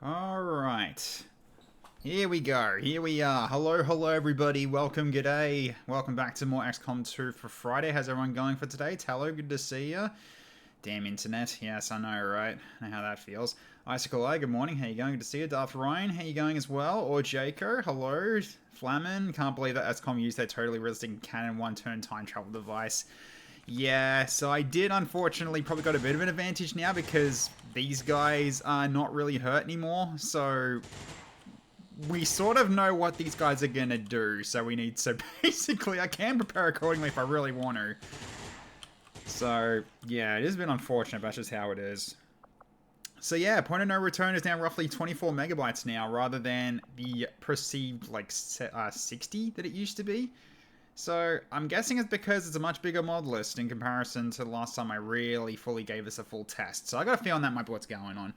Alright. Here we go. Here we are. Hello everybody. Welcome, g'day. Welcome back to more XCOM 2 for Friday. How's everyone going for today? Hello, good to see ya. Damn internet. Yes, I know, right? I know how that feels. Icicle I, good morning. How you going? Good to see you. Darth Ryan, how you going as well? Or Jaco, hello. Flamin, can't believe that XCOM used their totally realistic canon one-turn time travel device. Yeah, so I did unfortunately probably got a bit of an advantage now because these guys are not really hurt anymore. So we sort of know what these guys are going to do. So we need to basically, I can prepare accordingly if I really want to. So yeah, it has been unfortunate, but that's just how it is. So yeah, point of no return is now roughly 24 megabytes now rather than the perceived like 60 that it used to be. So, I'm guessing it's because it's a much bigger mod list in comparison to the last time I really fully gave this a full test. So, I got a feeling that might be what's going on.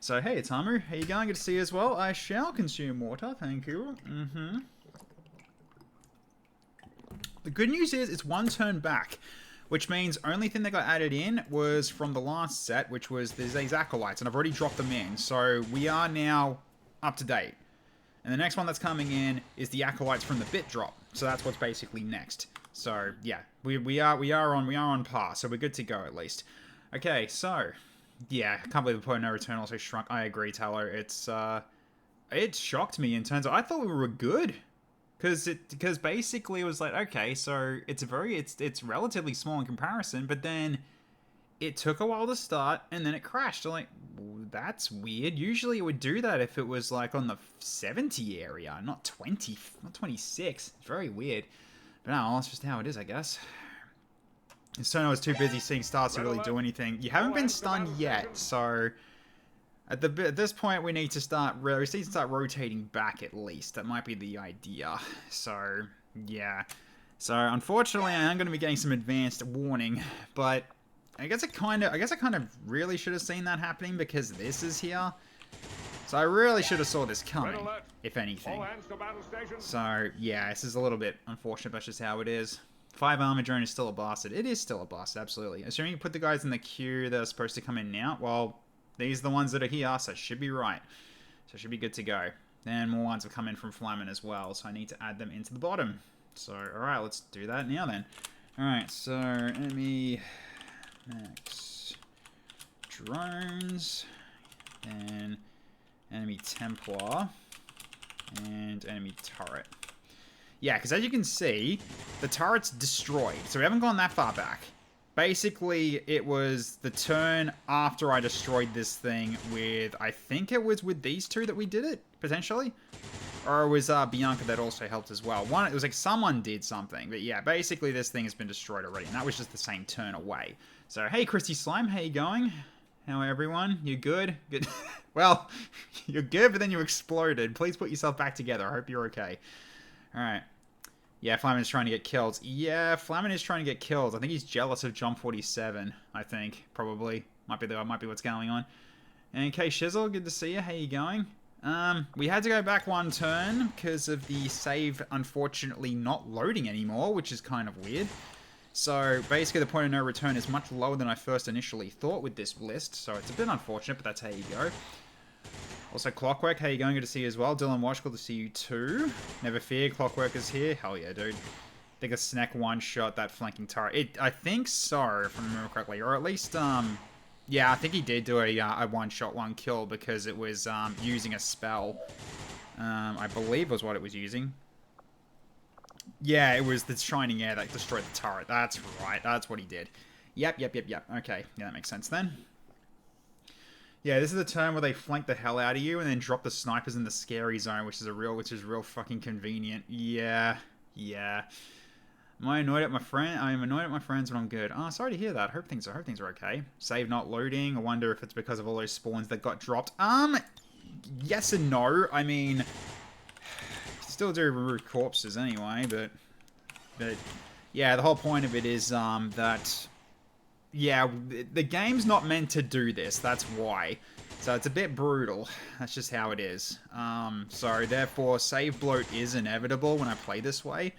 So, hey, it's Hamu. How you going? Good to see you as well. I shall consume water. Thank you. The good news is it's one turn back, which means only thing that got added in was from the last set, which was these acolytes, and I've already dropped them in. So, we are now up to date. And the next one that's coming in is the acolytes from the bit drop. So that's what's basically next. So yeah, we are on par. So we're good to go at least. Okay, so yeah, I can't believe the point of no return also shrunk. I agree, Tallow. It shocked me in terms of I thought we were good. Because basically it was like, okay, so it's relatively small in comparison, but then it took a while to start, and then it crashed. I'm like, that's weird. Usually it would do that if it was like on the 70 area, not 20, not 26. It's very weird. But no, that's just how it is, I guess. Sono was too busy seeing stars to really do anything. You haven't been stunned yet, so at this point we need to start rotating back at least. That might be the idea. So yeah. So unfortunately, I am going to be getting some advanced warning, but I guess I kind of really should have seen that happening because this is here. So I really should have saw this coming, if anything. So yeah, this is a little bit unfortunate, but that's just how it is. 5 armor drone is still a bastard. It is still a bastard, absolutely. Assuming you put the guys in the queue that are supposed to come in now, well, these are the ones that are here, so it should be right. So it should be good to go. Then more ones have come in from Flamin as well, so I need to add them into the bottom. So, alright, let's do that now then. Alright, so enemy next drones, and enemy Templar, and enemy turret. Yeah, because as you can see, the turret's destroyed, so we haven't gone that far back. Basically, it was the turn after I destroyed this thing with, I think it was with these two that we did it, potentially. Or it was Bianca that also helped as well. It was like someone did something. But yeah, basically this thing has been destroyed already. And that was just the same turn away. So, hey, Christy Slime, how you going? How are everyone? You good? Good. Well, you're good, but then you exploded. Please put yourself back together. I hope you're okay. Alright. Yeah, Flamin is trying to get killed. Yeah, Flamin is trying to get killed. I think he's jealous of Jump 47, I think. Probably. Might be what's going on. And okay, Shizzle, good to see you. How you going? We had to go back one turn because of the save unfortunately not loading anymore, which is kind of weird. So basically the point of no return is much lower than I first initially thought with this list, so it's a bit unfortunate, but that's how you go. Also Clockwork, how you going? Good to see you as well. Dylan Wash, good to see you too. Never fear, Clockwork is here. Hell yeah, dude. I think a snack one-shot that flanking turret. I think so, if I remember correctly, or at least, yeah, I think he did do a one-shot, one-kill because it was using a spell. I believe was what it was using. Yeah, it was the Shining Air that destroyed the turret. That's right. That's what he did. Yep. Okay, yeah, that makes sense then. Yeah, this is the turn where they flank the hell out of you and then drop the snipers in the scary zone, which is real fucking convenient. Yeah. Am I annoyed at my friend? I am annoyed at my friends when I'm good. Oh, sorry to hear that. Hope things are okay. Save not loading. I wonder if it's because of all those spawns that got dropped. Yes and no. I mean, still do remove corpses anyway, but yeah, the whole point of it is that yeah, the game's not meant to do this. That's why. So it's a bit brutal. That's just how it is. So therefore, save bloat is inevitable when I play this way.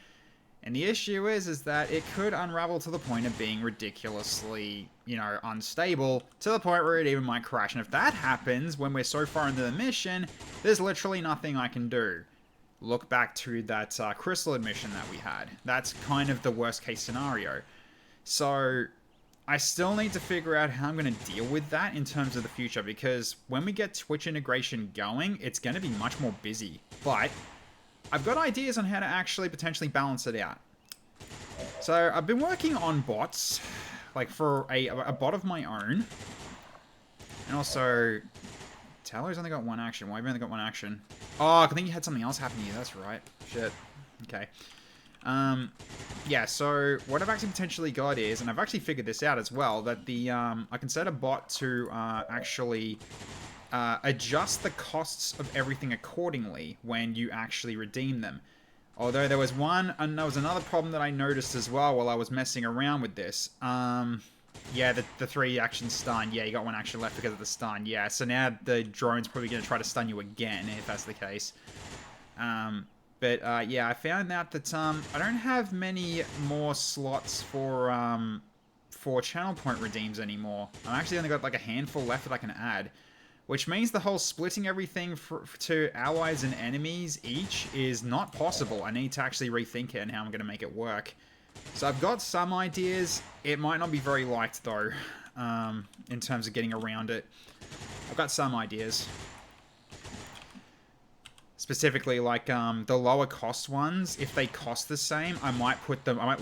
And the issue is that it could unravel to the point of being ridiculously, you know, unstable, to the point where it even might crash. And if that happens, when we're so far into the mission, there's literally nothing I can do. Look back to that crystal mission that we had. That's kind of the worst case scenario. So I still need to figure out how I'm going to deal with that in terms of the future, because when we get Twitch integration going, it's going to be much more busy. But I've got ideas on how to actually potentially balance it out. So I've been working on bots, like for a bot of my own. And also, Talor's only got one action. Why have you only got one action? Oh, I think you had something else happen to you. That's right. Shit. Okay. Yeah, so what I've actually potentially got is, and I've actually figured this out as well, that the I can set a bot to actually adjust the costs of everything accordingly when you actually redeem them. Although there was another problem that I noticed as well while I was messing around with this. Yeah, the 3 action stun. Yeah, you got 1 action left because of the stun. Yeah, so now the drone's probably going to try to stun you again, if that's the case. But yeah, I found out that I don't have many more slots for channel point redeems anymore. I've actually only got like a handful left that I can add. Which means the whole splitting everything to allies and enemies each is not possible. I need to actually rethink it and how I'm going to make it work. So I've got some ideas. It might not be very liked though, in terms of getting around it. I've got some ideas. Specifically, like the lower cost ones, if they cost the same, I might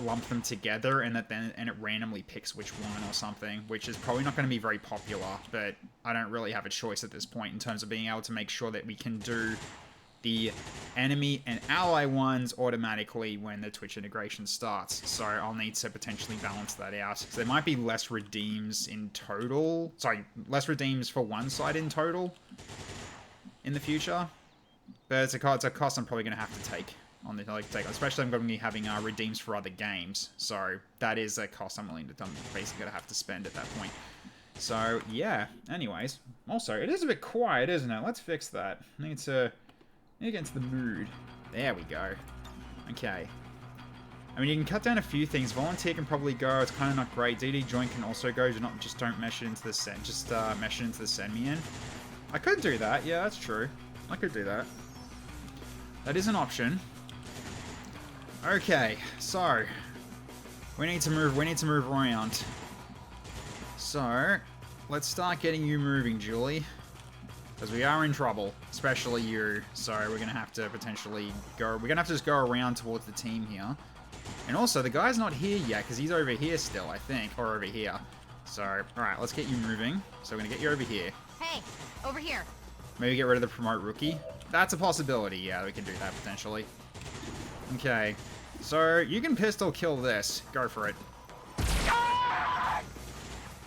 lump them together, and it randomly picks which one or something, which is probably not going to be very popular. But I don't really have a choice at this point in terms of being able to make sure that we can do the enemy and ally ones automatically when the Twitch integration starts. So I'll need to potentially balance that out. So there might be less redeems in total. Sorry, less redeems for one side in total in the future. But it's a cost I'm probably going to have to take on the especially I'm going to be having redeems for other games. So that is a cost I'm basically going to have to spend at that point. So yeah. Anyways, also it is a bit quiet, isn't it? Let's fix that. I need to get into the mood. There we go. Okay. I mean, you can cut down a few things. Volunteer can probably go. It's kind of not great. DD joint can also go. Just don't mesh it into the send. Just mesh it into the send me in. I could do that. Yeah, that's true. I could do that. That is an option. Okay, so we need to move around. So let's start getting you moving, Julie, because we are in trouble, especially you. So we're gonna have to potentially go. We're gonna have to just go around towards the team here. And also, the guy's not here yet because he's over here still, I think, or over here. So, all right, let's get you moving. So we're gonna get you over here. Hey, over here. Maybe get rid of the promote rookie. That's a possibility. Yeah, we can do that potentially. Okay. So, you can pistol kill this. Go for it.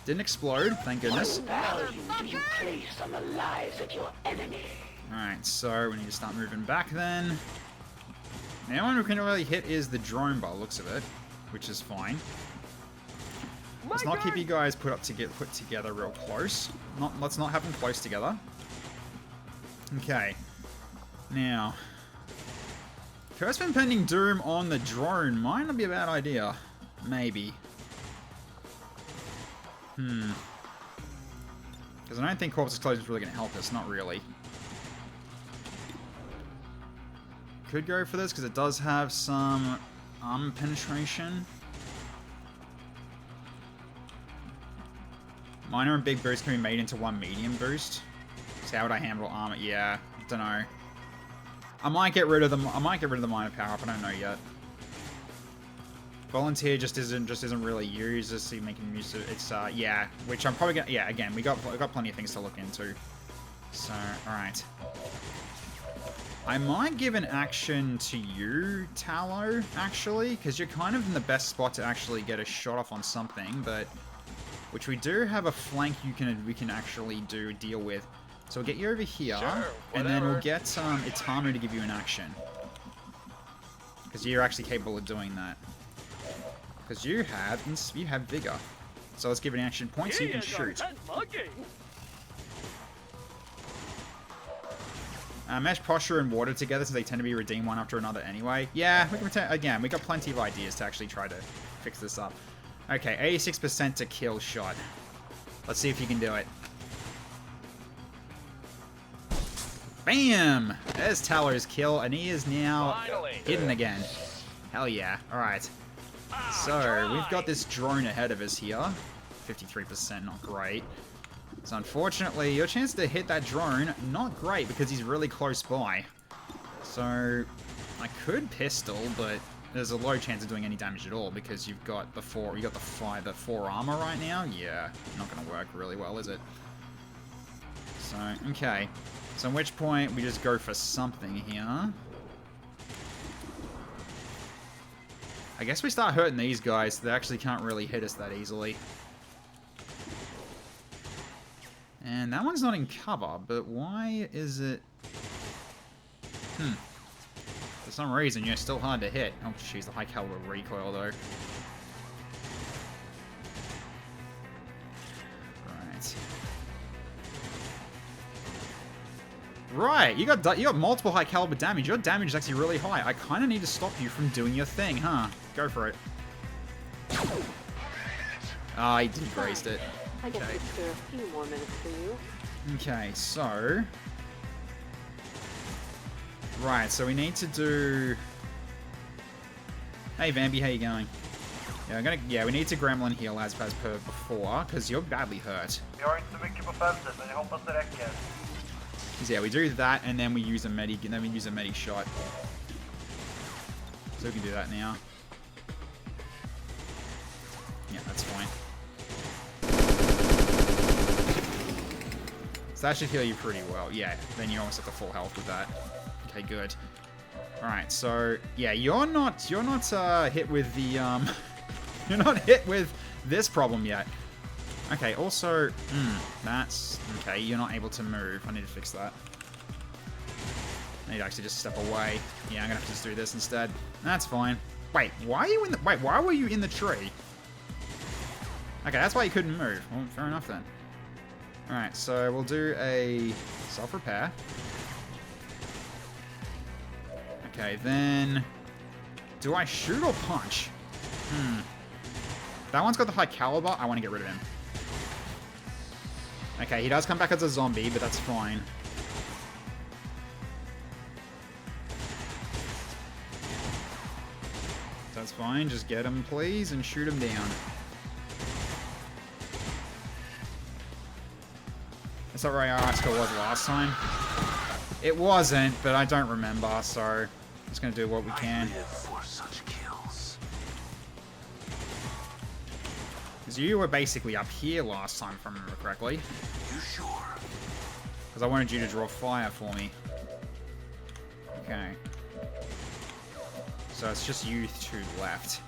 Didn't explode, thank goodness. Alright, so we need to start moving back then. The only one we can really hit is the drone by the looks of it, which is fine. Let's not keep you guys put together real close. Let's not have them close together. Okay. Now, Curse of Impending Doom on the drone might not be a bad idea. Maybe. Because I don't think Corpse Explosion is really going to help us. Not really. Could go for this because it does have some armor penetration. Minor and big boost can be made into one medium boost. So how would I handle armor? Yeah, don't know. I might get rid of the minor power up. I don't know yet. Volunteer just isn't really used. Just see making use of it's yeah, which I'm probably gonna again we got plenty of things to look into. So alright. I might give an action to you, Tallow, actually, because you're kind of in the best spot to actually get a shot off on something, but which we do have a flank we can actually deal with. So we'll get you over here, sure, and then we'll get Itamu to give you an action. Because you're actually capable of doing that. Because you have Vigor. So let's give it an action point so you can shoot. Mesh posture and water together, so they tend to be redeemed one after another anyway. Yeah, we can again, we got plenty of ideas to actually try to fix this up. Okay, 86% to kill shot. Let's see if you can do it. Bam! There's Talor's kill, and he is now hidden again. Hell yeah. Alright. So, we've got this drone ahead of us here. 53%, not great. So unfortunately, your chance to hit that drone, not great because he's really close by. So I could pistol, but there's a low chance of doing any damage at all because you've got the four armor right now. Yeah, not gonna work really well, is it? So okay. So at which point we just go for something here. I guess we start hurting these guys. So they actually can't really hit us that easily. And that one's not in cover, but why is it... For some reason, you're still hard to hit. Oh, jeez, the high caliber recoil, though. Right. Right, you got multiple high caliber damage. Your damage is actually really high. I kind of need to stop you from doing your thing, huh? Go for it. Ah, he degrazed it. I guess it's for a few more minutes for you. Okay, so... Right, so we need to do... Hey, Vambi, how you going? Yeah, we need to Gremlin heal as per before, because you're badly hurt. Yeah, we do that, and then we use a medic shot. So we can do that now. Yeah, that's fine. So that should heal you pretty well. Yeah, then you're almost at the full health with that. Okay, good. Alright, so yeah, you're not hit with the you're not hit with this problem yet. Okay, also that's okay, you're not able to move. I need to fix that. I need to actually just step away. Yeah, I'm gonna have to just do this instead. That's fine. Wait, why were you in the tree? Okay, that's why you couldn't move. Well, fair enough then. Alright, so we'll do a self-repair. Okay, then... Do I shoot or punch? That one's got the high caliber. I want to get rid of him. Okay, he does come back as a zombie, but that's fine. That's fine. Just get him, please, and shoot him down. That's not where our score was last time. It wasn't, but I don't remember, so I'm just gonna do what we can. Because you were basically up here last time, if I remember correctly. You sure? Because I wanted you to draw fire for me. Okay. So it's just you two left.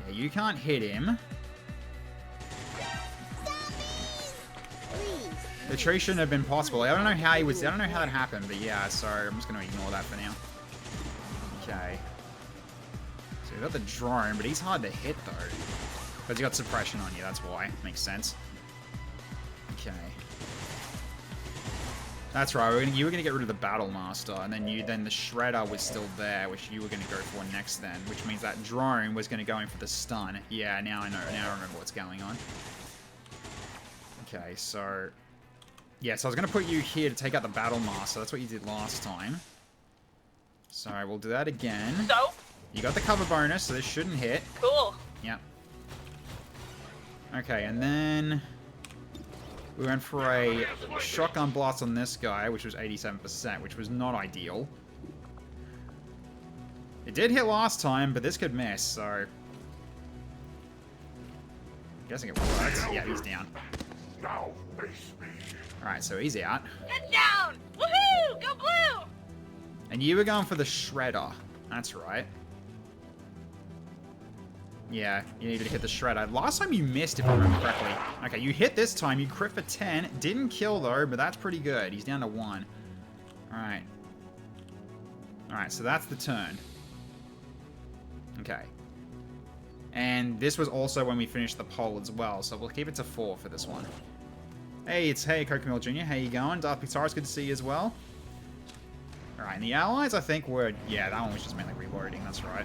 Yeah, you can't hit him. The tree shouldn't have been possible. I don't know how that happened, but yeah, sorry, I'm just gonna ignore that for now. Okay. So we got the drone, but he's hard to hit though. Because you got suppression on you, that's why. Makes sense. Okay. That's right, you were gonna get rid of the Battle Master, and then the Shredder was still there, which you were gonna go for next then, which means that drone was gonna go in for the stun. Yeah, now I know, now I remember what's going on. Okay, so... Yeah, so I was going to put you here to take out the Battle Master. That's what you did last time. So we'll do that again. So? You got the cover bonus, so this shouldn't hit. Cool. Yep. Okay, and then we went for a shotgun blast on this guy, which was 87%, which was not ideal. It did hit last time, but this could miss, so... I'm guessing it works. Yeah, he's down. Now face me. Alright, so he's out. Get down! Woohoo! Go blue! And you were going for the Shredder. That's right. Yeah, you needed to hit the Shredder. Last time you missed, if I remember correctly. Okay, you hit this time. You crit for 10. Didn't kill, though, but that's pretty good. He's down to 1. Alright. Alright, so that's the turn. Okay. And this was also when we finished the poll as well, so we'll keep it to 4 for this one. Hey, it's Cocomel Jr. How you going? Darth Pixar, it's good to see you as well. Alright, and the allies, I think, were... Yeah, that one was just mainly reloading, that's right.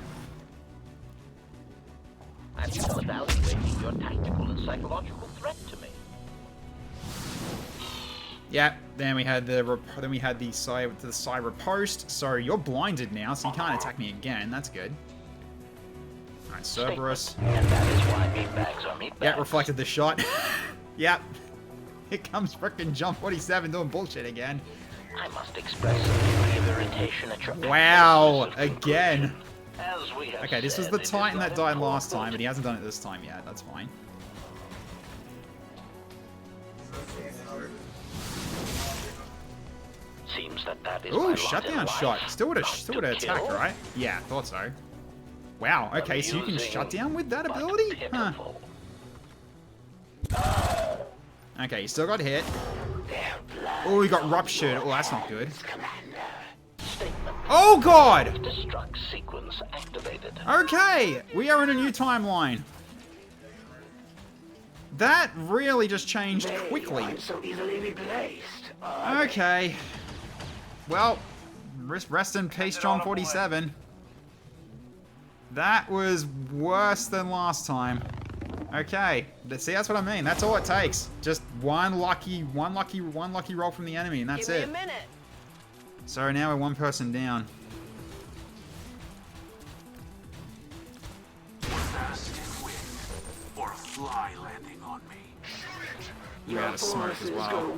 I'm still evaluating your tactical and psychological threat to me. Yeah, then we had the cyber post. So you're blinded now, so you can't attack me again. That's good. Alright, Cerberus. And that is why meatbags are meatbags. Yeah, reflected the shot. Yep. Here comes frickin' John 47 doing bullshit again. I must express some degree of irritation at your Wow, again. As we have Okay, this was said, the it is Titan not that died in last our time, but he hasn't done it this time yet. That's fine. Seems that is Ooh, my shutdown lot in shot. life. Still would Not have to attacked, kill, right? Yeah, thought so. Wow, okay, so you can amusing, shut down with that but ability? Huh. pitiful. Okay, you still got hit. Oh, he got ruptured. Oh, that's not good. Statement. Oh, God! Destruct sequence activated. Okay, we are in a new timeline. That really just changed quickly. So easily replaced. Okay. Well, rest in peace, John 47. That was worse than last time. Okay, see, that's what I mean. That's all it takes. Just one lucky roll from the enemy, and that's Give me it. a minute. So now we're one person down. Or a fly landing on me. We're out of smoke as well.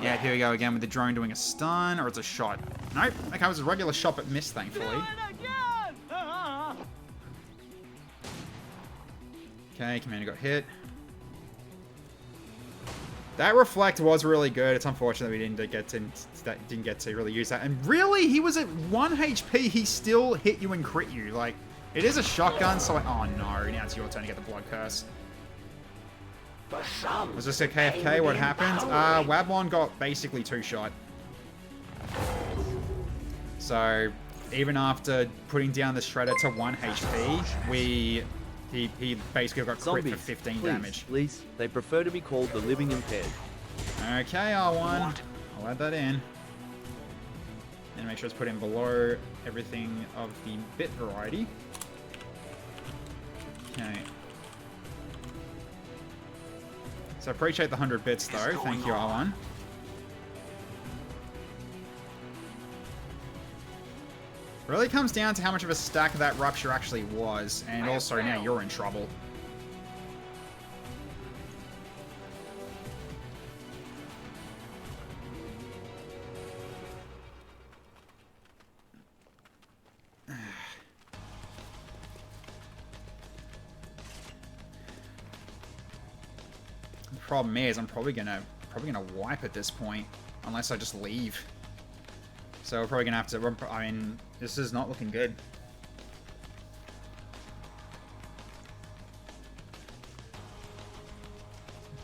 Yeah, here we go again with the drone doing a stun, or it's a shot. Nope, okay, it was a regular shot but missed, thankfully. Okay, Commander got hit. That reflect was really good. It's unfortunate we didn't get to really use that. And really, he was at 1 HP. He still hit you and crit you. Like, it is a shotgun, so oh no, now it's your turn to get the blood curse. Was this a KFK? What happened? Wablon got basically 2-shot. So, even after putting down the Shredder to 1 HP, he basically got crit for 15 damage. Please, they prefer to be called the living impaired. Okay, R1. I'll add that in. And make sure it's put in below everything of the bit variety. Okay. So I appreciate the 100 bits though. Thank you, R1. Really comes down to how much of a stack that rupture actually was, and also now you're in trouble. The problem is, I'm probably gonna wipe at this point, unless I just leave. So we're probably gonna have to. I mean, this is not looking good.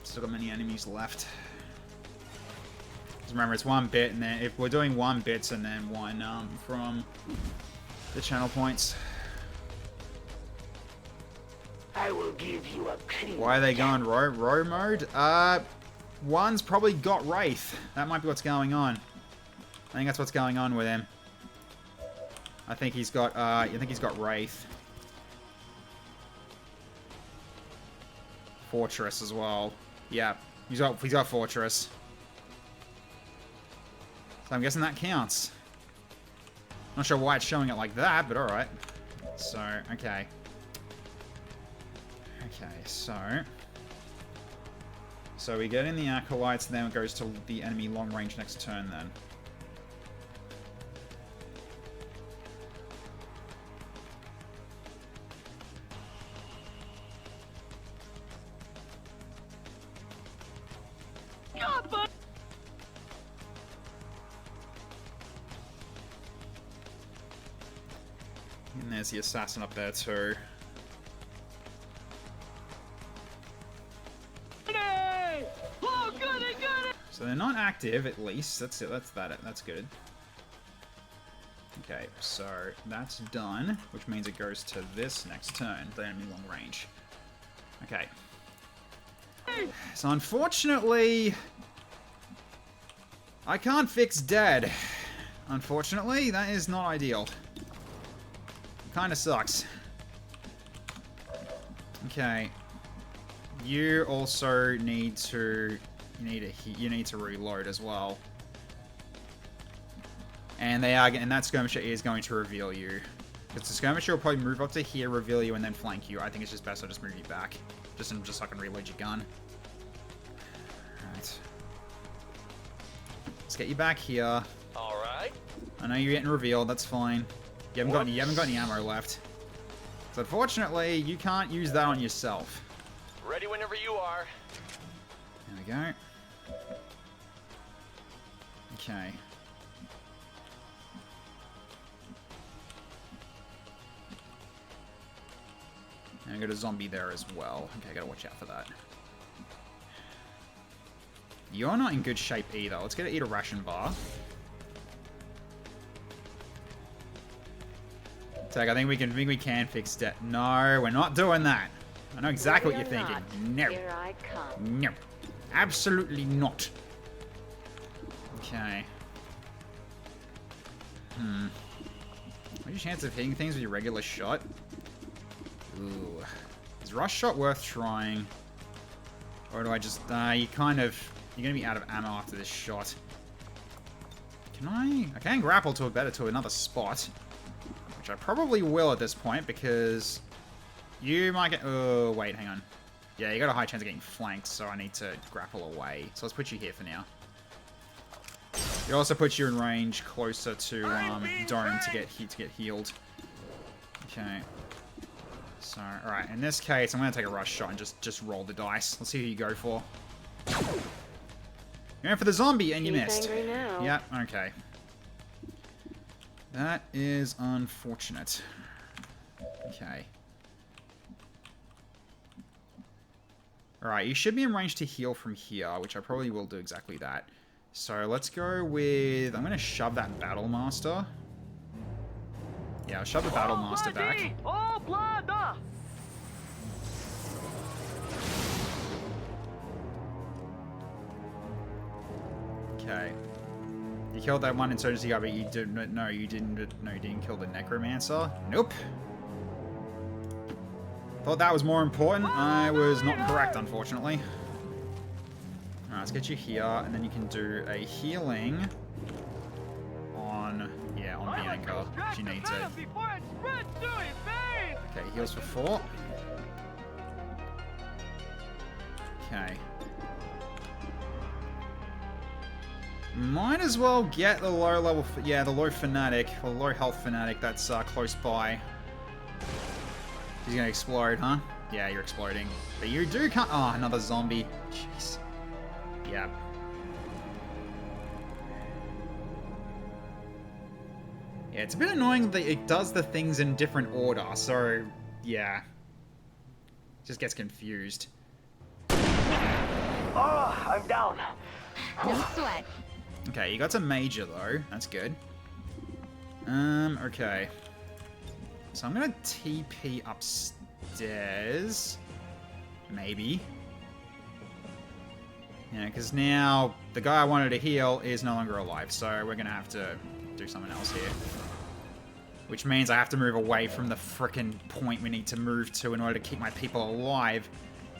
Still got many enemies left. Just remember, it's 1 bit, and then if we're doing 1 bits and then 1 from the channel points. I will give you a clean. Why are they going row mode? One's probably got Wraith. That might be what's going on. I think that's what's going on with him. I think he's got Wraith. Fortress as well. Yeah, he's got Fortress. So I'm guessing that counts. Not sure why it's showing it like that, but alright. So, okay. Okay, so we get in the Acolytes, and then it goes to the enemy long range next turn then. And there's the assassin up there too. So they're not active, at least. That's it. That's good. Okay, so that's done, which means it goes to this next turn, the enemy long range. Okay. So unfortunately, I can't fix dead. unfortunately. That is not ideal. Kind of sucks. Okay. You also need to... You need to reload as well. And that skirmisher is going to reveal you. Because the skirmisher will probably move up to here, reveal you, and then flank you. I think it's just best I just move you back. Just so I can reload your gun. Alright. Let's get you back here. Alright. I know you're getting revealed, that's fine. You haven't got any ammo left. So unfortunately, you can't use that on yourself. Ready whenever you are. There we go. Okay. And I got a zombie there as well. Okay, I gotta watch out for that. You're not in good shape either. Let's get to eat a ration bar. Tag, I think we can fix that. No, we're not doing that. I know exactly what you're thinking. No. Here I come. No. Absolutely not. Okay. What's your chance of hitting things with your regular shot? Ooh. Is rush shot worth trying? Or do I just... you're gonna be out of ammo after this shot. Can I can grapple to another spot. Which I probably will at this point, because... You might get... Oh, wait, hang on. Yeah, you got a high chance of getting flanked, so I need to grapple away. So let's put you here for now. It also puts you in range closer to Dome to get healed. Okay. So, alright, in this case, I'm going to take a rush shot and just roll the dice. Let's see who you go for. You're going for the zombie, and you He's missed. angry now. Yep, okay. That is unfortunate. Okay. Alright, you should be in range to heal from here, which I probably will do exactly that. So let's go with... I'm going to shove that Battle Master. Yeah, I'll shove the Battle Master back. Okay. You killed that one insurgency guy, but you didn't... No, you didn't kill the Necromancer. Nope. Thought that was more important. I was not correct, unfortunately. Alright, let's get you here, and then you can do a healing on... Yeah, on Bianca. She needs it. Okay, heals for 4. Okay. Might as well get the low level... Yeah, the low fanatic, or low health fanatic that's close by. He's gonna explode, huh? Yeah, you're exploding. But you do can't... Oh, another zombie. Jeez. Yeah. Yeah, it's a bit annoying that it does the things in different order, so... Yeah. Just gets confused. Oh, I'm down. No sweat. Okay, you got some major, though. That's good. Okay. So I'm gonna TP upstairs. Maybe. Yeah, because now the guy I wanted to heal is no longer alive, so we're gonna have to do something else here. Which means I have to move away from the frickin' point we need to move to in order to keep my people alive.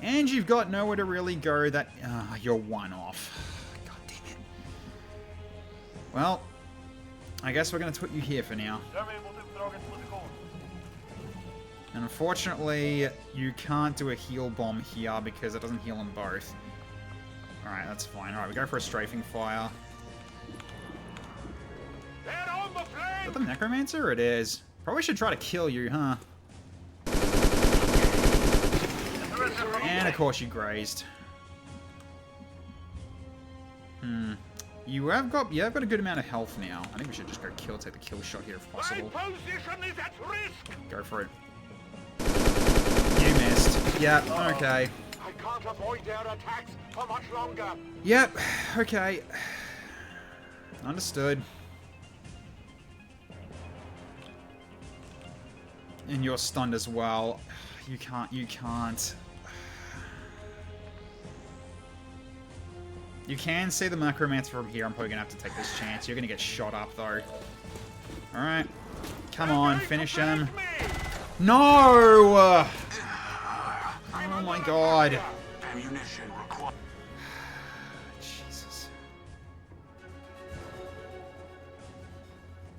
And you've got nowhere to really go that... you're one off. God damn it. Well, I guess we're gonna put you here for now. And unfortunately, you can't do a heal bomb here because it doesn't heal them both. Alright, that's fine. Alright, we go for a strafing fire. Is that the Necromancer? It is. Probably should try to kill you, huh? And of course you grazed. You have got a good amount of health now. I think we should just go take the kill shot here if possible. Go for it. You missed. Yep, okay. I can't avoid their attacks for much longer. Yep, okay. Understood. And you're stunned as well. You can't. You can see the Necromancer from here. I'm probably going to have to take this chance. You're going to get shot up, though. Alright. Come on, finish him. No! Oh my god. Ammunition required. Jesus.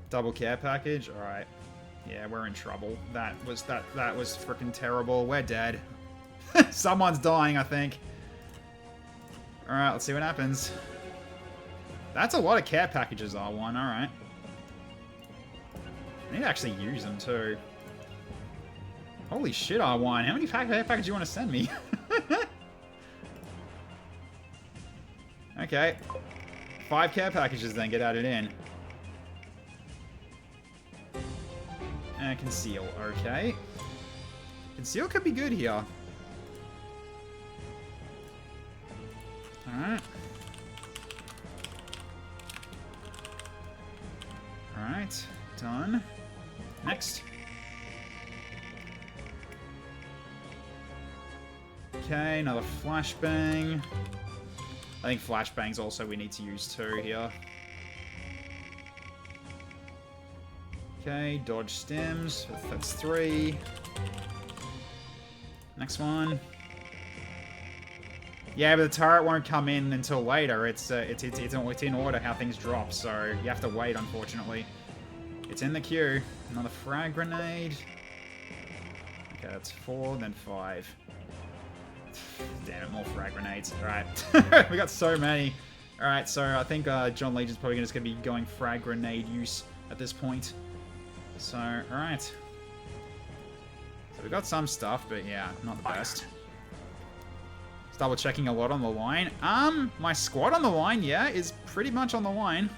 Double care package? Alright. Yeah, we're in trouble. That was freaking terrible. We're dead. Someone's dying, I think. Alright, let's see what happens. That's a lot of care packages, R1. Alright. I need to actually use them, too. Holy shit, R1. How many care packages do you want to send me? Okay. 5 care packages, then. Get added in. Conceal. Okay. Conceal could be good here. Alright. Alright. Done. Next. Okay, another flashbang. I think flashbangs also we need to use too here. Okay, dodge stems. That's 3. Next one. Yeah, but the turret won't come in until later. It's in order how things drop, so you have to wait, unfortunately. It's in the queue. Another frag grenade. Okay, that's 4, then 5. Damn it, more frag grenades. Alright. We got so many. Alright, so I think John Legion's probably just going to be going frag grenade use at this point. So, alright. So we got some stuff, but yeah, not the best. Just double checking a lot on the line. My squad on the line, yeah, is pretty much on the line.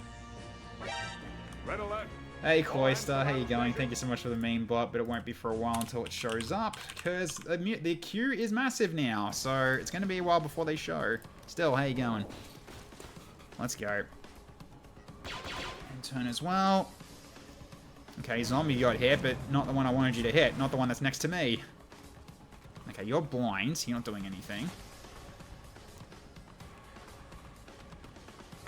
Red alert. Hey Cloister, how you going? Thank you so much for the meme bot, but it won't be for a while until it shows up, because the queue is massive now, so it's going to be a while before they show. Still, how you going? Let's go. And turn as well. Okay, zombie got hit, but not the one I wanted you to hit, not the one that's next to me. Okay, you're blind, you're not doing anything.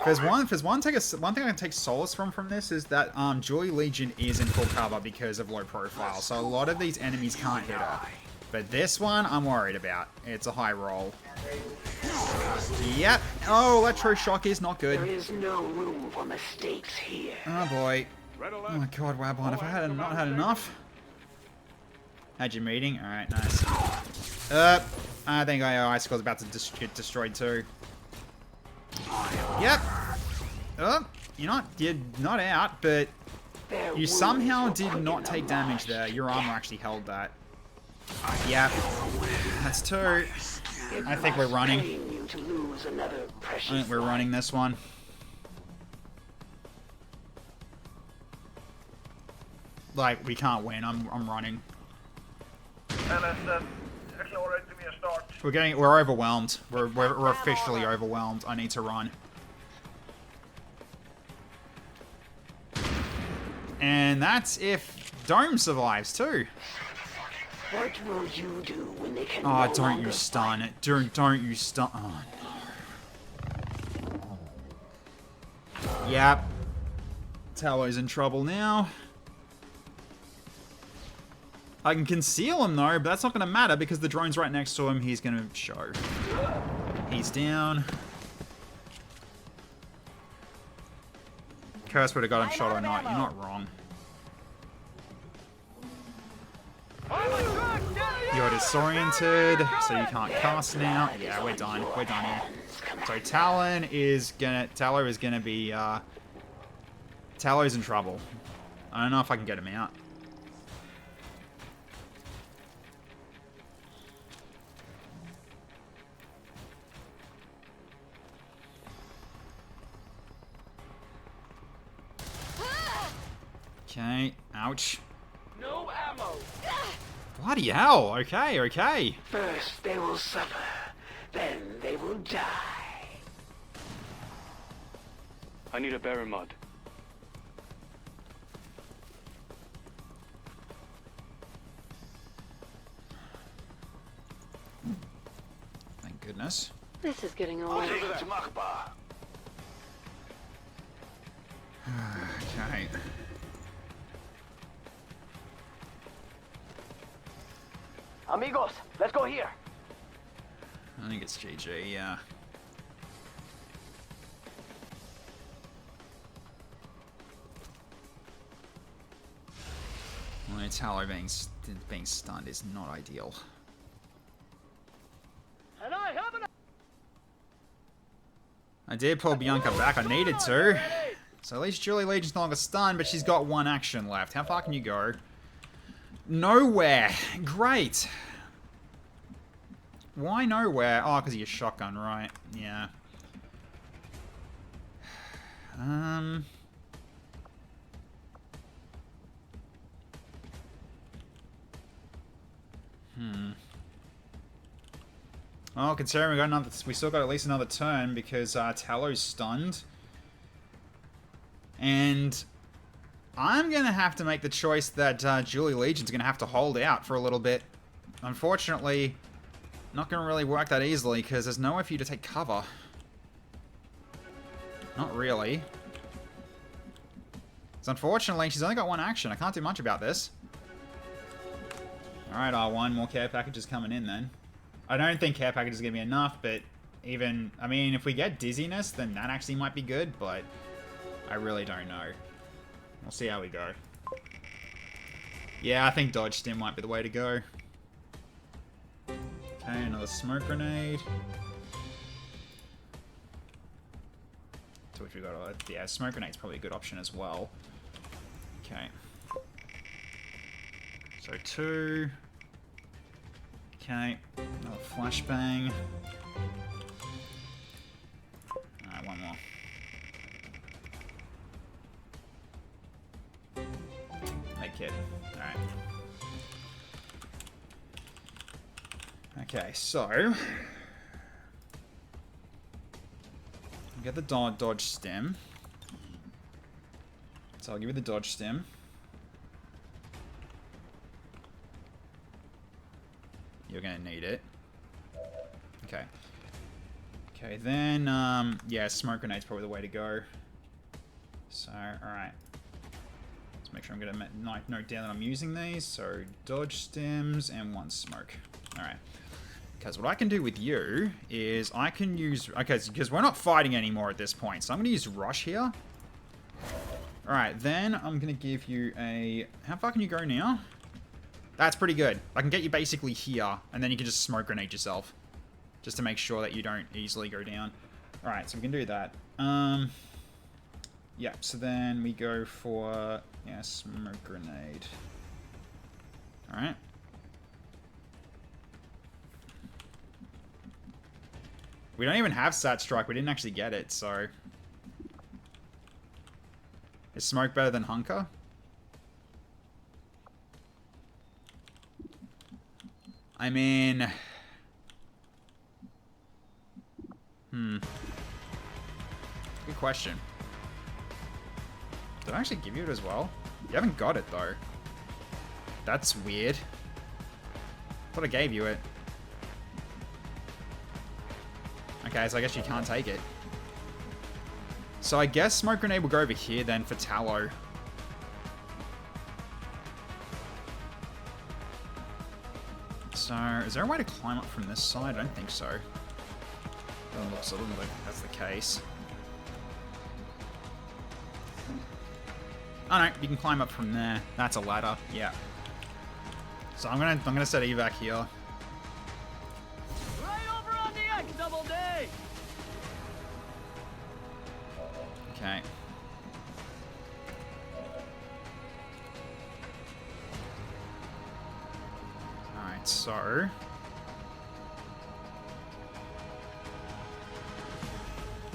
If there's one thing I can take solace from this is that Joy Legion is in full cover because of low profile, so a lot of these enemies can't hit her. But this one, I'm worried about. It's a high roll. Yep. Oh, electroshock is not good. There is no room for mistakes here. Oh boy. Oh my god, Wabon, have I not had enough? Had your meeting? Alright, nice. I think Icicle's about to get destroyed too. Yep. Oh, you're not out, but you somehow did not take damage there. Your armor actually held that. Yep. That's 2. I think we're running. I think we're running this one. Like, we can't win. I'm running. We're overwhelmed. We're officially overwhelmed. I need to run. And that's if Dome survives too. What will you do when they can Oh, don't you stun it. Don't you stun. Oh no. Yep. Tallo's in trouble now. I can conceal him though, but that's not going to matter because the drone's right next to him. He's going to show. He's down. Curse would have got him shot or not. You're not wrong. You're disoriented, so you can't cast now. Yeah, we're done. We're done here. So Tallow is gonna be Tallow's in trouble. I don't know if I can get him out. Okay, ouch. No ammo. Bloody hell, okay, okay. First they will suffer, then they will die. I need a barren mud. Thank goodness. This is getting old. Okay. Amigos, let's go here. I think it's GG, yeah. Well, Talo being stunned is not ideal. I did pull Bianca back, I needed to. So at least Julie Legion's no longer stunned, but she's got 1 action left. How far can you go? Nowhere. Great. Why nowhere? Oh, because of your shotgun, right. Yeah. Well, considering we still got at least another turn because Talo's stunned. And I'm going to have to make the choice that Julie Legion's going to have to hold out for a little bit. Unfortunately, not going to really work that easily because there's nowhere for you to take cover. Not really. So unfortunately, she's only got 1 action. I can't do much about this. Alright, R1, more care packages coming in then. I don't think care package is going to be enough, but even... I mean, if we get dizziness, then that actually might be good, but I really don't know. We'll see how we go. Yeah, I think dodge stim might be the way to go. Okay, another smoke grenade. To which we got... yeah, smoke grenade's probably a good option as well. Okay. So 2... Okay, another flashbang. Alright, 1 more. Make kit. Alright. Okay, so... get the dodge stem. So I'll give you the dodge stem. You're gonna need it. Okay. Okay, then, yeah, smoke grenade's probably the way to go. So, alright. Let's make sure I'm gonna note down that I'm using these. So, dodge stems and 1 smoke. Alright. Because what I can do with you is I can use... okay, because we're not fighting anymore at this point. So I'm gonna use rush here. Alright, then I'm gonna give you a... how far can you go now? That's pretty good. I can get you basically here, and then you can just smoke grenade yourself. Just to make sure that you don't easily go down. Alright, so we can do that. Yeah, so then we go for... yeah, smoke grenade. Alright. We don't even have Sat Strike. We didn't actually get it, so... is smoke better than Hunker? I mean... good question. Did I actually give you it as well? You haven't got it, though. That's weird. I thought I gave you it. Okay, so I guess you can't take it. So I guess Smoke Grenade will go over here then for Tallow. So, is there a way to climb up from this side? I don't think so. Doesn't look like that's the case. Oh no, you can climb up from there. That's a ladder, yeah. So I'm gonna set evac here. Right over on the X, Double D! Okay. Alright, so...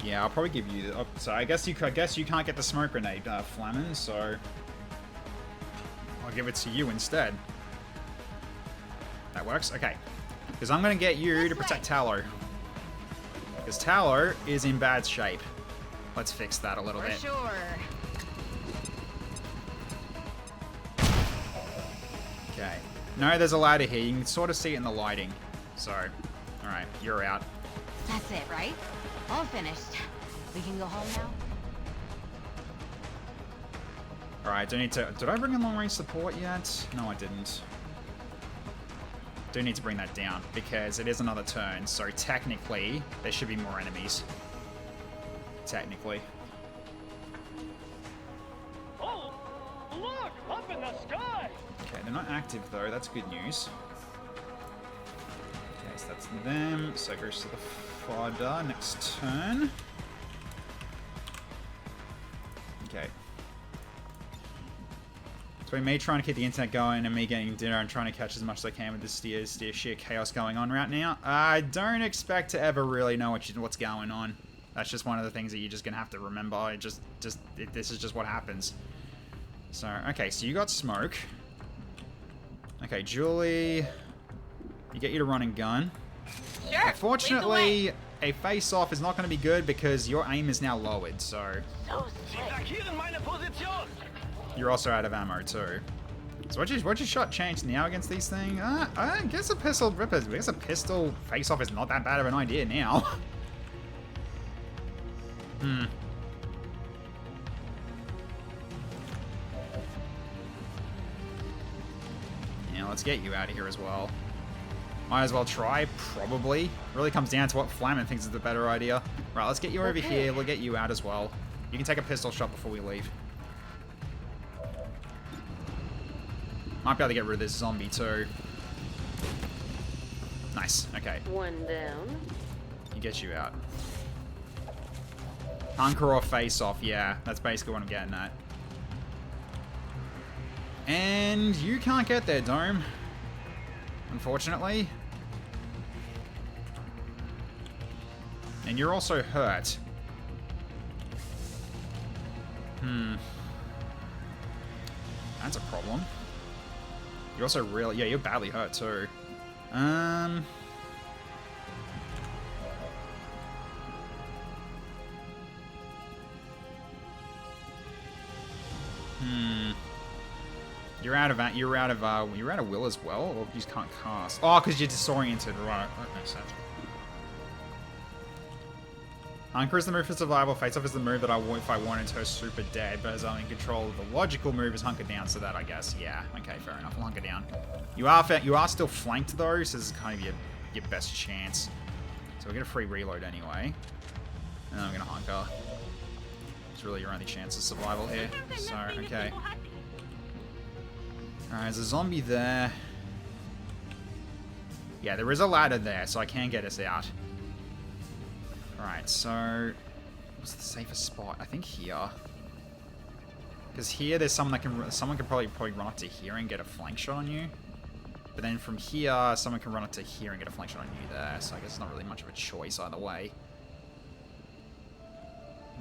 yeah, I'll probably give you the... oh, so I guess you can't get the smoke grenade, Flamin, so... I'll give it to you instead. That works? Okay. Because I'm going to get you to protect Tallow. Because Tallow is in bad shape. Let's fix that a little bit. For sure. Okay. No, there's a ladder here. You can sort of see it in the lighting. So, alright, you're out. That's it, right? All finished. We can go home now? Alright, do need to... Did I bring in long-range support yet? No, I didn't. Do need to bring that down, because it is another turn, so technically, there should be more enemies. Technically. Oh, look! Up in the sky! Okay, they're not active, though. That's good news. Okay, so that's them. So it goes to the fodder next turn. Okay. So me trying to keep the internet going and me getting dinner and trying to catch as much as I can with this sheer chaos going on right now. I don't expect to ever really know what's going on. That's just one of the things that you're just gonna have to remember. This is just what happens. So, okay, so you got smoke. Okay, Julie, you get you to run and gun. Sure. Unfortunately, a face-off is not going to be good because your aim is now lowered, so So slick. you're also out of ammo too. So what's your shot change now against these things? I guess a pistol face-off is not that bad of an idea now. Yeah, let's get you out of here as well. Might as well try, probably. Really comes down to what Flamin thinks is the better idea. Right, let's get you over here. We'll get you out as well. You can take a pistol shot before we leave. Might be able to get rid of this zombie too. Nice, okay. One down. He gets you out. Hunker or face off, yeah. That's basically what I'm getting at. And you can't get there, Dome. Unfortunately. And you're also hurt. That's a problem. You're also really... Yeah, you're badly hurt too. You're out of will as well, or you just can't cast. Oh, because you're disoriented, right? That makes sense. Hunker is the move for survival. Face off is the move that I want if I wanted her super dead, but as I'm in control, the logical move is hunker down. So that I guess, yeah, okay, fair enough. We'll hunker down. You are still flanked though, so this is kind of your best chance. So we'll get a free reload anyway, and then I'm gonna hunker. It's really your only chance of survival here. So okay. Alright, there's a zombie there. Yeah, there is a ladder there, so I can get us out. Alright, so... what's the safest spot? I think here. Because here, there's someone can probably run up to here and get a flank shot on you. But then from here, someone can run up to here and get a flank shot on you there. So I guess it's not really much of a choice either way.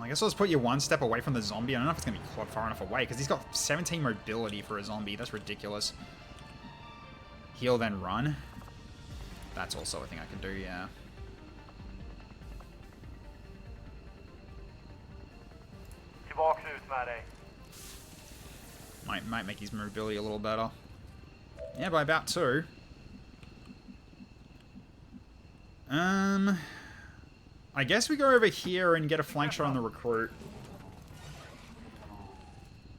I guess I'll just put you one step away from the zombie. I don't know if it's going to be far enough away, because he's got 17 mobility for a zombie. That's ridiculous. Heal, then run. That's also a thing I can do, yeah. Might make his mobility a little better. Yeah, by about 2. I guess we go over here and get a flank shot on the recruit.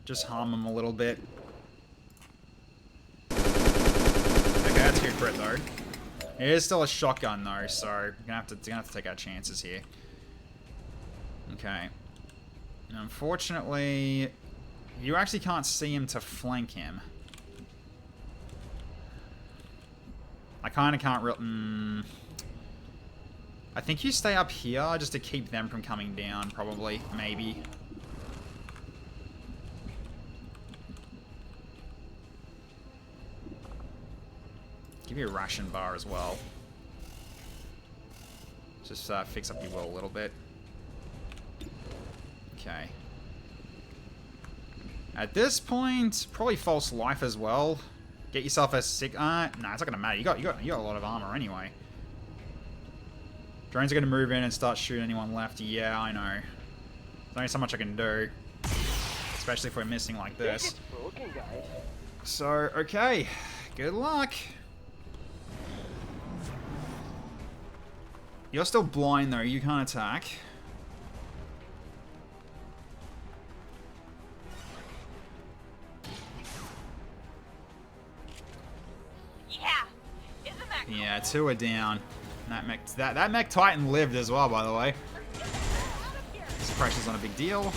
Just harm him a little bit. Okay, that's a good crit though. It is still a shotgun though, so we're gonna have to take our chances here. Okay. And unfortunately, you actually can't see him to flank him. I kind of can't real. I think you stay up here just to keep them from coming down, probably, maybe. Give you a ration bar as well. Just fix up your will a little bit. Okay. At this point, probably false life as well. Get yourself a sick. Nah, it's not gonna matter. You got a lot of armor anyway. Drones are going to move in and start shooting anyone left. Yeah, I know. There's only so much I can do. Especially if we're missing like this. So, okay. Good luck. You're still blind, though. You can't attack. Yeah, 2 are down. That mech Titan lived as well, by the way. This pressure's not a big deal.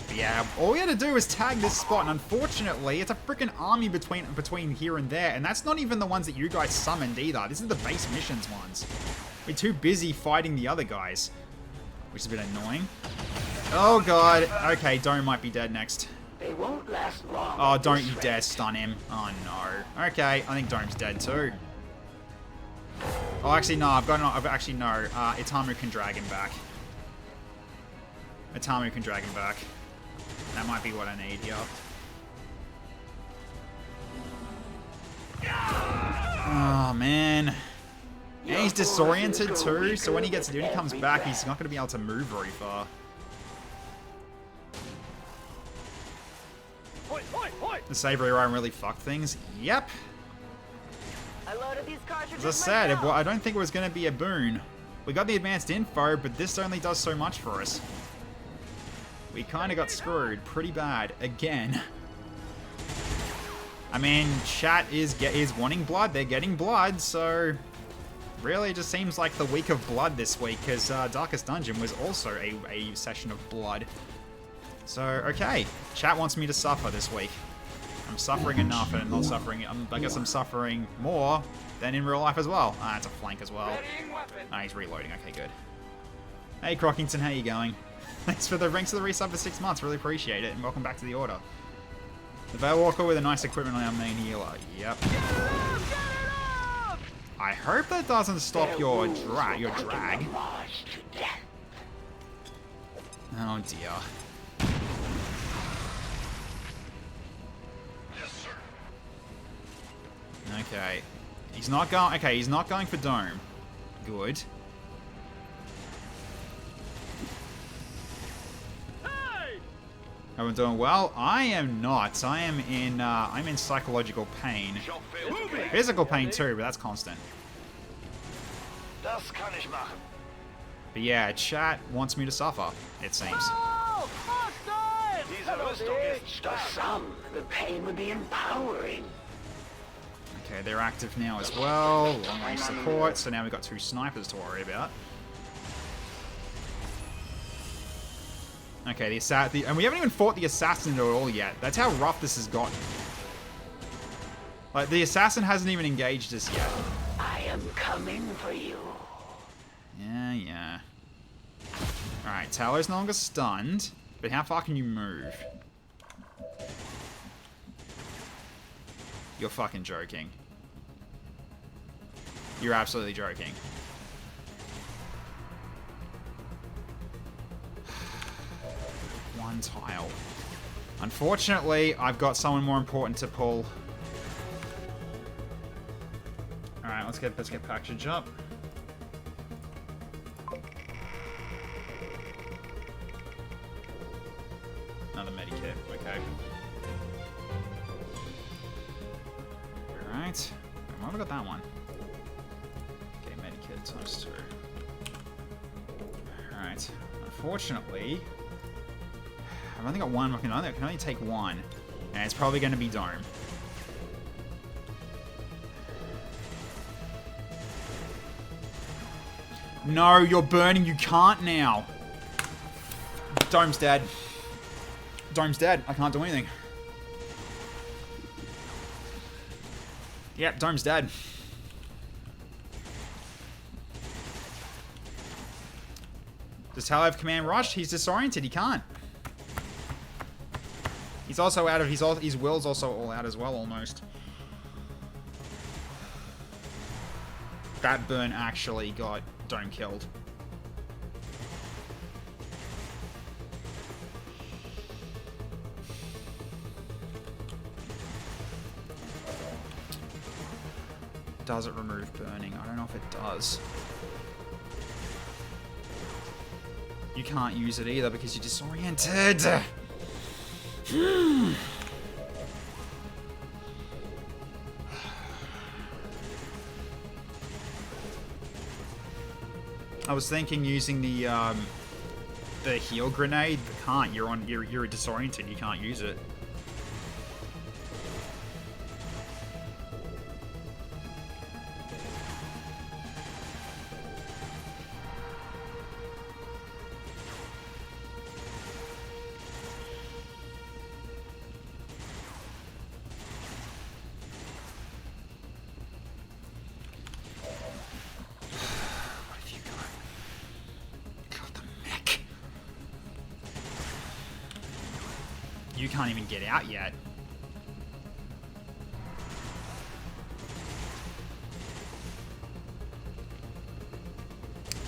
But yeah, all we had to do was tag this spot, and unfortunately, it's a freaking army between here and there, and that's not even the ones that you guys summoned either. This is the base missions ones. We're too busy fighting the other guys, which is a bit annoying. Oh god. Okay, Dome might be dead next. They won't last long. Oh, don't you dare stun him. Oh, no. Okay, I think Dome's dead, too. Oh, actually, no. Actually, no. Itamu can drag him back. Itamu can drag him back. That might be what I need here. Oh, man. And he's disoriented, too, so when he comes back, he's not going to be able to move very far. The Savory Ryan really fucked things. Yep. I loaded these cartridges As I said, myself. I don't think it was going to be a boon. We got the advanced info, but this only does so much for us. We kind of got screwed pretty bad again. I mean, chat is wanting blood. They're getting blood, so really it just seems like the week of blood this week, because Darkest Dungeon was also a session of blood. So, okay. Chat wants me to suffer this week. I'm suffering enough and not suffering. I guess I'm suffering more than in real life as well. Ah, it's a flank as well. Ah, he's reloading. Okay, good. Hey, Crockington, how you going? Thanks for the ranks of the resub for 6 months. Really appreciate it. And welcome back to the order. The Veilwalker with a nice equipment on our main healer. Yep. I hope that doesn't stop your drag. Oh, dear. Okay. He's not going... Okay, he's not going for Dome. Good. Everyone doing well? I am not. I'm in psychological pain. Physical pain too, but that's constant. Das kann ich machen. But yeah, chat wants me to suffer, it seems. Diese Rüstung ist stark. The pain would be empowering. Okay, they're active now as well. Long range support, so now we've got 2 snipers to worry about. Okay, and we haven't even fought the assassin at all yet. That's how rough this has gotten. Like, the assassin hasn't even engaged us yet. I am coming for you. Yeah. Alright, Talor's no longer stunned, but how far can you move? You're fucking joking. You're absolutely joking. One tile. Unfortunately, I've got someone more important to pull. Alright, let's get package up. Another medikit, okay. Alright. Why have I got that one? Okay, medikit times 2. Alright. Unfortunately, I've only got one. I can only take one. And it's probably going to be Dome. No, you're burning. You can't now. Dome's dead. Dome's dead. I can't do anything. Yep, Dome's dead. Does Tal have command rush? He's disoriented. He can't. He's also out of his will's also all out as well, almost. That burn actually got Dome killed. Does it remove burning? I don't know if it does. You can't use it either because you're disoriented. I was thinking using the heal grenade, but can't. You're disoriented. You can't use it. You can't even get out yet.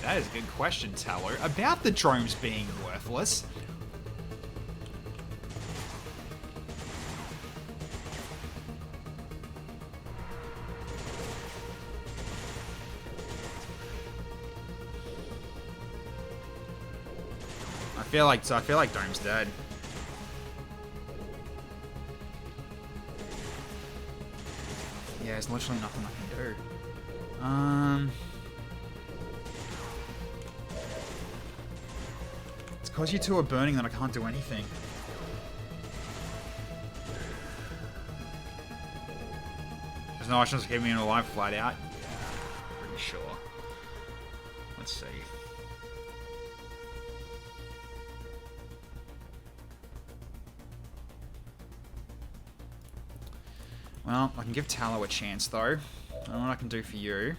That is a good question, Tallow. About the drones being worthless. I feel like Dome's dead. Yeah, there's literally nothing I can do. It's because you two are burning that I can't do anything. There's no options to keep me alive flat out? Yeah, pretty sure. Let's see. Well, I can give Tallow a chance, though. I don't know what I can do for you.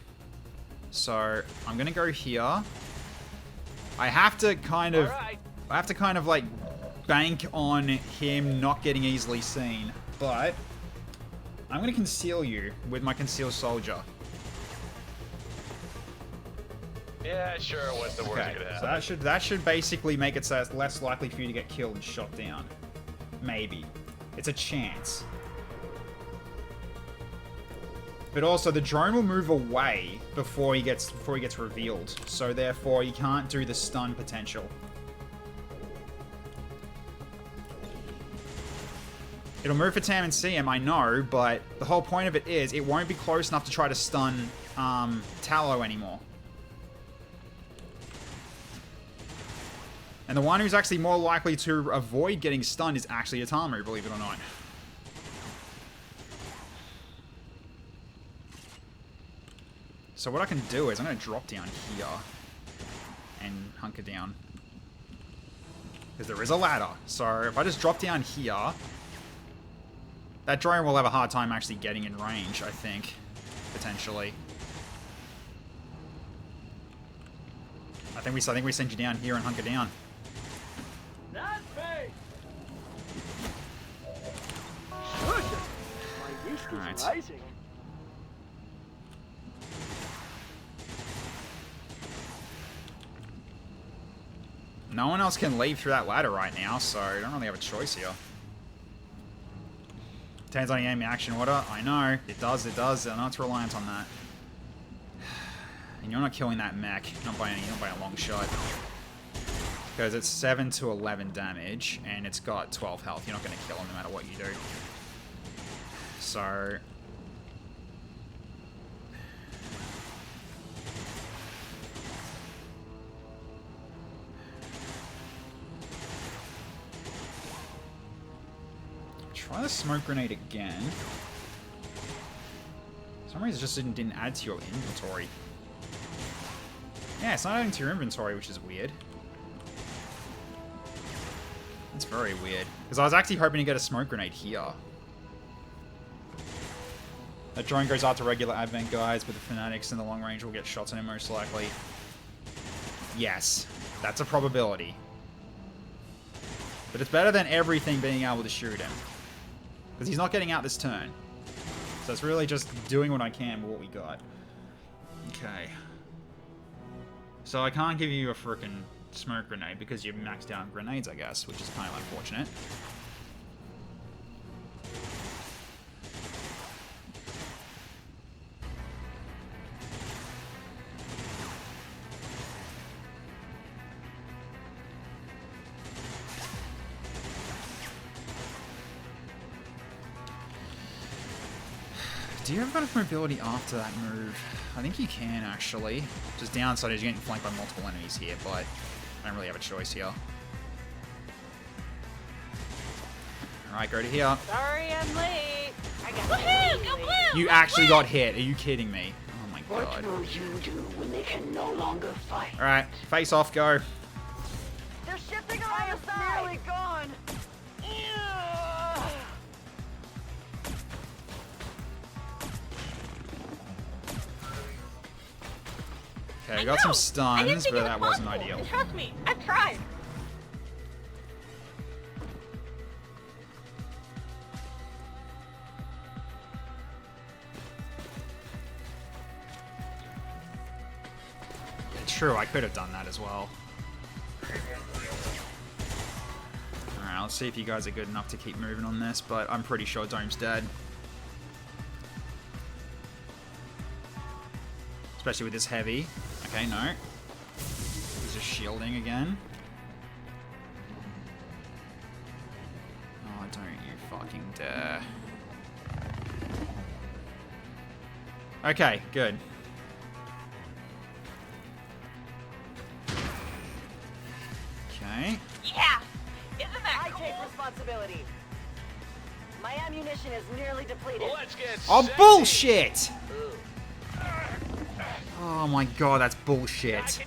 So, I'm gonna go here. I have to kind of... like, bank on him not getting easily seen. But, I'm gonna conceal you with my Conceal Soldier. Yeah, sure, what's the worst that could happen? So that should basically make it so it's less likely for you to get killed and shot down. Maybe. It's a chance. But also, the drone will move away before he gets revealed. So therefore, you can't do the stun potential. It'll move for Tam and CM, I know, but the whole point of it is it won't be close enough to try to stun Tallow anymore. And the one who's actually more likely to avoid getting stunned is actually Atamu, believe it or not. So what I can do is I'm going to drop down here and hunker down. Because there is a ladder. So if I just drop down here, that drone will have a hard time actually getting in range, I think. Potentially. I think we send you down here and hunker down. Not fair. My yeast All right. is rising. No one else can leave through that ladder right now, so I don't really have a choice here. Turns on the enemy action order. I know. It does. I know it's reliant on that. And you're not killing that mech. Not by a long shot. Because it's 7 to 11 damage, and it's got 12 health. You're not going to kill him no matter what you do. So... try the smoke grenade again. For some reason it just didn't add to your inventory. Yeah, it's not adding to your inventory, which is weird. That's very weird. Because I was actually hoping to get a smoke grenade here. That drone goes after regular Advent guys, but the Fanatics in the long range will get shots on him most likely. Yes, that's a probability. But it's better than everything being able to shoot him. Because he's not getting out this turn. So it's really just doing what I can with what we got. Okay. So I can't give you a frickin' smoke grenade because you're maxed out on grenades, I guess, which is kind of unfortunate. Do you have enough mobility after that move? I think you can, actually. Just downside is you're getting flanked by multiple enemies here, but I don't really have a choice here. Alright, go to here. Sorry I'm late. I got Woohoo! Go blue! You actually got hit. Are you kidding me? Oh my What god. will you do when they can no longer fight? Alright, face off, go. They're shifting around the side. Nearly gone. Okay, I got some stuns, but that wasn't ideal. Trust me, I've tried. True, I could have done that as well. Alright, let's see if you guys are good enough to keep moving on this, but I'm pretty sure Dome's dead. Especially with this heavy. Okay, no. He's just shielding again. Oh, don't you fucking dare. Okay, good. Okay. Yeah! Isn't that I take responsibility. My ammunition is nearly depleted. Let's get Oh, sexy. bullshit! Oh my god, that's bullshit.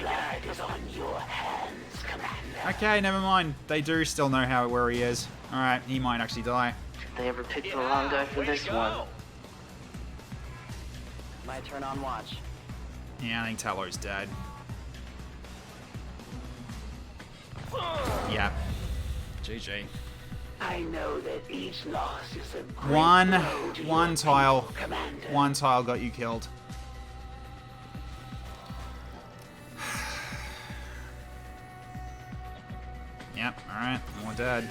Blood is on your hands, Commander. Okay, never mind. They do still know where he is. Alright, he might actually die. They ever picked the wrong guy for Way to this go. one. My turn on watch. Yeah, I think Talow's dead. Yeah. GG. I know that each loss is a great One blow to your tile. people, Commander. One tile got you killed. Yep, alright. More dead.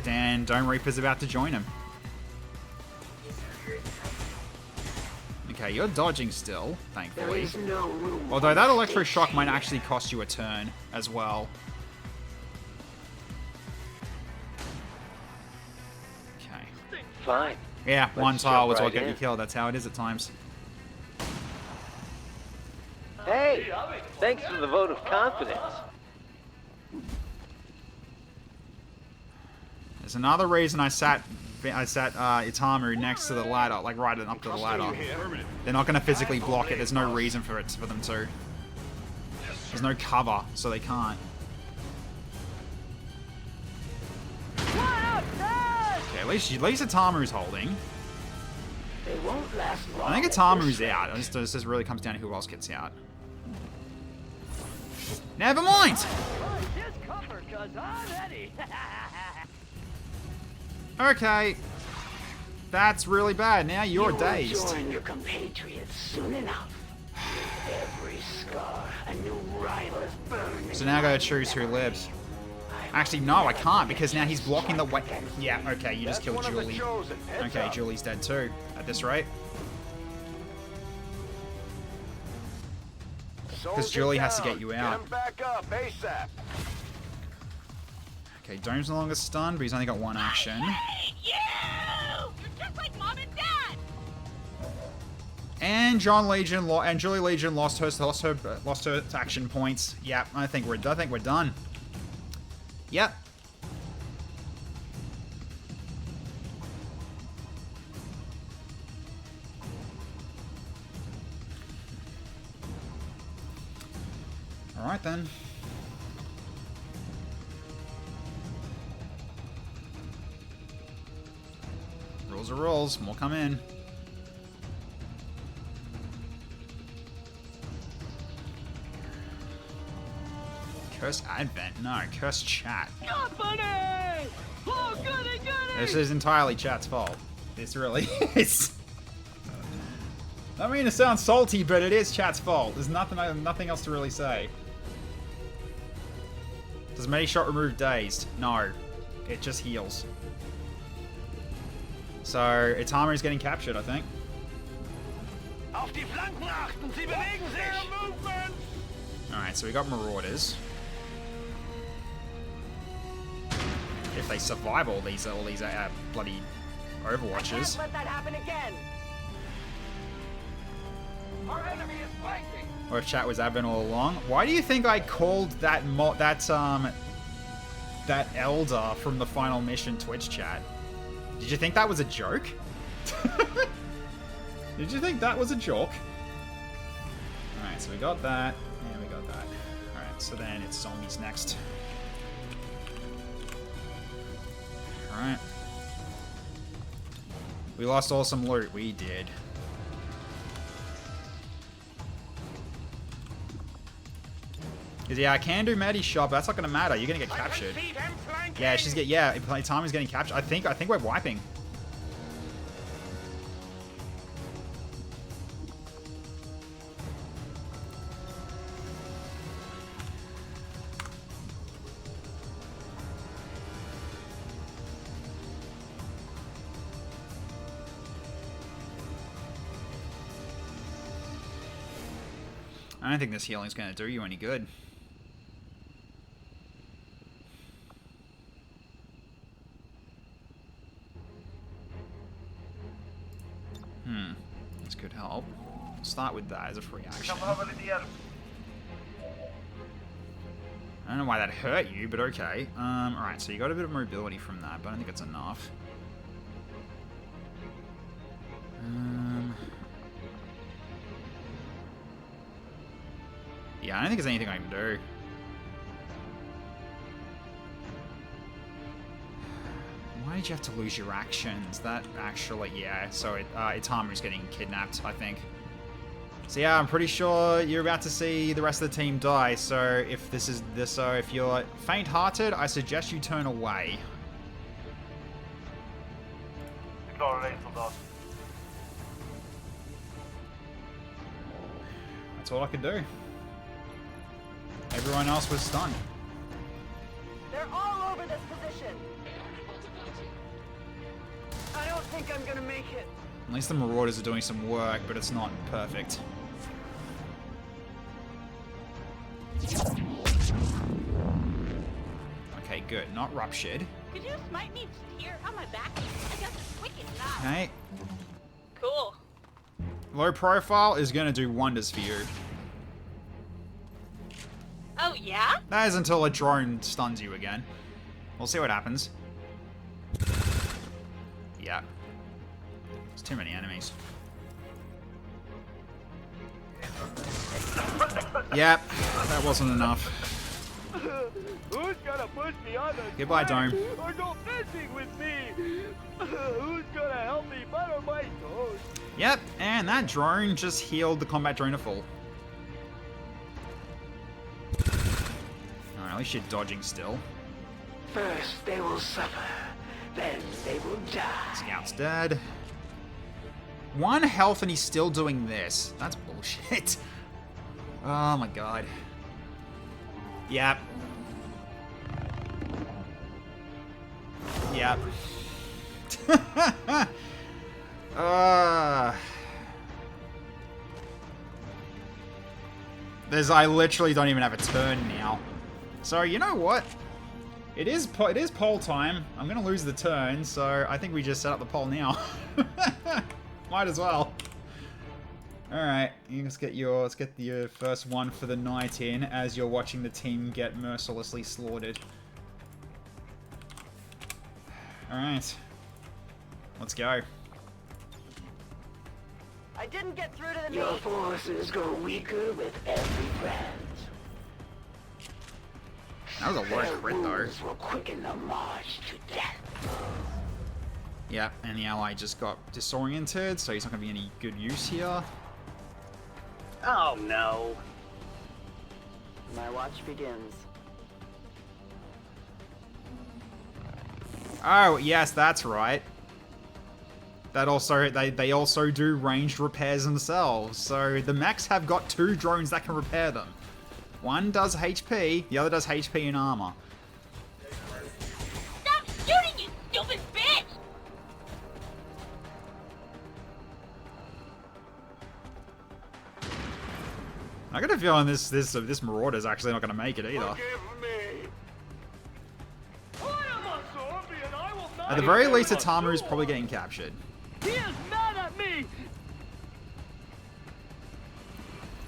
Dan Dome Reaper's about to join him. Okay, you're dodging still, There thankfully. is no room. Although that electroshock might actually cost you a turn as well. Okay. Fine. Yeah, one Let's tile jump was what right got you in. killed. That's how it is at times. Hey! Thanks for the vote of confidence. There's another reason I sat Itamu next to the ladder, like right up to the ladder. They're not going to physically block it. There's no reason for them to. There's no cover, so they can't. Okay, at least Itamu's holding. They won't last long. I think Itamu's out. It just really comes down to who else gets out. Never mind! Just cover, cause I'm ready. Okay. That's really bad. Now you're dazed. Join your compatriots soon enough. Every scar, a new rival is burning. So now I gotta choose who lives. Actually, no, I can't because now he's blocking the way. Yeah, okay, you just killed Julie. Okay, Julie's dead too, at this rate. Because Julie has to get you out. Back up, ASAP. Okay, Dome's no longer stunned, but he's only got one action. Hey, you! You're just like Mom and Dad! And Julie Legion lost her action points. Yeah, I think we're done. Yep. All right then. Rules are rules. More come in. Curse Advent? No, curse chat. Company! Oh, goody, goody! This is entirely chat's fault. This really is. I mean, it sounds salty, but it is chat's fault. There's nothing else to really say. Does Many Shot remove dazed? No. It just heals. So, Itamu is getting captured, I think. Auf die Flanken achten, sie bewegen sich! Alright, so we got Marauders. If they survive all these bloody I Overwatches. can't let that happen again. Our enemy is flanking. Or if chat was admin all along. Why do you think I called that that elder from the final mission Twitch chat? Did you think that was a joke? Did you think that was a joke? Alright, so we got that, and we got that. Alright, so then it's zombies next. Alright. We lost all some loot. We did. Yeah, I can do Maddie's shop, but that's not gonna matter. You're gonna get captured. Yeah, Tommy's getting captured. I think we're wiping. I don't think this healing's gonna do you any good. This could help. Start with that as a free action. I don't know why that hurt you, but okay. Alright, so you got a bit of mobility from that, but I don't think it's enough. Yeah, I don't think there's anything I can do. Why did you have to lose your actions? That actually, yeah. So Itamu's getting kidnapped, I think. So yeah, I'm pretty sure you're about to see the rest of the team die. So if if you're faint-hearted, I suggest you turn away. That's all I could do. Everyone else was stunned. They're all over this position. I don't think I'm gonna make it. At least the Marauders are doing some work, but it's not perfect. Okay, good. Not ruptured. Could you smite me here on my back? I got this wicked knife. Okay. Cool. Low profile is going to do wonders for you. Oh, yeah? That is until a drone stuns you again. We'll see what happens. Yeah. There's too many enemies. Yep, that wasn't enough. Who's gonna push me on the Goodbye, Dome. or go fishing with me? Who's gonna help me butter my toast? Yep, and that drone just healed the combat drone to full. Alright, at least you're dodging still. First they will suffer, then they will die. Scout's dead. 1 health and he's still doing this. That's bullshit. Oh my god. Yep. Yep. I literally don't even have a turn now. So you know what? It is poll time. I'm gonna lose the turn, so I think we just set up the poll now. Might as well. Alright, let's get your first one for the night in as you're watching the team get mercilessly slaughtered. Alright. Let's go. I didn't get through to the Your meat. forces grow weaker with every brand. That was a low crit though. Wounds will quicken the march to death. Yeah, and the ally just got disoriented, so he's not going to be any good use here. Oh no. My watch begins. Oh, yes, that's right. That also, they also do ranged repairs themselves, so the mechs have got 2 drones that can repair them. One does HP, the other does HP and armor. Stop shooting, you stupid bitch! I got a feeling this Marauder's actually not going to make it either. Forgive me. I am a zombie and I will not At the very least, Atamu is probably getting captured. He is mad at me!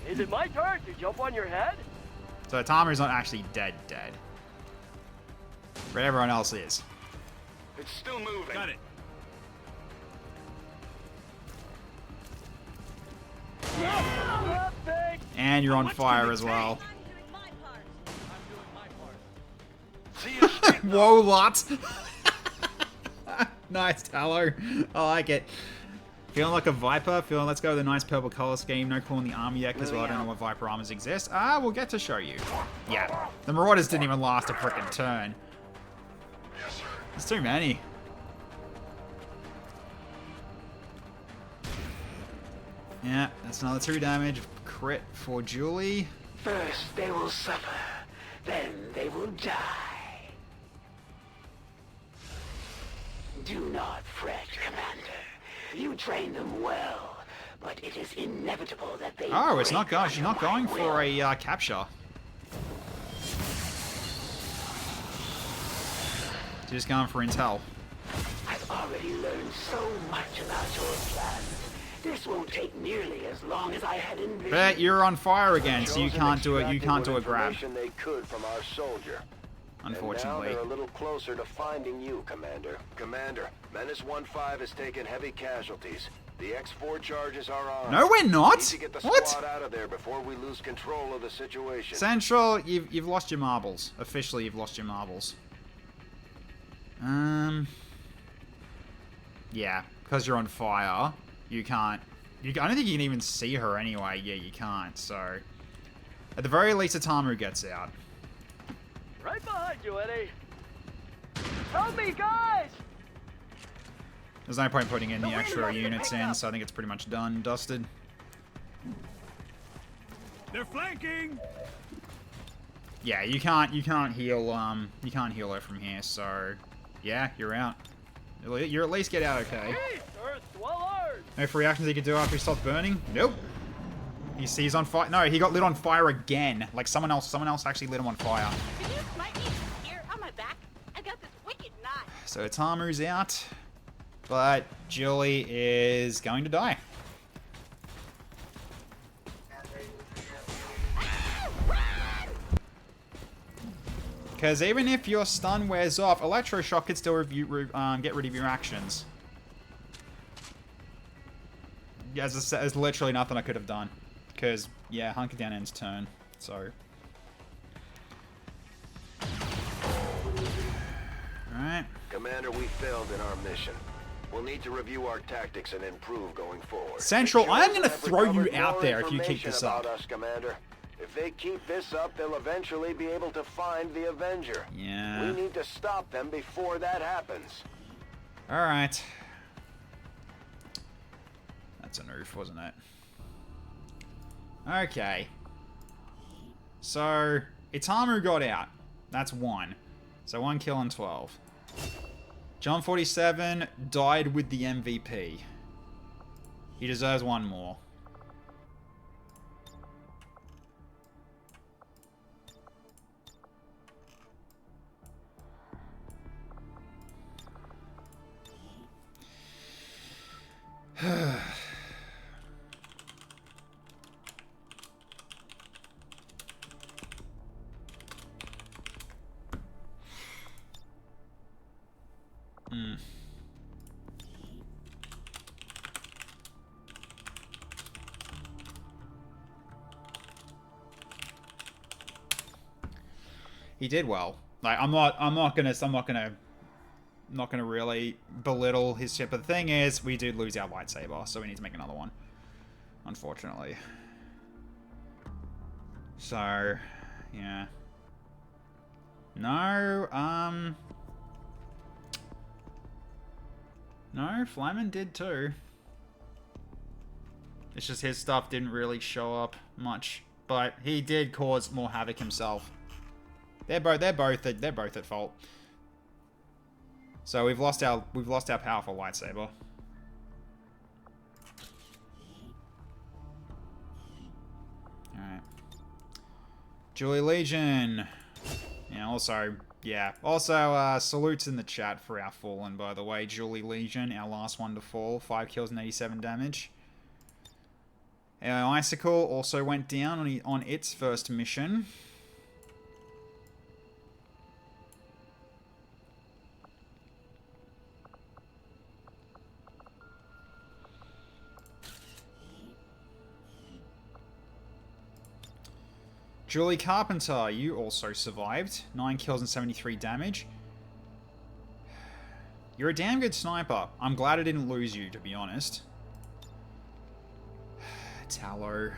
Is it my turn to jump on your head? So Atamu's not actually dead. But everyone else is. It's still moving. Got it. And you're on fire as well. Wolat! Nice, Tallow. I like it. Feeling like a Viper. Let's go with a nice purple color scheme. No calling the armor yet because I don't know what Viper armors exist. We'll get to show you. Yeah. The Marauders didn't even last a frickin' turn. There's too many. Yeah, that's another 2 damage. Crit for Julie. First they will suffer, then they will die. Do not fret, Commander. You train them well, but it is inevitable that they... Oh, it's not going. She's not going for a capture. She's just going for intel. I've already learned so much about your plan. This won't take nearly as long as I had envisioned. But you're on fire again, so you can't do it. You can't do a grab. They could from our soldier. Unfortunately. And now they're a little closer to finding you, Commander. Commander, Menace 1-5 has taken heavy casualties. The X4 charges are on. No, we're not. We need to get the What? squad out of there before we lose control of the situation. Central, you've lost your marbles. Officially, you've lost your marbles. Yeah, because you're on fire, you can't. I don't think you can even see her anyway. Yeah, you can't. So, at the very least, Atamu gets out. Right behind you, Eddie. Help me, guys! There's no point putting in the extra units in, so I think it's pretty much done, dusted. They're flanking. Yeah, you can't heal her from here. So, yeah, you're out. You're at least get out okay. No free actions he could do after he stops burning? Nope. He's on fire. No, he got lit on fire again. Like someone else actually lit him on fire. Can you smite me here on my back? I got this wicked knife. So Atamu's out, but Julie is going to die. Because even if your stun wears off, Electroshock could still get rid of your actions. Yeah, as I said, there's literally nothing I could have done. Because, yeah, Hunker Down ends turn. So. Alright. Commander, we failed in our mission. We'll need to review our tactics and improve going forward. Central, I am going to throw you out there if you keep this up. Us, Commander. If they keep this up, they'll eventually be able to find the Avenger. Yeah. We need to stop them before that happens. Alright. That's a nerf, wasn't it? Okay. So, Itamu got out. That's 1. So 1 kill and 12. John 47 died with the MVP. He deserves 1 more. He did well. Like I'm not gonna really belittle his shit. But the thing is, we did lose our lightsaber, so we need to make another one. Unfortunately. So, yeah. No, no, Flamin did too. It's just his stuff didn't really show up much, but he did cause more havoc himself. They're both at fault. So we've lost our powerful lightsaber. All right. Julie Legion. Yeah, also Yeah. Also, salutes in the chat for our fallen, by the way. Julie Legion, our last one to fall. 5 kills and 87 damage. Our Icicle also went down on its first mission. Julie Carpenter, you also survived. 9 kills and 73 damage. You're a damn good sniper. I'm glad I didn't lose you, to be honest. Tallow.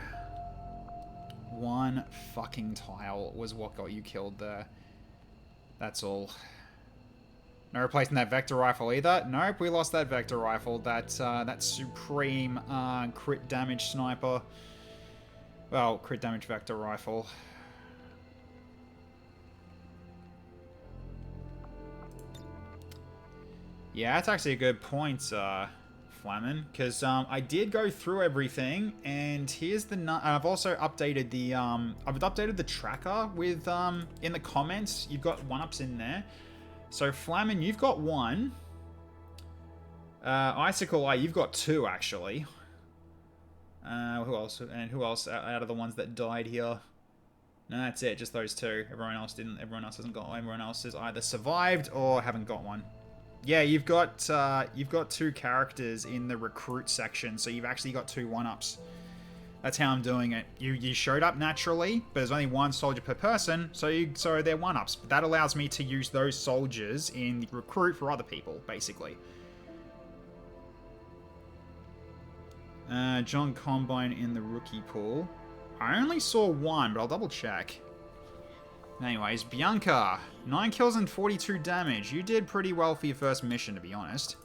1 fucking tile was what got you killed there. That's all. No replacing that Vector Rifle either. Nope, we lost that Vector Rifle. That supreme crit damage sniper. Well, crit damage Vector Rifle. Yeah, that's actually a good point, Flamin, because I did go through everything, and here's the. I've also updated the. I've updated the tracker with in the comments. You've got 1-ups in there. So Flamin, you've got 1. Icicle, you've got 2 actually. Who else? And who else out of the ones that died here? No, that's it. Just those 2. Everyone else didn't. Everyone else hasn't got one. Everyone else has either survived or haven't got one. Yeah, you've got 2 characters in the recruit section, so you've actually got 2 1-ups. That's how I'm doing it. You showed up naturally, but there's only 1 soldier per person, so they're 1-ups. But that allows me to use those soldiers in the recruit for other people, basically. John Combine in the rookie pool. I only saw 1, but I'll double check. Anyways, Bianca, 9 kills and 42 damage. You did pretty well for your first mission, to be honest.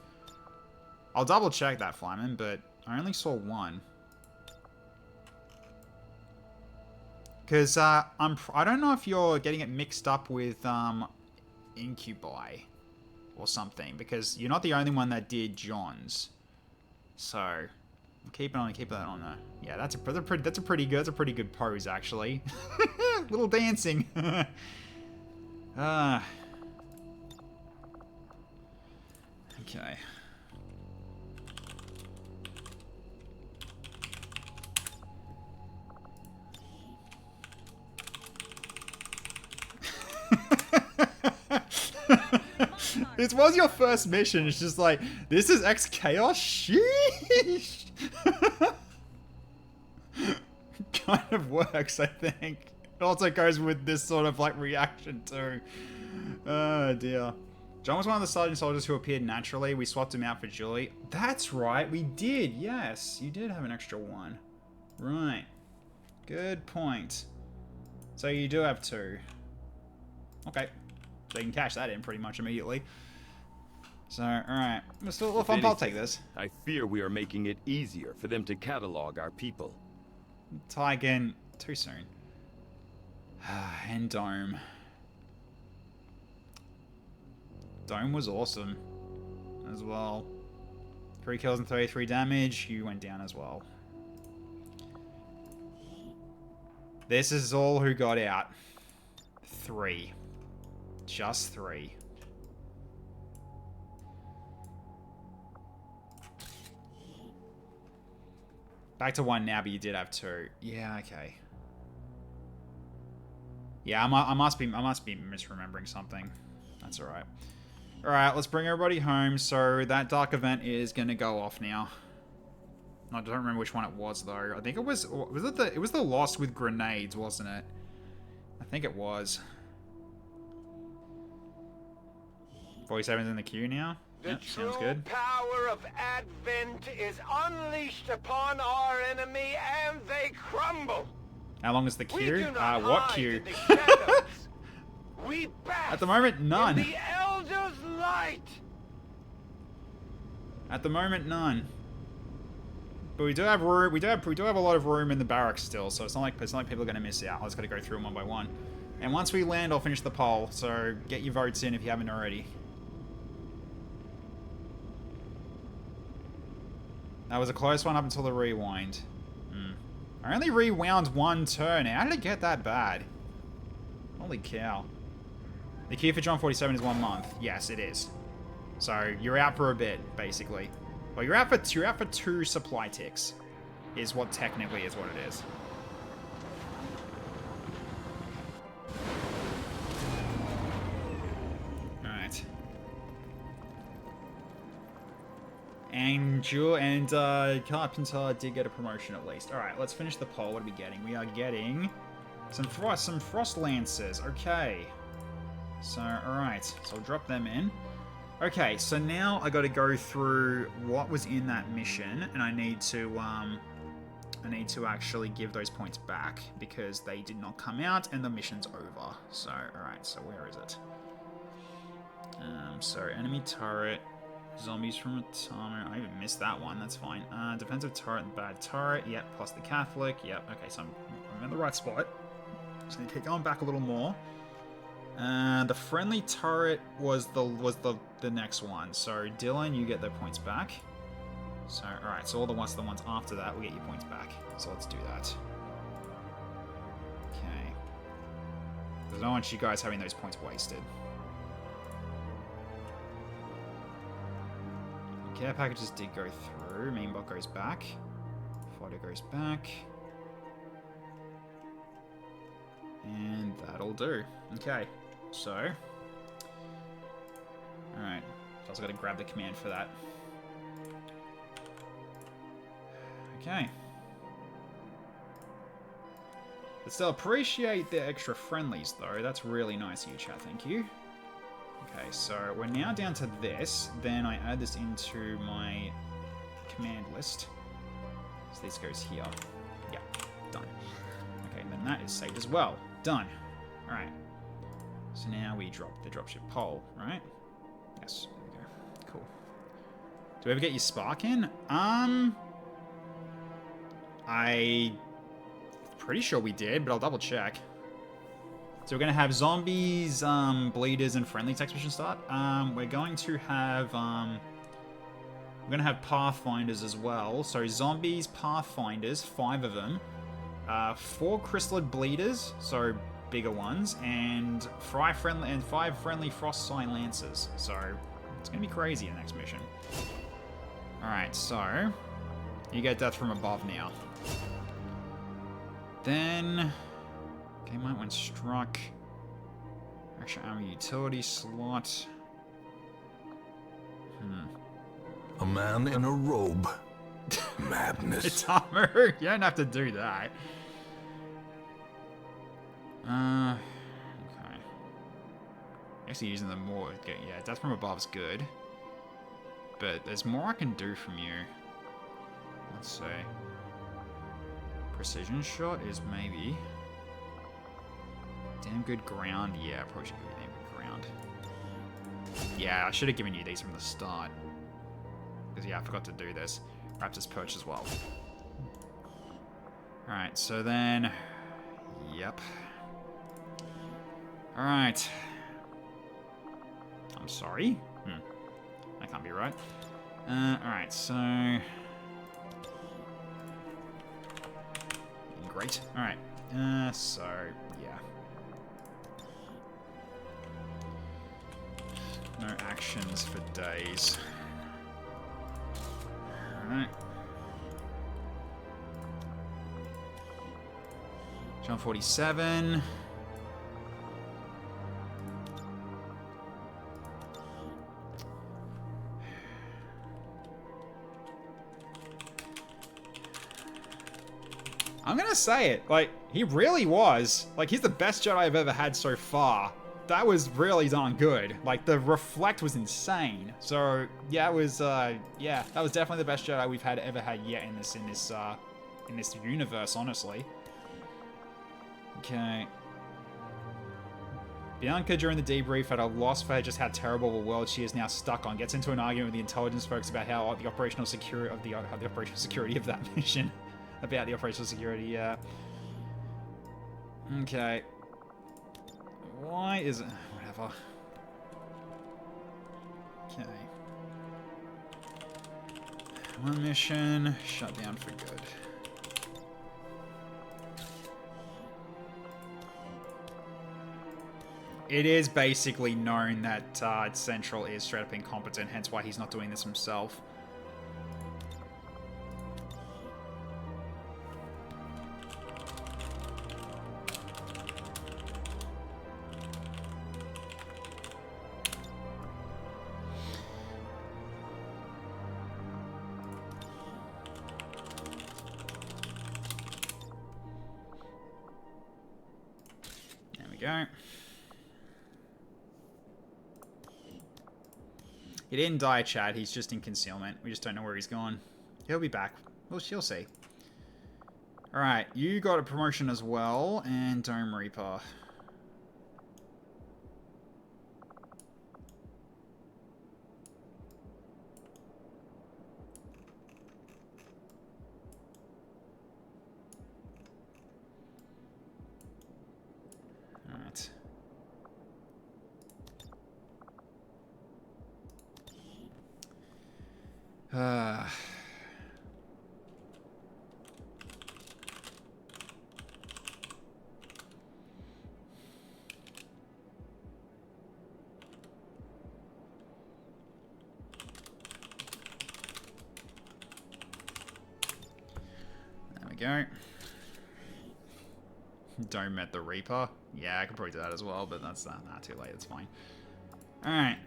I'll double check that, Flyman, but I only saw 1. Because I don't know if you're getting it mixed up with Incubi or something, because you're not the only one that did John's. So keep that on there. Yeah, that's a pretty good pose actually. Little dancing. Okay. This was your first mission. It's just like, this is XCHAOS? Sheesh. Kind of works, I think. It also goes with this sort of like reaction too. Oh dear. John was one of the sergeant soldiers who appeared naturally. We swapped him out for Julie. That's right, we did. Yes, you did have an extra 1. Right. Good point. So you do have 2. Okay. So you can cash that in pretty much immediately. So, alright. Mr. Lufump, I'll take this. I fear we are making it easier for them to catalog our people. Tie again. Too soon. And Dome. Dome was awesome as well. 3 kills and 33 damage. You went down as well. This is all who got out. 3. Just 3. Back to 1 now, but you did have 2. Yeah, okay. Yeah, I must be misremembering something. That's alright. Alright, let's bring everybody home. So that dark event is gonna go off now. I don't remember which one it was though. I think it was the loss with grenades, wasn't it? I think it was. 47's in the queue now. Yep, sounds good. The power of Advent is unleashed upon our enemy, and they crumble. How long is the queue? What queue? We bask at the moment, none. In the Elder's light. At the moment, none. But we do have room. We do have a lot of room in the barracks still, so it's not like people are going to miss out. I just got to go through them one by one. And once we land, I'll finish the poll. So get your votes in if you haven't already. That was a close one up until the rewind. I only rewound 1 turn. How did it get that bad? Holy cow. The queue for John 47 is 1 month. Yes, it is. So you're out for a bit, basically. Well, you're out for 2 supply ticks, is what technically is what it is. All right. And Carpenter did get a promotion at least. All right, let's finish the poll. What are we getting? We are getting some frost lancers. Okay. So, all right. So I'll drop them in. Okay, so now I got to go through what was in that mission, and I need to actually give those points back because they did not come out and the mission's over. So, all right. So where is it? So enemy turret, zombies from Atama. I even missed that one. That's fine. Defensive turret and bad turret. Yep. Plus the Catholic. Yep. Okay, so I'm in the right spot. Just need to keep going back a little more. The friendly turret was the next one. So Dylan, you get the points back. So alright, so all the ones after that will get your points back. So let's do that. Okay. Because I don't want you guys having those points wasted. Care packages did go through. Mainbot goes back. Fighter goes back. And that'll do. Okay. So, alright, so I also got to grab the command for that. Okay. But still appreciate the extra friendlies though, that's really nice of you, chat, thank you. Okay, so we're now down to this, then I add this into my command list. So this goes here. Yeah, done. Okay, and then that is saved as well. Done. Alright. So now we drop the dropship pole, right? Yes, there we go. Cool. Do we ever get your spark in? I'm pretty sure we did, but I'll double check. So we're gonna have zombies, bleeders, and friendly text mission start. We're going to have pathfinders as well. So zombies, pathfinders, 5 of them. 4 chrysalid bleeders, so bigger ones, and 5 friendly frost sign lancers. So it's gonna be crazy in the next mission. Alright, so you get death from above now. Then okay, might when struck. Actually, armor utility slot. A man in a robe. Madness. It's armor. You don't have to do that. Okay. Actually, using them more. Okay, yeah, death from above is good. But there's more I can do from you. Let's see. Precision shot is maybe. Damn good ground. Yeah, I probably should give you damn good ground. Yeah, I should have given you these from the start. Because, yeah, I forgot to do this. Raptor's Perch as well. Alright, so then... Yep. Alright. I'm sorry? That can't be right. Alright, so... Great. Alright. So, yeah. No actions for days. Alright. John 47. I'm gonna say it, like, he really was. Like, he's the best Jedi I've ever had so far. That was really darn good. Like, the reflect was insane. So, yeah, it was, yeah, that was definitely the best Jedi we've ever had yet in this universe, honestly. Okay. Bianca, during the debrief, had a loss for just how terrible a world she is now stuck on. Gets into an argument with the intelligence folks about how the operational security of that mission. About the operational security, yeah. Okay. Why is it... Whatever. Okay. One mission, shut down for good. it is basically known that Central is straight up incompetent, hence why he's not doing this himself. Go. He didn't die, Chad. He's just in concealment. We just don't know where he's gone. He'll be back. Well, she'll see. Alright, you got a promotion as well, and Dome Reaper. Alright. There we go. Don't met the Reaper. Yeah, I could probably do that as well, but that's not too late. It's fine. Alright.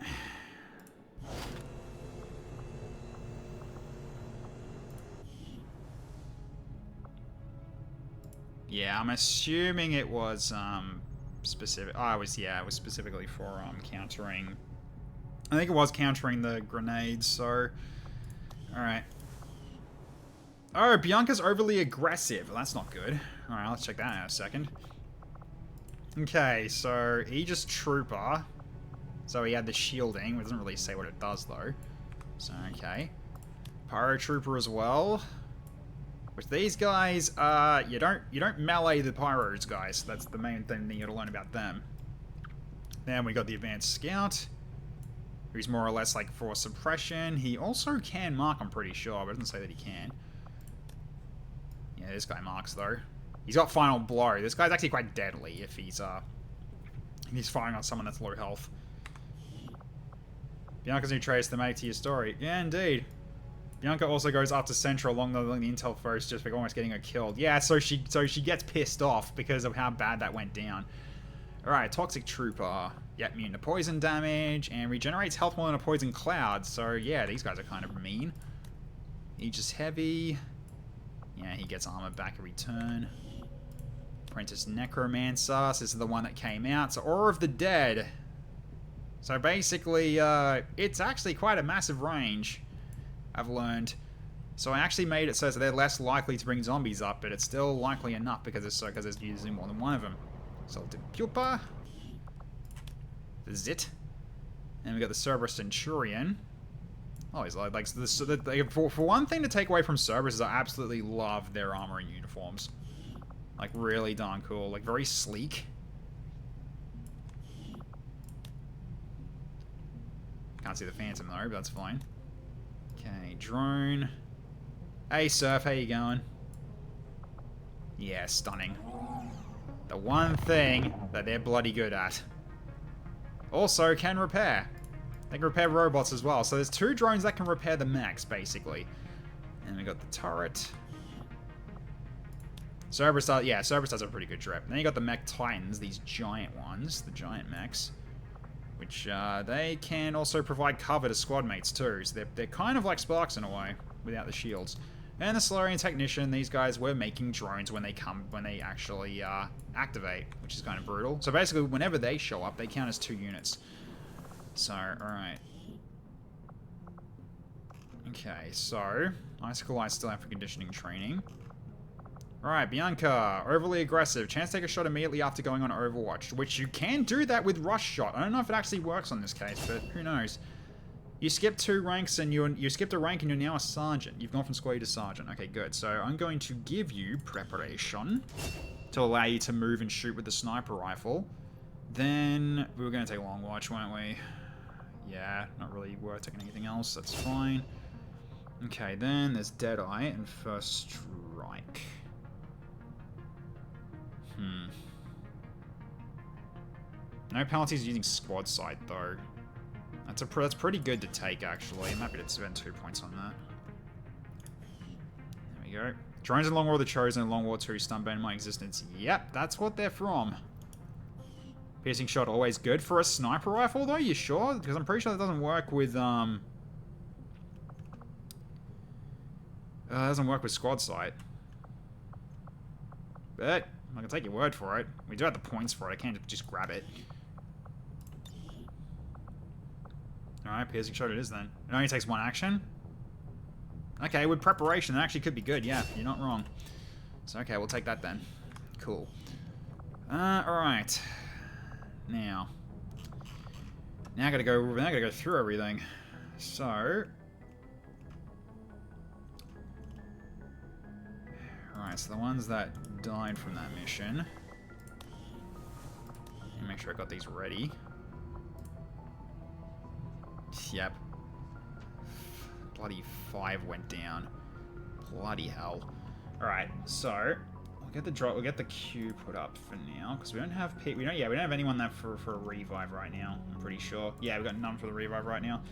Yeah, I'm assuming it was specific. Oh, it was specifically for countering. I think it was countering the grenades. So, all right. Oh, Bianca's overly aggressive. Well, that's not good. All right, let's check that out in a second. Okay, so Aegis Trooper. So he had the shielding. It doesn't really say what it does though. So okay, Pyro Trooper as well. Which these guys, you don't melee the pyros, guys. That's the main thing that you gotta learn about them. Then we got the Advanced Scout, who's more or less like for suppression. He also can mark, I'm pretty sure, but it doesn't say that he can. Yeah, this guy marks though. He's got Final Blow. This guy's actually quite deadly if he's firing on someone that's low health. Bianca's new trace, the mate to your story. Yeah, indeed. Bianca also goes after Central along the intel first, just for almost getting her killed. Yeah, so she gets pissed off because of how bad that went down. Alright, Toxic Trooper. Yep, immune to poison damage, and regenerates health more than a poison cloud. So yeah, these guys are kind of mean. Aegis Heavy. Yeah, he gets armor back every turn. Apprentice Necromancer. This is the one that came out. So Aura of the Dead. So basically, it's actually quite a massive range, I've learned. So I actually made it so that they're less likely to bring zombies up, but it's still likely enough because it's using more than one of them. Salted Pupa. The Zit. And we got the Cerberus Centurion. Oh, he's like for one thing to take away from Cerberus is I absolutely love their armor and uniforms. Like really darn cool. Like very sleek. Can't see the Phantom though, but that's fine. Okay, drone. Hey Surf, how you going? Yeah, stunning. The one thing that they're bloody good at. Also can repair. They can repair robots as well. So there's two drones that can repair the mechs, basically. And we got the turret. Cerberus does, yeah, Cerberus does a pretty good trip. Then you got the mech titans, these giant ones, the giant mechs. Which, they can also provide cover to squad mates too. So they're kind of like Sparks in a way, without the shields. And the Solarian Technician, these guys were making drones when they actually activate, which is kind of brutal. So basically, whenever they show up, they count as 2 units. So, alright. Okay, so, Icicle Eye still have for conditioning training. Alright, Bianca, overly aggressive. Chance to take a shot immediately after going on Overwatch, which you can do that with Rush Shot. I don't know if it actually works on this case, but who knows. You skipped 2 ranks and you skipped a rank and you're now a sergeant. You've gone from squad to sergeant. Okay, good. So I'm going to give you preparation to allow you to move and shoot with the sniper rifle. Then we were going to take a long watch, weren't we? Yeah, not really worth taking anything else. That's fine. Okay, then there's Deadeye and First Strike. No penalties using squad sight, though. That's pretty good to take, actually. I'm happy to spend 2 points on that. There we go. Drones in Long War of the Chosen and Long War 2 stun ban my existence. Yep, that's what they're from. Piercing shot always good for a sniper rifle, though? You sure? Because I'm pretty sure that doesn't work with, doesn't work with squad sight. But I can take your word for it. We do have the points for it. I can't just grab it. Alright, piercing shot it is then. It only takes 1 action. Okay, with preparation, that actually could be good. Yeah, you're not wrong. So, okay, we'll take that then. Cool. Alright. Now I gotta go through everything. So... Alright, so the ones that died from that mission. Let me make sure I got these ready. Yep. Bloody 5 went down. Bloody hell. Alright, so we'll get the queue put up for now, because we don't have anyone there for a revive right now, I'm pretty sure. Yeah, we've got none for the revive right now.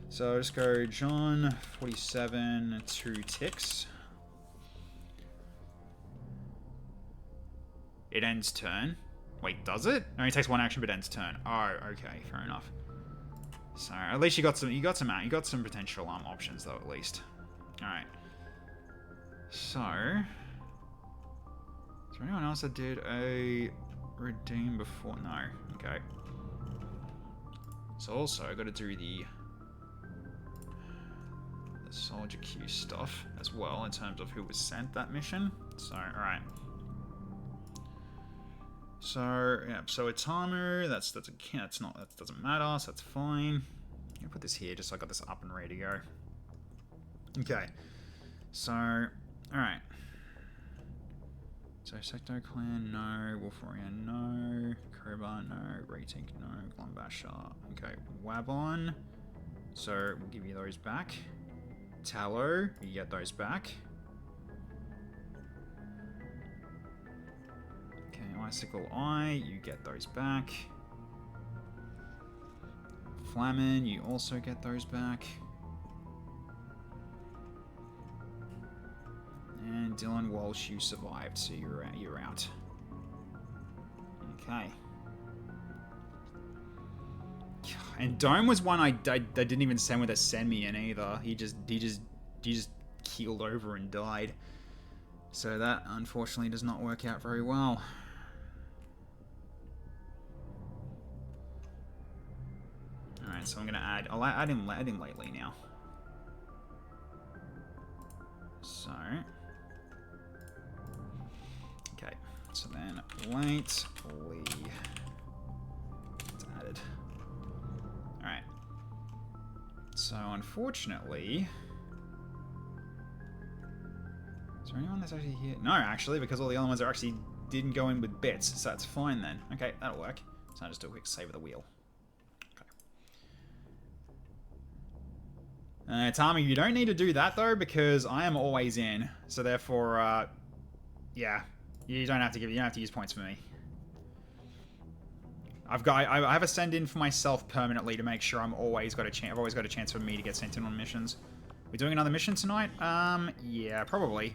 So just go John 47, 2 ticks. It ends turn. Wait, does it? No, it takes 1 action but ends turn. Oh, okay, fair enough. So at least you got some potential options though, at least. Alright. So is there anyone else that did a redeem before? No. Okay. So also I gotta do the soldier queue stuff as well in terms of who was sent that mission. So alright. So yeah, so it's armor. That doesn't matter. So that's fine. I'm gonna put this here just so I got this up and ready to go. Okay. So all right. So Secto Clan, no. Wolforian, no. Crowbar, no. Retink, no. Glombasher, okay. Wabon. So we'll give you those back. Tallow, you get those back. Icicle Eye, you get those back. Flamin, you also get those back. And Dylan Walsh, you survived, so you're out. Okay. And Dome was one I didn't even send with a send me in either. He just keeled over and died. So that unfortunately does not work out very well. Alright, so I'm gonna I'll add in lately now. So okay, so then lately it's added. Alright. So unfortunately, is there anyone that's actually here? No, actually, because all the other ones are actually didn't go in with bits, so that's fine then. Okay, that'll work. So I'll just do a quick save of the wheel. Tommy, you don't need to do that though, because I am always in. So therefore, yeah, you don't have to use points for me. I have a send in for myself permanently to make sure I've always got a chance for me to get sent in on missions. We doing another mission tonight? Yeah, probably.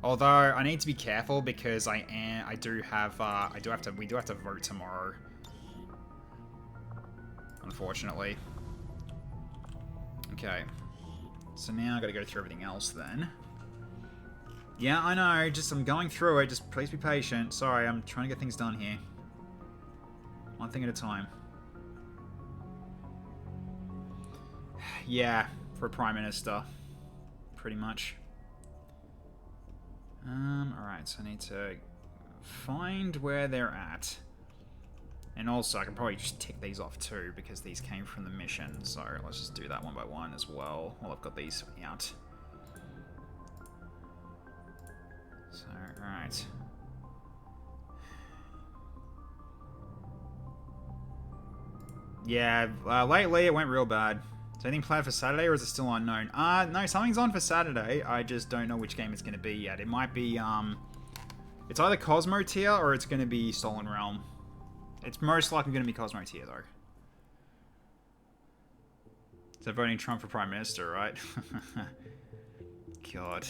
Although I need to be careful because we do have to vote tomorrow. Unfortunately. Okay, so now I gotta go through everything else then. Yeah, I know, I'm going through it, just please be patient. Sorry, I'm trying to get things done here. One thing at a time. Yeah, for a Prime Minister. Pretty much. Alright, so I need to find where they're at. And also, I can probably just tick these off too, because these came from the mission. So let's just do that one by one as well, while I've got these out. So, alright. Yeah, lately it went real bad. Is anything planned for Saturday, or is it still unknown? No, something's on for Saturday. I just don't know which game it's going to be yet. It might be, it's either Cosmo tier, or it's going to be Stolen Realm. It's most likely going to be Cosmo Tier, though. So voting Trump for Prime Minister, right? God.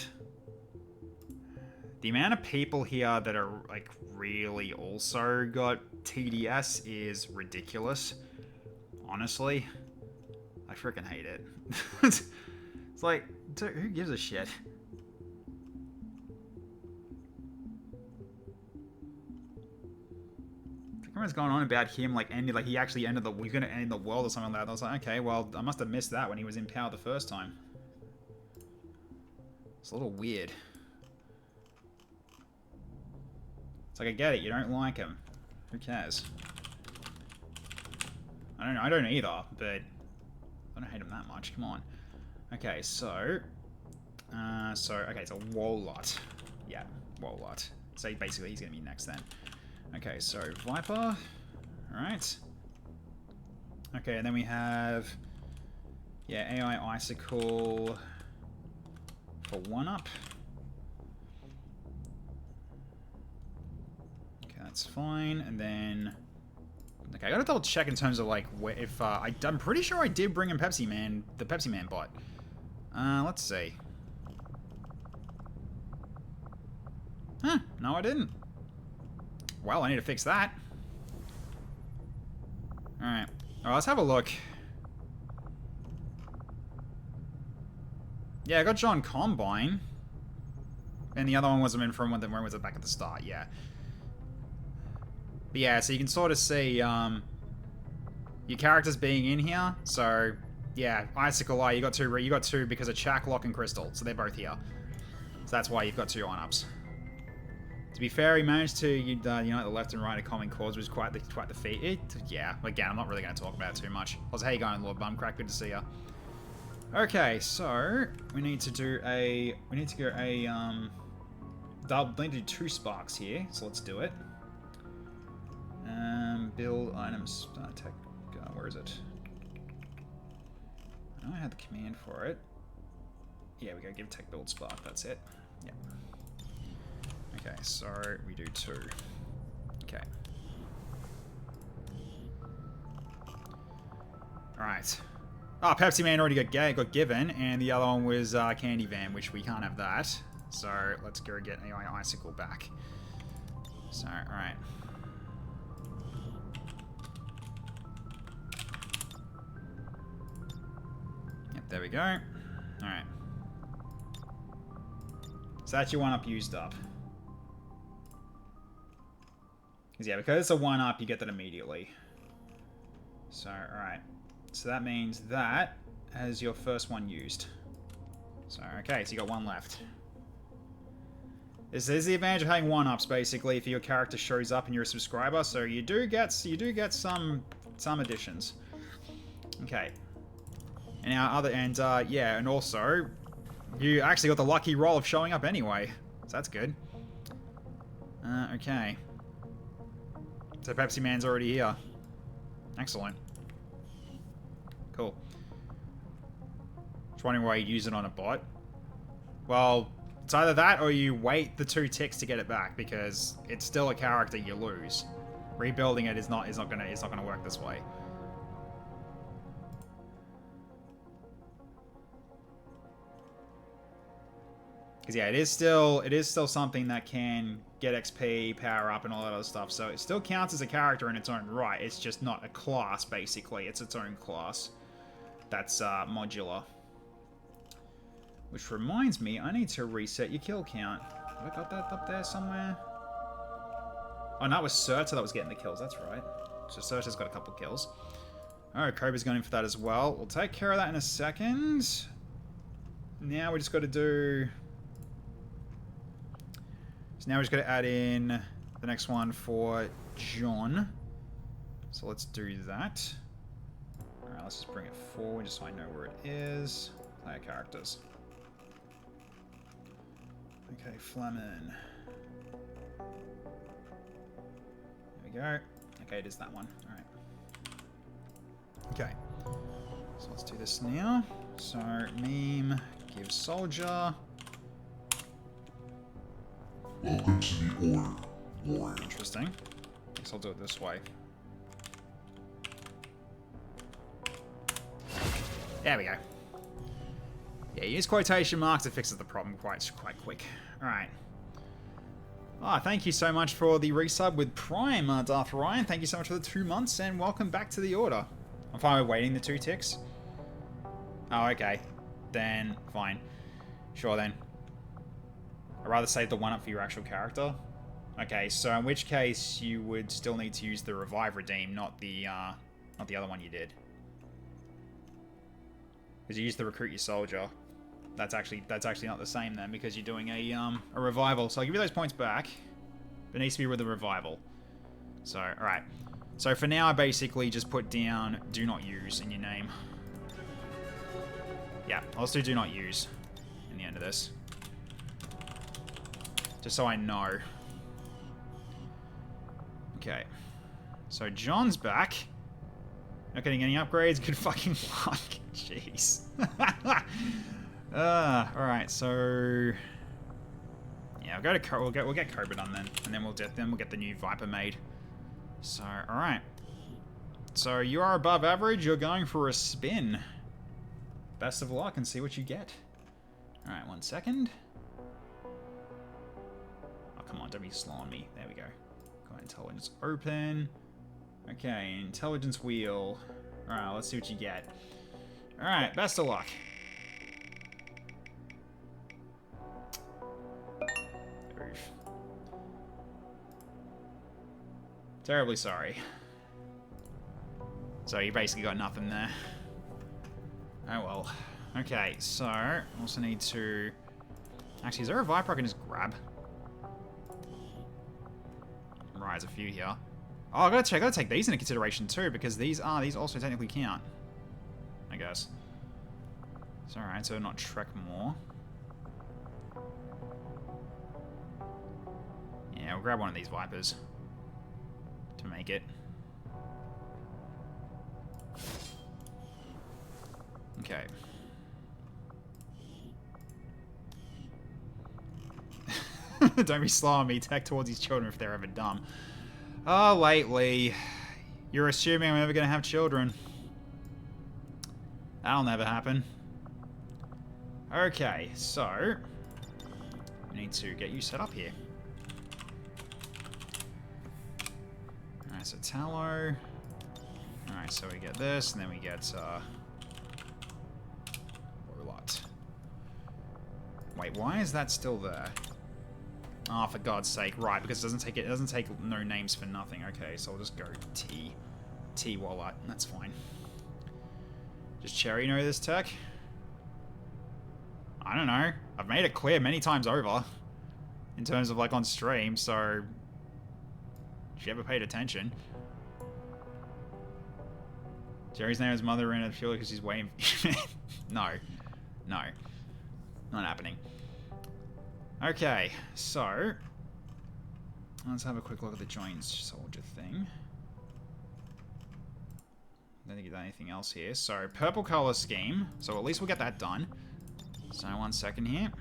The amount of people here that are, like, really also got TDS is ridiculous. Honestly. I freaking hate it. It's like, dude, who gives a shit? Everyone's going on about him, like, ending, like, he actually ended the, we're gonna end the world or something like that. I was like, okay, well, I must have missed that when he was in power the first time. It's a little weird. It's like, I get it, you don't like him. Who cares? I don't know, I don't either, but I don't hate him that much, come on. Okay, so, okay, it's a Wolat. Yeah, Wolat. So basically he's gonna be next then. Okay, so Viper. Alright. Okay, and then we have, yeah, AI Icicle for 1-up. Okay, that's fine. And then, okay, I gotta double check in terms of like where, if I'm pretty sure I did bring in Pepsi Man, the Pepsi Man bot. Let's see. Huh? No, I didn't. Well, I need to fix that. Alright. Alright, let's have a look. Yeah, I got John Combine. And the other one wasn't in from when was it back at the start, yeah. But yeah, so you can sort of see your characters being in here. So yeah, Icicle Eye, you got two because of Chaklock and Crystal, so they're both here. So that's why you've got 2 1-ups. To be fair, he managed to unite the left and right of Common Cause, which was quite the feat. Yeah, again, I'm not really going to talk about it too much. Also, how you going, Lord Bumcrack? Good to see ya. Okay, so we need to do a need to do 2 sparks here. So let's do it. Build items. Tech. Where is it? I know I had the command for it. Yeah, we go give tech build spark. That's it. Yep. Okay, so we do 2. Okay. Alright. Oh, Pepsi Man already got given, and the other one was Candy Van, which we can't have that. So let's go get AI Icicle back. So, alright. Yep, there we go. Alright. So that's your 1-up used up. Yeah, because it's a 1-up, you get that immediately. So, alright. So that means that as your first one used. So, okay, so you got 1 left. This is the advantage of having 1-ups, basically, if your character shows up and you're a subscriber. So you do get some additions. Okay. And now yeah, and also you actually got the lucky roll of showing up anyway. So that's good. Okay. So Pepsi Man's already here. Excellent. Cool. Just wondering why you use it on a bot. Well, it's either that or you wait the 2 ticks to get it back because it's still a character you lose. Rebuilding it is not gonna work this way. Because yeah, it is still something that can get XP, power up, and all that other stuff. So it still counts as a character in its own right. It's just not a class, basically. It's its own class. That's modular. Which reminds me, I need to reset your kill count. Have I got that up there somewhere? Oh, no, that was Serta that was getting the kills. That's right. So Serta's got a couple kills. Alright, Cobra's going in for that as well. We'll take care of that in a second. Now we just got to do... So now we're just going to add in the next one for John. So let's do that. Alright, let's just bring it forward just so I know where it is. Player characters. Okay, Fleming. There we go. Okay, it is that one. Alright. Okay. So let's do this now. So, meme, give soldier. Welcome to the Order, Warrior. Interesting. Guess I'll do it this way. There we go. Yeah, use quotation marks. It fixes the problem quite quick. Alright. Ah, thank you so much for the resub with Prime, Darth Ryan. Thank you so much for the 2 months, and welcome back to the order. I'm fine with waiting the 2 ticks. Oh, okay. Then, fine. Sure then. I'd rather save the 1-up for your actual character. Okay, so in which case you would still need to use the Revive Redeem, not the other one you did. Because you used the Recruit Your Soldier. That's actually not the same then, because you're doing a revival. So I'll give you those points back. But it needs to be with a revival. So, alright. So for now I basically just put down do not use in your name. Yeah, I'll just do not use in the end of this. Just so I know. Okay. So John's back. Not getting any upgrades. Good fucking luck. Jeez. Alright, so yeah, we'll get Cobra done then, and then we'll get the new Viper made. So, alright. So you are above average, you're going for a spin. Best of luck and see what you get. Alright, 1 second. Oh, come on, don't be slow on me. There we go. Got intelligence open. Okay, intelligence wheel. Alright, let's see what you get. Alright, best of luck. Oof. Terribly sorry. So you basically got nothing there. Oh well. Okay, so also need to... Actually, is there a Viper I can just grab? Right, there's a few here. Oh, I gotta take these into consideration too, because these also technically count. I guess. It's alright, so not Trek more. Yeah, we'll grab one of these Vipers to make it. Okay. Don't be slow on me. Tech towards these children if they're ever dumb. Oh, lately. You're assuming I'm ever going to have children. That'll never happen. Okay, so... we need to get you set up here. Alright, so tallow. Alright, so we get this, and then we get, Wolat. Wait, why is that still there? Oh, for God's sake. Right, because it doesn't take no names for nothing. Okay, so I'll just go T. T Wolat. That's fine. Does Cherry know this tech? I don't know. I've made it clear many times over. In terms of, like, on stream, so... she ever paid attention. Jerry's name is Mother in it purely because she's waiting... No. No. Not happening. Okay, so... let's have a quick look at the joint soldier thing. Don't think you've done anything else here. So, purple color scheme. So at least we'll get that done. So, 1 second here.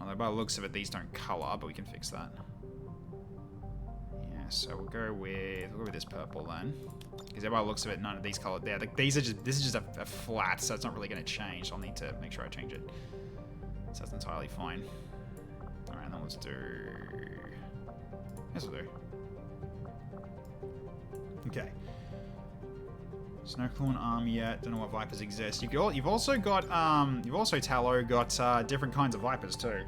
Although by the looks of it, these don't color, but we can fix that. Yeah, so we'll go with this purple then. Because by the looks of it, none of these color there. These are just, this is just a flat, so it's not really going to change. So I'll need to make sure I change it. So that's entirely fine. Alright, then let's do... yes, we'll do. Okay. Snowclaw arm yet. Don't know what Vipers exist. You've also got Tallow got different kinds of Vipers too.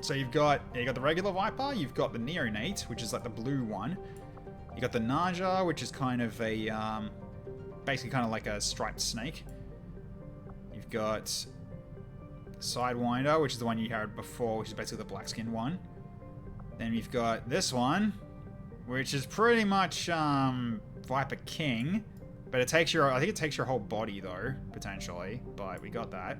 So you got the regular Viper. You've got the Neonate, which is like the blue one. You got the Naja, which is kind of a basically kind of like a striped snake. You've got Sidewinder, which is the one you had before, which is basically the black-skinned one. Then you've got this one, which is pretty much Viper King, but it takes your, I think it takes your whole body though, potentially, but we got that.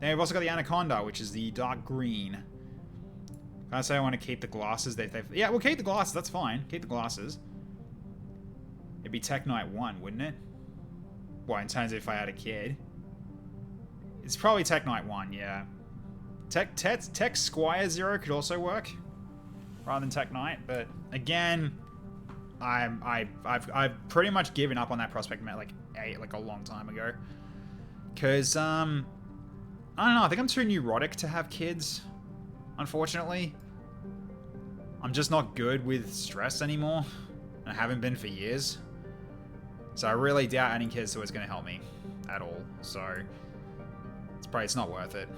Then we've also got the Anaconda, which is the dark green. Can I say I want to keep the glasses? Yeah, we'll keep the glasses, that's fine. Keep the glasses. It'd be Tech Knight 1, wouldn't it? Well, in terms of if I had a kid. It's probably Tech Knight 1, yeah. Tech Squire 0 could also work, rather than Tech Knight, but again, I've pretty much given up on that prospect like a long time ago. Cause I don't know, I think I'm too neurotic to have kids, unfortunately. I'm just not good with stress anymore. I haven't been for years. So I really doubt adding kids to it's gonna help me at all. So it's not worth it.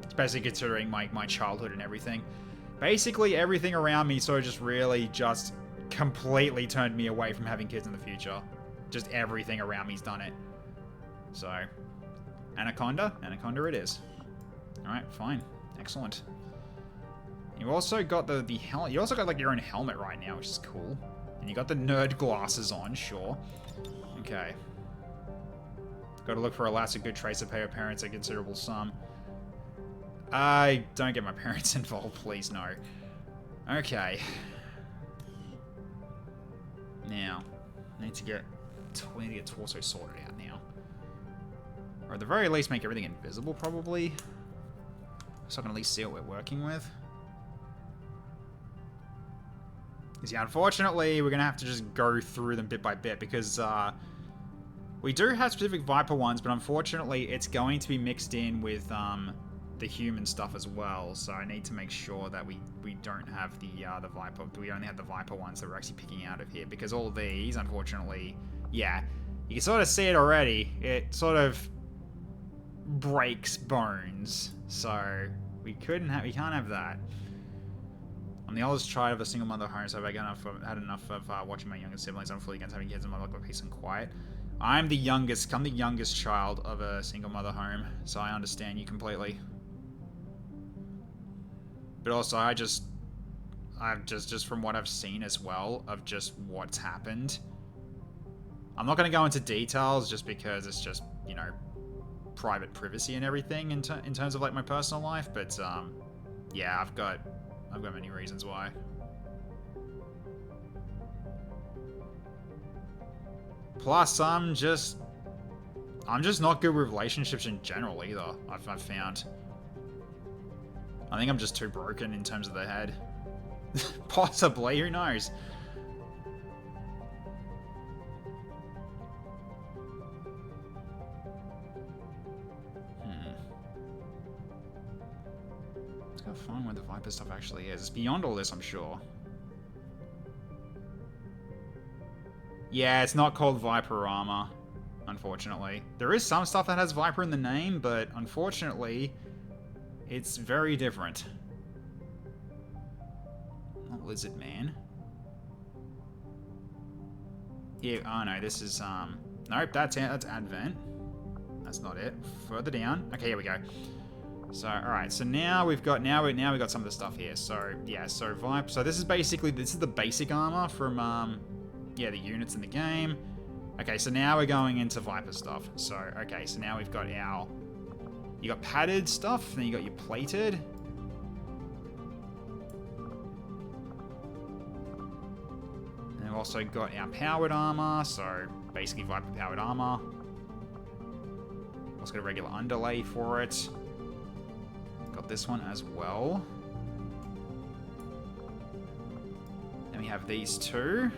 Especially considering my childhood and everything. Basically everything around me sort of just really just completely turned me away from having kids in the future. Just everything around me's done it. So, Anaconda it is. Alright, fine. Excellent. You also got the helmet. You also got like your own helmet right now, which is cool. And you got the nerd glasses on, sure. Okay. Gotta look for a lass of good tracer, pay her parents a considerable sum. Don't get my parents involved, please, no. Okay. Now, we need to get torso sorted out now. Or at the very least, make everything invisible, probably. So I can at least see what we're working with. Because, yeah, unfortunately, we're going to have to just go through them bit by bit, because we do have specific Viper ones, but unfortunately, it's going to be mixed in with the human stuff as well. So I need to make sure that we don't have the Viper. We only have the Viper ones that we're actually picking out of here, because all these, unfortunately, yeah, you can sort of see it already. It sort of breaks bones, so we can't have that. I'm the oldest child of a single mother home, so I've had enough of watching my younger siblings. I'm fully against having kids in my local peace and quiet. I'm the youngest child of a single mother home, so I understand you completely. But also, I've just from what I've seen as well of just what's happened. I'm not going to go into details just because it's just, you know, private privacy and everything in terms of like my personal life, but yeah, I've got many reasons why. Plus, I'm just not good with relationships in general either. I've found. I think I'm just too broken in terms of the head. Possibly, who knows? Let's go find where the Viper stuff actually is. It's beyond all this, I'm sure. Yeah, it's not called Viper armor, unfortunately. There is some stuff that has Viper in the name, but unfortunately, it's very different. Not Lizard Man. Here, oh no, this is, nope, that's Advent. That's not it. Further down. Okay, here we go. So, alright, so now we've got some of the stuff here. So, yeah, so Viper, so this is the basic armor from, yeah, the units in the game. Okay, so now we're going into Viper stuff. So, okay, so now we've got you got padded stuff, then you got your plated. And we've also got our powered armor, so basically Viper powered armor. Also got a regular underlay for it. Got this one as well. Then we have these two,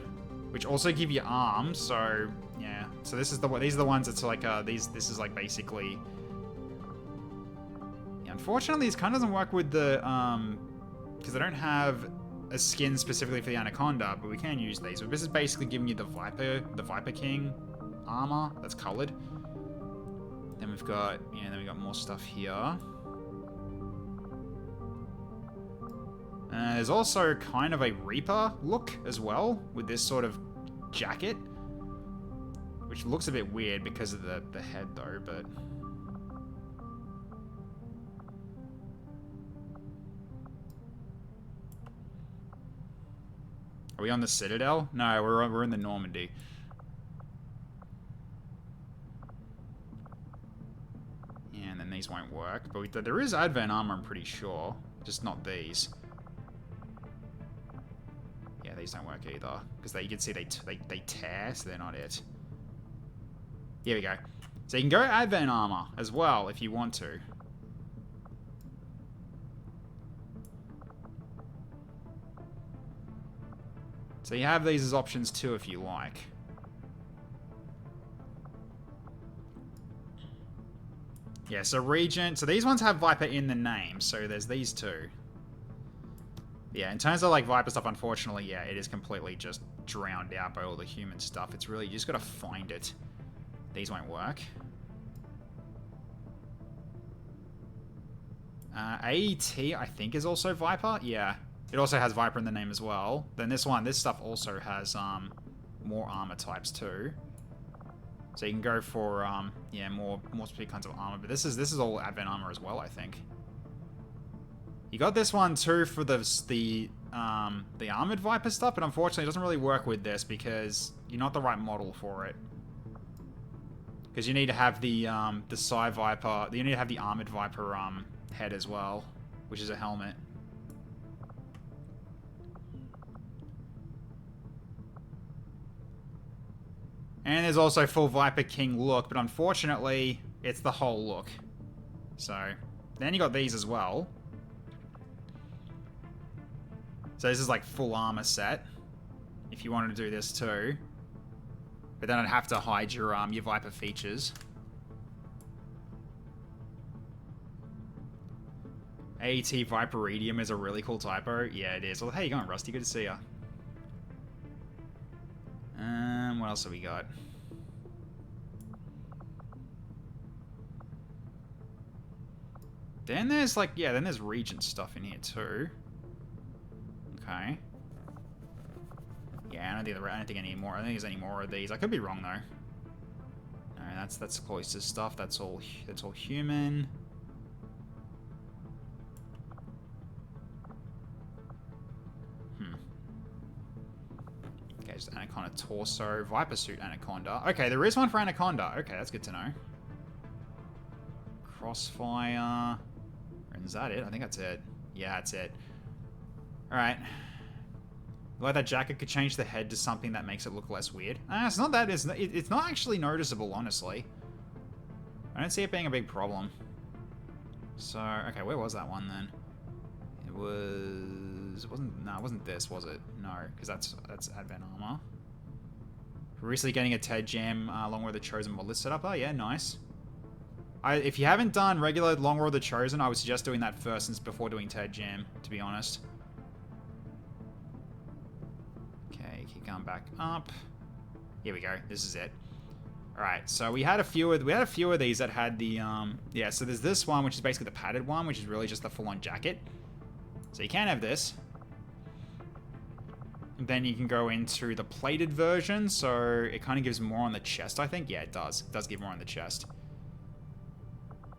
which also give you arms, so yeah. So these are the ones that's like this is like basically. Yeah, unfortunately, this kind of doesn't work with the because I don't have a skin specifically for the Anaconda, but we can use these. But this is basically giving you the Viper King armor that's colored. Then we've got more stuff here. There's also kind of a Reaper look as well, with this sort of jacket. Which looks a bit weird because of the head though, but... Are we on the Citadel? No, we're in the Normandy. Yeah, and then these won't work. But there is Advent armor, I'm pretty sure. Just not these. Yeah, these don't work either. Because you can see they tear, so they're not it. Here we go. So you can go Advent armor as well, if you want to. So you have these as options too if you like. Yeah, so Regent. So these ones have Viper in the name, so there's these two. Yeah, in terms of like Viper stuff, unfortunately, yeah, it is completely just drowned out by all the human stuff. It's really, you just gotta find it. These won't work. AET, I think, is also Viper. Yeah, it also has Viper in the name as well. Then this stuff also has more armor types too. So you can go for yeah, more specific kinds of armor. But this is all Advent armor as well, I think. You got this one too for the armored Viper stuff, but unfortunately it doesn't really work with this because you're not the right model for it. Because you need to have the Psy Viper, you need to have the armored Viper head as well, which is a helmet. And there's also full Viper King look, but unfortunately, it's the whole look. So, then you got these as well. So this is like full armor set, if you wanted to do this too. But then I'd have to hide your Viper features. AET Viperidium is a really cool typo. Yeah, it is. Well, how you going, Rusty? Good to see ya. What else have we got? Then there's like, yeah, then there's Regent stuff in here too. Okay. Yeah, I don't think any more. I don't think there's any more of these. I could be wrong though. No, that's Cloister's stuff. That's all human. Okay, just Anaconda torso, Viper suit Anaconda. Okay, there is one for Anaconda. Okay, that's good to know. Crossfire. And is that it? I think that's it. Yeah, that's it. Alright. Like that jacket could change the head to something that makes it look less weird. It's not that. It's not actually noticeable, honestly. I don't see it being a big problem. So, okay, where was that one then? It wasn't this, was it? No, because that's Advent armor. Recently getting a TED Jam Long War of the Chosen mod list set up. Oh yeah, nice. If you haven't done regular Long War of the Chosen, I would suggest doing that first before doing TED Jam, to be honest. Okay, keep going back up. Here we go. This is it. All right, so we had a few of these that had the yeah. So there's this one, which is basically the padded one, which is really just the full-on jacket. So you can have this. And then you can go into the plated version, so it kind of gives more on the chest, I think. Yeah, it does. It does give more on the chest.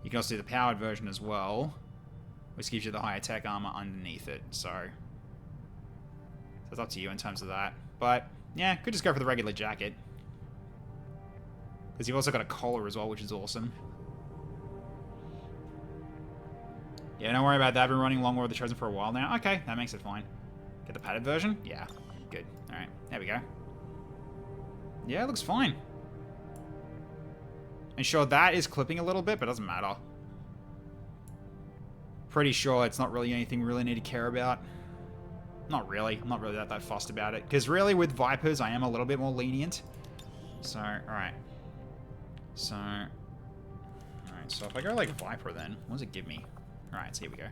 You can also do the powered version as well, which gives you the higher tech armor underneath it. So it's up to you in terms of that. But yeah, could just go for the regular jacket. Because you've also got a collar as well, which is awesome. Yeah, don't worry about that. I've been running Long War of the Chosen for a while now. Okay, that makes it fine. Get the padded version? Yeah, good. Alright, there we go. Yeah, it looks fine. And sure, that is clipping a little bit, but it doesn't matter. Pretty sure it's not really anything really need to care about. Not really. I'm not really that fussed about it. Because really, with Vipers, I am a little bit more lenient. So, alright. So if I go like Viper then, what does it give me? Alright, so here we go.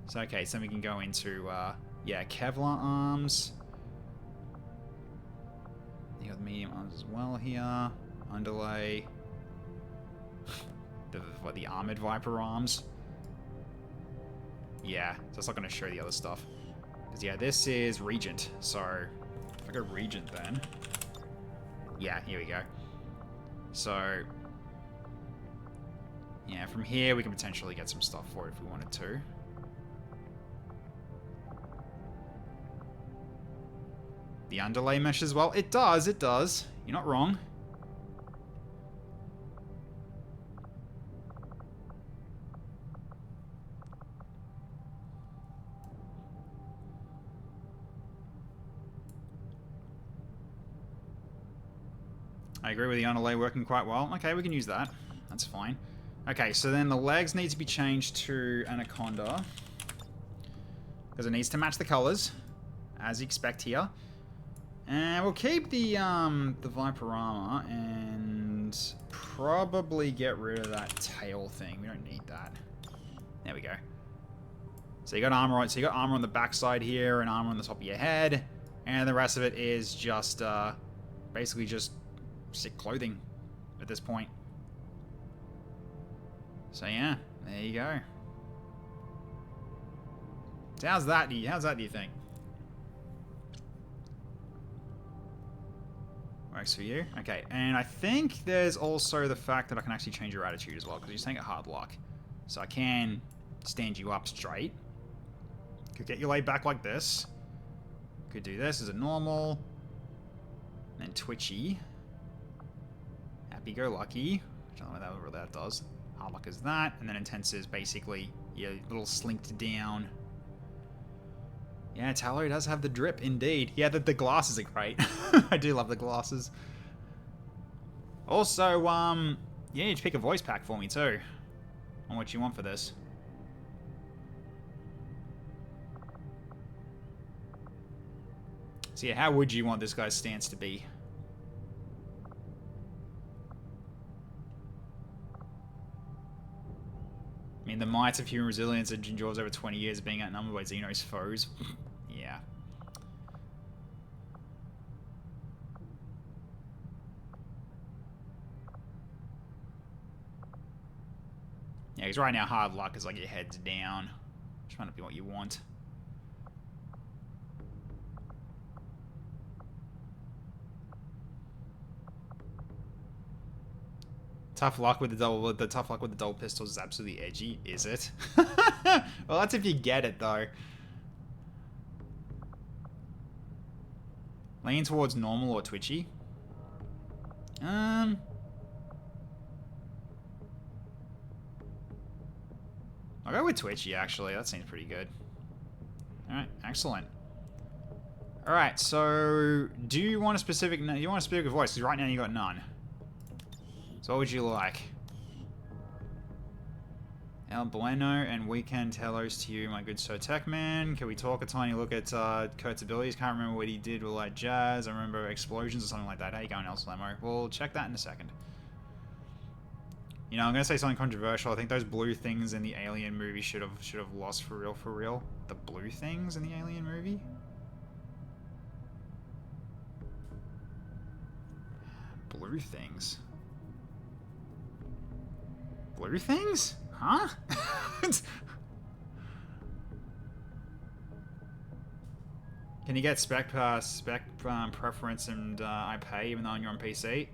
So okay, so we can go into yeah, Kevlar arms. You got the medium arms as well here. Underlay. the armored Viper arms. Yeah, so it's not going to show the other stuff. Because yeah, this is Regent. So if I go Regent then. Yeah, here we go. So yeah, from here we can potentially get some stuff for it if we wanted to. The underlay mesh as well. It does, it does. You're not wrong. I agree with the underlay working quite well. Okay, we can use that. That's fine. Okay, so then the legs need to be changed to Anaconda. Because it needs to match the colors. as you expect here. And we'll keep the Viper armor and probably get rid of that tail thing. We don't need that. There we go. So you got armor on. So you got armor on the backside here and armor on the top of your head, and the rest of it is just basically just sick clothing at this point. So yeah, there you go. So how's that do you think? Works for you? Okay, and I think there's also the fact that I can actually change your attitude as well, because you're saying a hard lock. So I can stand you up straight. Could get you laid back like this. Could do this as a normal. And then twitchy. Happy-go-lucky. I don't know what that does. Hard lock is that. And then intense is basically your little slinked down. Yeah, Tallow does have the drip, indeed. Yeah, the glasses are great. I do love the glasses. Also, yeah, you need to pick a voice pack for me, too. On what you want for this. So yeah, how would you want this guy's stance to be? I mean, the might of human resilience endures over 20 years of being outnumbered by Xenos foes. Yeah. Yeah, because right now hard luck is like your head's down. Trying to be what you want. Tough luck with the tough luck with the double pistols is absolutely edgy, is it? Well, that's if you get it though. Lean towards normal or twitchy. I'll go with twitchy actually. That seems pretty good. All right, excellent. All right, so do you want a specific? You want a specific voice? Because right now you got none. So what would you like? El Bueno and Weekend Telos to you, my good Sir Techman. Can we talk a tiny look at Kurt's abilities? Can't remember what he did with like jazz. I remember explosions or something like that. How you going, El Slamo? We'll check that in a second. You know, I'm gonna say something controversial. I think those blue things in the Alien movie should have lost for real, for real. The blue things in the Alien movie? Blue things. Blue things? Huh? Can you get spec preference and I pay even though you're on PC?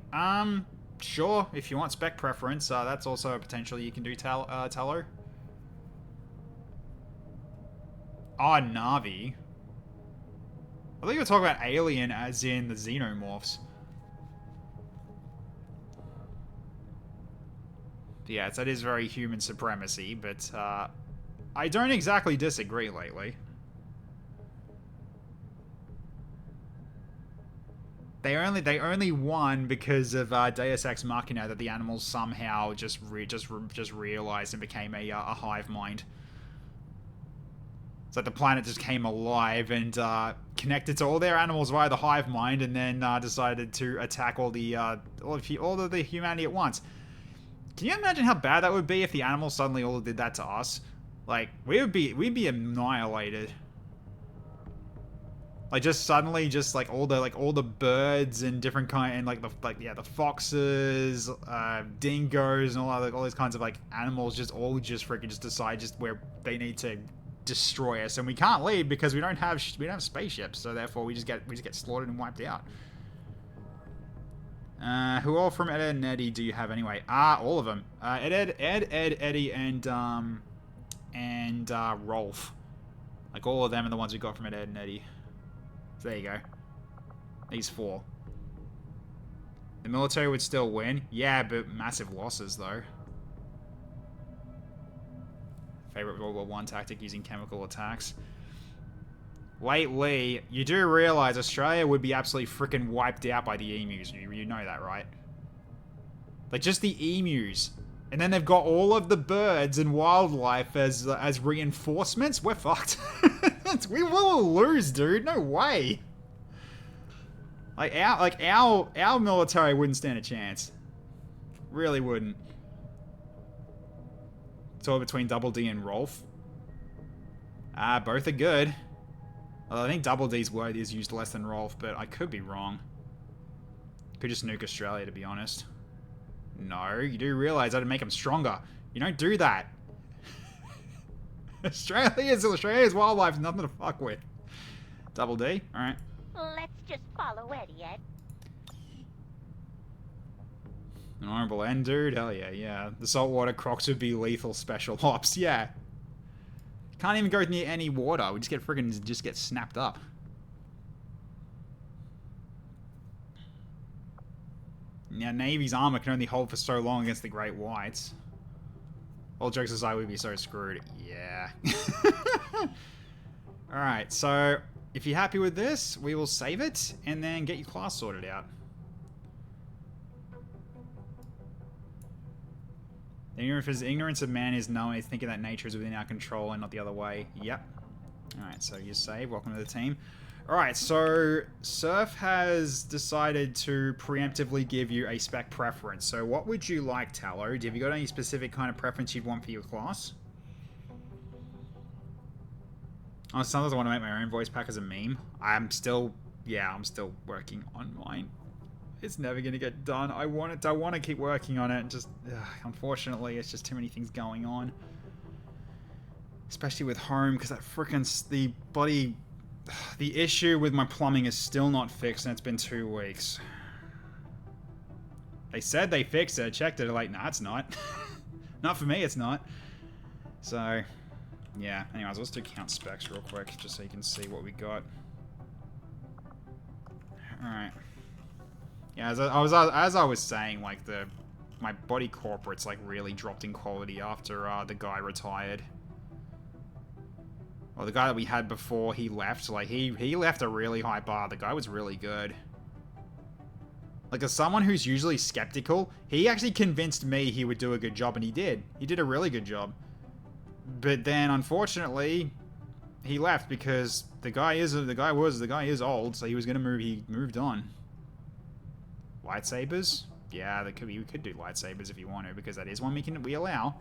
Sure. If you want spec preference, that's also a potential you can do. Tallow. Oh, Navi. I thought you were talking about Alien as in the Xenomorphs. Yeah, that is very human supremacy, but I don't exactly disagree lately. They only won because of Deus Ex Machina, that the animals somehow just realized and became a hive mind. It's like the planet just came alive and connected to all their animals via the hive mind, and then decided to attack all of the humanity at once. Can you imagine how bad that would be if the animals suddenly all did that to us? Like, we'd be annihilated. Like, just suddenly, just like all the birds and different kind, and the foxes, dingoes, and all those kinds of like animals, just freaking decide where they need to destroy us, and we can't leave because we don't have spaceships, so therefore we just get slaughtered and wiped out. Who all from Ed, and Eddie do you have anyway? All of them. Ed, Eddie, and Rolf. Like, all of them are the ones we got from Ed, and Eddie. So there you go. These four. The military would still win. Yeah, but massive losses, though. Favorite World War I tactic, using chemical attacks. Lately, you do realize Australia would be absolutely freaking wiped out by the emus. You know that, right? Like, just the emus. And then they've got all of the birds and wildlife as reinforcements. We're fucked. We will lose, dude. No way. Our military wouldn't stand a chance. Really wouldn't. It's all between Double D and Rolf. Both are good. Well, I think Double D's word is used less than Rolf, but I could be wrong. Could just nuke Australia, to be honest. No, you do realize that'd make them stronger. You don't do that. Australia's wildlife is nothing to fuck with. Double D, alright. Let's just follow Eddie, Ed. An honorable end, dude? Hell yeah, yeah. The saltwater crocs would be lethal special ops, yeah. Can't even go near any water. We just get snapped up. Now, Navy's armor can only hold for so long against the Great Whites. All jokes aside, we'd be so screwed. Yeah. Alright, so if you're happy with this, we will save it and then get your class sorted out. Ignorance of man is knowing, thinking that nature is within our control and not the other way. Yep. Alright, so you save. Welcome to the team. Alright, so Surf has decided to preemptively give you a spec preference. So what would you like, Tallow? Have you got any specific kind of preference you'd want for your class? Oh, sometimes I want to make my own voice pack as a meme. I'm still working on mine. It's never going to get done. I want to keep working on it. Just, unfortunately, it's just too many things going on. Especially with home, because that frickin' the issue with my plumbing is still not fixed, and it's been 2 weeks. They said they fixed it. I checked it. Like, nah, it's not. Not for me, it's not. So, yeah. Anyways, let's do count specs real quick, just so you can see what we got. Alright. Yeah, as I was saying, like, my body corporate's, like, really dropped in quality after the guy retired. Well, the guy that we had before he left, like, he left a really high bar. The guy was really good. Like, as someone who's usually skeptical, he actually convinced me he would do a good job, and he did. He did a really good job. But then, unfortunately, he left because the guy is old, so he was gonna move. He moved on. Lightsabers? Yeah, we could do lightsabers if you want to, because that is one we allow.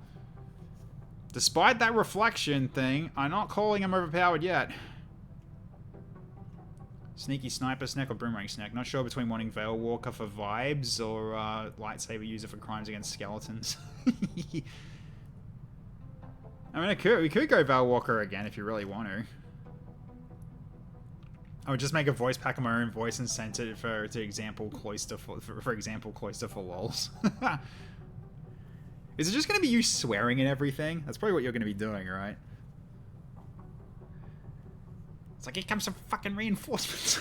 Despite that reflection thing, I'm not calling him overpowered yet. Sneaky sniper snack or boomerang snack. Not sure between wanting Veil Walker for vibes or lightsaber user for crimes against skeletons. I mean, we could go Veil Walker again if you really want to. I would just make a voice pack of my own voice and send it to example Cloister for example Cloister for lols. Is it just going to be you swearing and everything? That's probably what you're going to be doing, right? It's like, here comes some fucking reinforcements.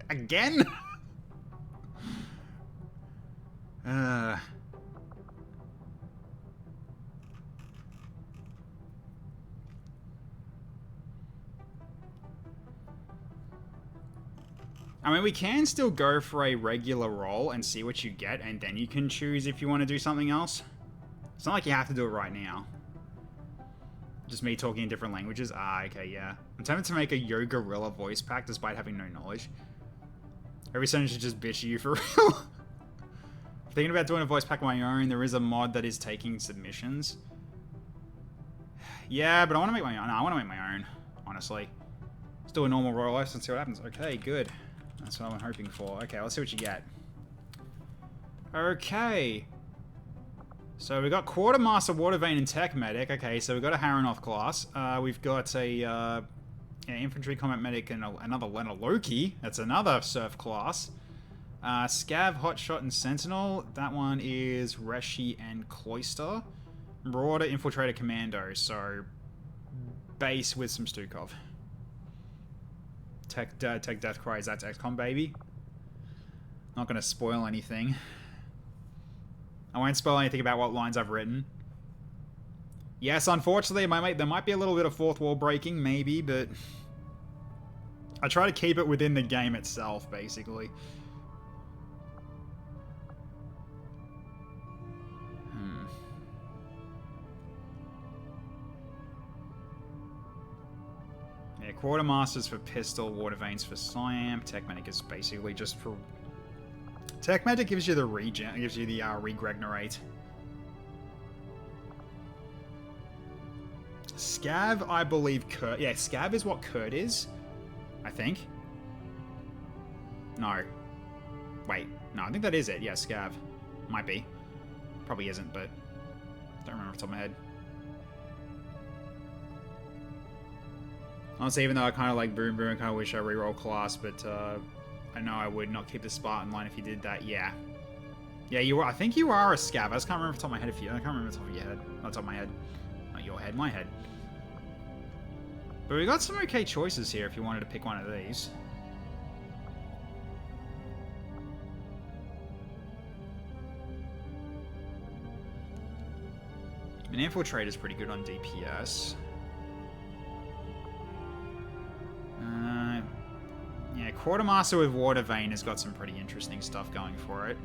Again? I mean, we can still go for a regular roll and see what you get, and then you can choose if you want to do something else. It's not like you have to do it right now. Just me talking in different languages? Okay, yeah. I'm tempted to make a Yo Gorilla voice pack despite having no knowledge. Every sentence should just bitch you for real. Thinking about doing a voice pack of my own, there is a mod that is taking submissions. Yeah, but I want to make my own. No, I want to make my own, honestly. Let's do a normal roll and see what happens. Okay, good. That's what I'm hoping for. Okay, let's see what you get. Okay. So we got Quartermaster, Water Vein, and Tech Medic. Okay, so we've got a Haranoth class. We've got a Infantry Combat Medic and another Leonard Loki. That's another Surf class. Scav, Hotshot, and Sentinel. That one is Reshi and Cloister. Marauder, Infiltrator, Commando. So base with some Stukov. Tech Death Cries, that's XCOM, baby. Not going to spoil anything. I won't spoil anything about what lines I've written. Yes, unfortunately, there might be a little bit of fourth wall breaking, maybe, but I try to keep it within the game itself, basically. Yeah, Quartermasters for pistol, Water Veins for Psyamp. Tech Medic is basically just for... Tech Medic gives you the regen, gives you the Regregnarate. Scav, I believe Kurt... Yeah, Scav is what Kurt is, I think. No. Wait, no, I think that is it. Yeah, Scav. Might be. Probably isn't, but... Don't remember off the top of my head. Honestly, even though I kind of like Boom Boom, I kind of wish I reroll class, but I know I would not keep the Spartan line if you did that. Yeah. Yeah, you are. I think you are a Scav. I just can't remember off the top of my head if you... I can't remember off the top of your head. Not top of my head. Not your head, my head. But we got some okay choices here if you wanted to pick one of these. An Infiltrate is pretty good on DPS. Yeah, Quartermaster with Water Vein has got some pretty interesting stuff going for it.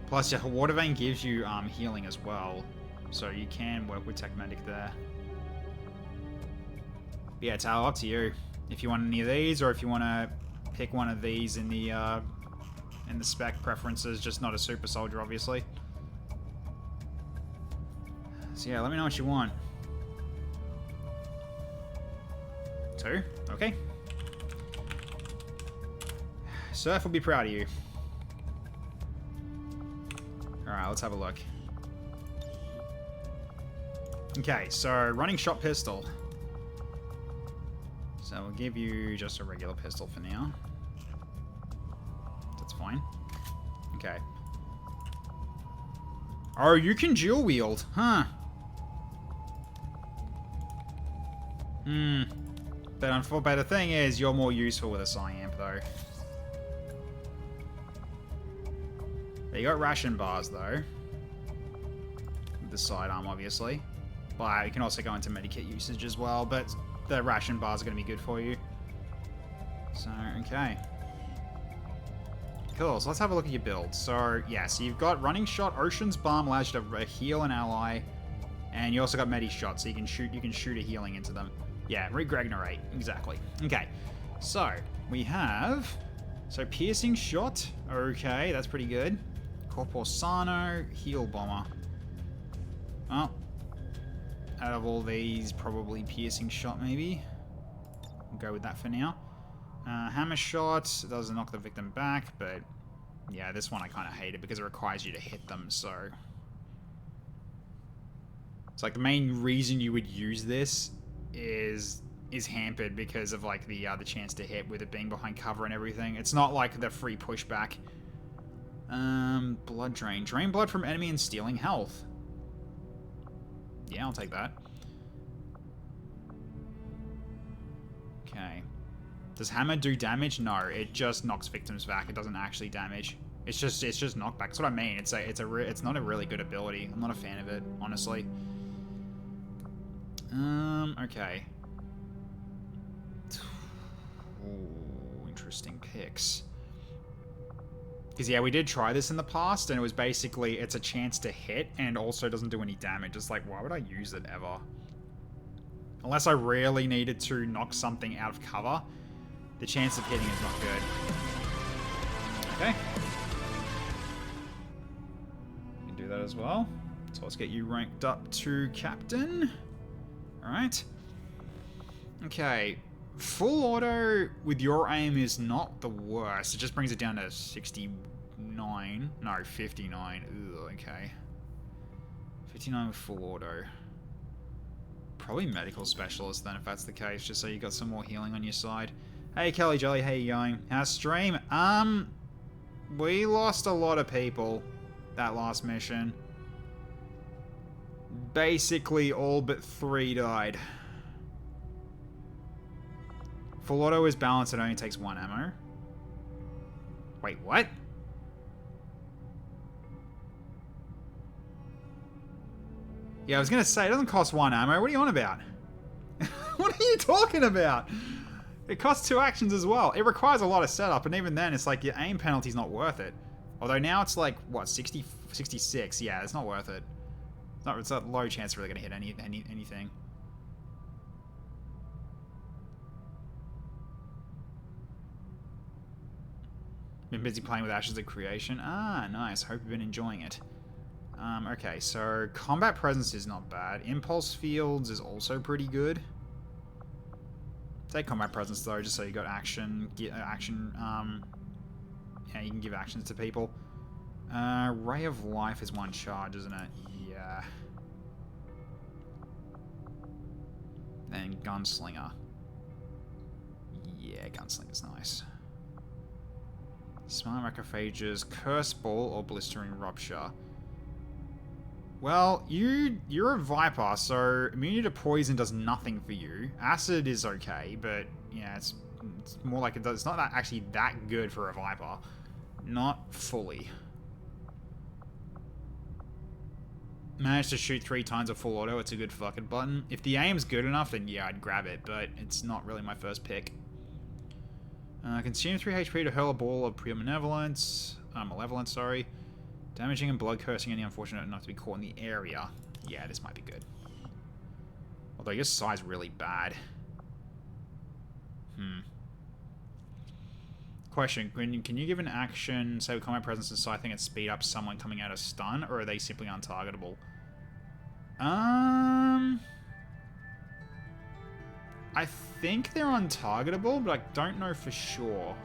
Plus, yeah, Water Vein gives you healing as well, so you can work with Tech Medic there. But yeah, it's all up to you. If you want any of these, or if you want to pick one of these in the spec preferences, just not a Super Soldier, obviously. So yeah, let me know what you want. 2? Okay. Surf will be proud of you. Alright, let's have a look. Okay, so running shot pistol. So we'll give you just a regular pistol for now. That's fine. Okay. Oh, you can dual wield, huh? But the thing is, you're more useful with a Psyamp, though. You got ration bars, though. With the sidearm, obviously. But you can also go into medikit usage as well, but the ration bars are going to be good for you. So, okay. Cool, so let's have a look at your build. So, yeah, so you've got Running Shot, Ocean's Balm allows you to heal an ally, and you also got Medi Shot, so you can shoot a healing into them. Yeah, Regregnarate, exactly. Okay, so we have... So, Piercing Shot, okay, that's pretty good. Corpor Sano, Heal Bomber. Well, out of all these, probably Piercing Shot, maybe. We'll go with that for now. Hammer Shot doesn't knock the victim back, but yeah, this one I kind of hate it because it requires you to hit them, so... It's like the main reason you would use this is hampered because of like the chance to hit with it being behind cover and everything. It's not like the free pushback. Blood Drain. Drain blood from enemy and stealing health. Yeah, I'll take that. Okay. Does hammer do damage? No, it just knocks victims back. It doesn't actually damage. It's just knockback. That's what I mean. It's not a really good ability. I'm not a fan of it, honestly. Okay. Ooh, interesting picks. Because, yeah, we did try this in the past, and it was basically, it's a chance to hit, and also doesn't do any damage. It's like, why would I use it ever? Unless I really needed to knock something out of cover, the chance of hitting is not good. Okay. We can do that as well. So let's get you ranked up to Captain. Alright. Okay. Full auto with your aim is not the worst. It just brings it down to 69. No, 59. Ugh, okay. 59 with full auto. Probably medical specialist then if that's the case, just so you got some more healing on your side. Hey Kelly Jelly, how you going? How's stream? We lost a lot of people that last mission. Basically all but 3 died. Full auto is balanced, it only takes 1 ammo. Wait, what? Yeah, I was gonna say, it doesn't cost 1 ammo. What are you on about? What are you talking about? It costs 2 actions as well. It requires a lot of setup, and even then, it's like your aim penalty's not worth it. Although now it's like, what, 60, 66? Yeah, it's not worth it. It's a low chance we're really gonna hit anything. Been busy playing with Ashes of Creation. Ah, nice. Hope you've been enjoying it. Okay, so combat presence is not bad. Impulse fields is also pretty good. Take combat presence though, just so you got action. Yeah, you can give actions to people. Ray of Life is one charge, isn't it? Yeah. Then Gunslinger. Yeah, Gunslinger's nice. Smart Macrophages, Curse Ball, or Blistering Rupture. Well, you're a Viper, so immunity to poison does nothing for you. Acid is okay, but yeah, it's more like it's not actually that good for a Viper. Not fully. Managed to shoot 3 times at full auto, it's a good fucking button. If the aim's good enough, then yeah, I'd grab it, but it's not really my first pick. Consume 3 HP to hurl a ball of pure malevolence. Malevolence, sorry. Damaging and blood cursing any unfortunate enough to be caught in the area. Yeah, this might be good. Although your side's really bad. Question, can you give an action, say with combat presence and scything and speed up someone coming out of stun, or are they simply untargetable? I think they're untargetable, but I don't know for sure.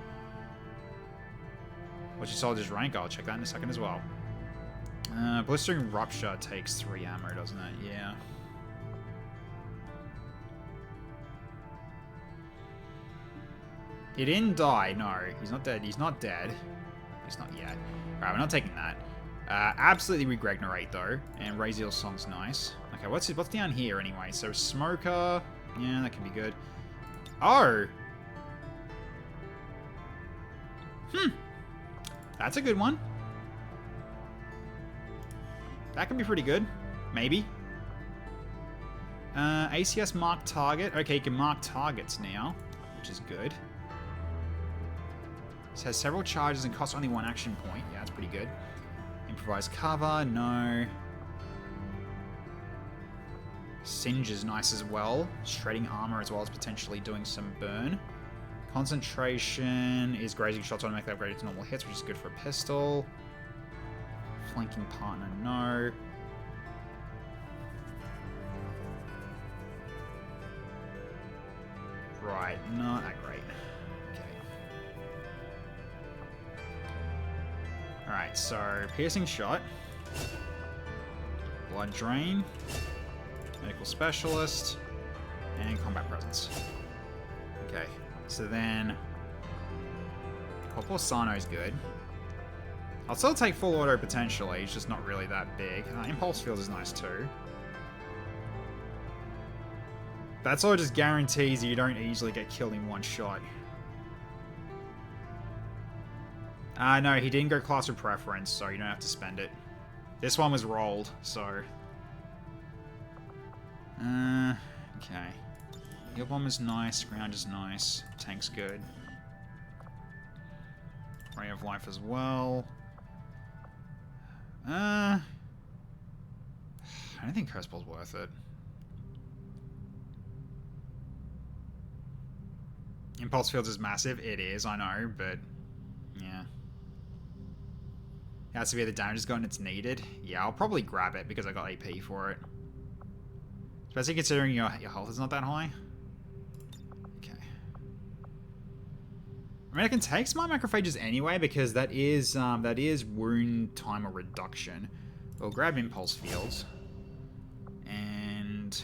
What's your soldier's rank? I'll check that in a second as well. Blistering Rupture takes 3 ammo, doesn't it? Yeah. He didn't die. No, he's not dead. He's not dead. He's not yet. Alright, we're not taking that. Absolutely Regregnerate, though. And Raziel Song's nice. Okay, what's down here, anyway? So, Smoker. Yeah, that can be good. Oh! That's a good one. That could be pretty good. Maybe. ACS mark target. Okay, you can mark targets now, which is good. This has several charges and costs only 1 action point. Yeah, that's pretty good. Improvised cover, no. Singe is nice as well. Shredding armor as well as potentially doing some burn. Concentration is grazing shots automatically upgraded to normal hits, which is good for a pistol. Flanking partner, no. Right, not that great. Alright, so piercing shot, blood drain, medical specialist, and combat presence. Okay, so then Corporal Sano's good. I'll still take full auto potentially, it's just not really that big. Impulse field is nice too. That's all just guarantees you don't easily get killed in one shot. No, he didn't go class of preference, so you don't have to spend it. This one was rolled, so... okay. Heal bomb is nice, ground is nice, tank's good. Ray of Life as well. I don't think Curse Ball's worth it. Impulse Fields is massive, it is, I know, but... yeah. How severe the damage has gotten, it's needed. Yeah, I'll probably grab it because I got AP for it. Especially considering your health is not that high. Okay. I mean, I can take Smart Macrophages anyway because that is wound timer reduction. We'll grab Impulse Fields. And...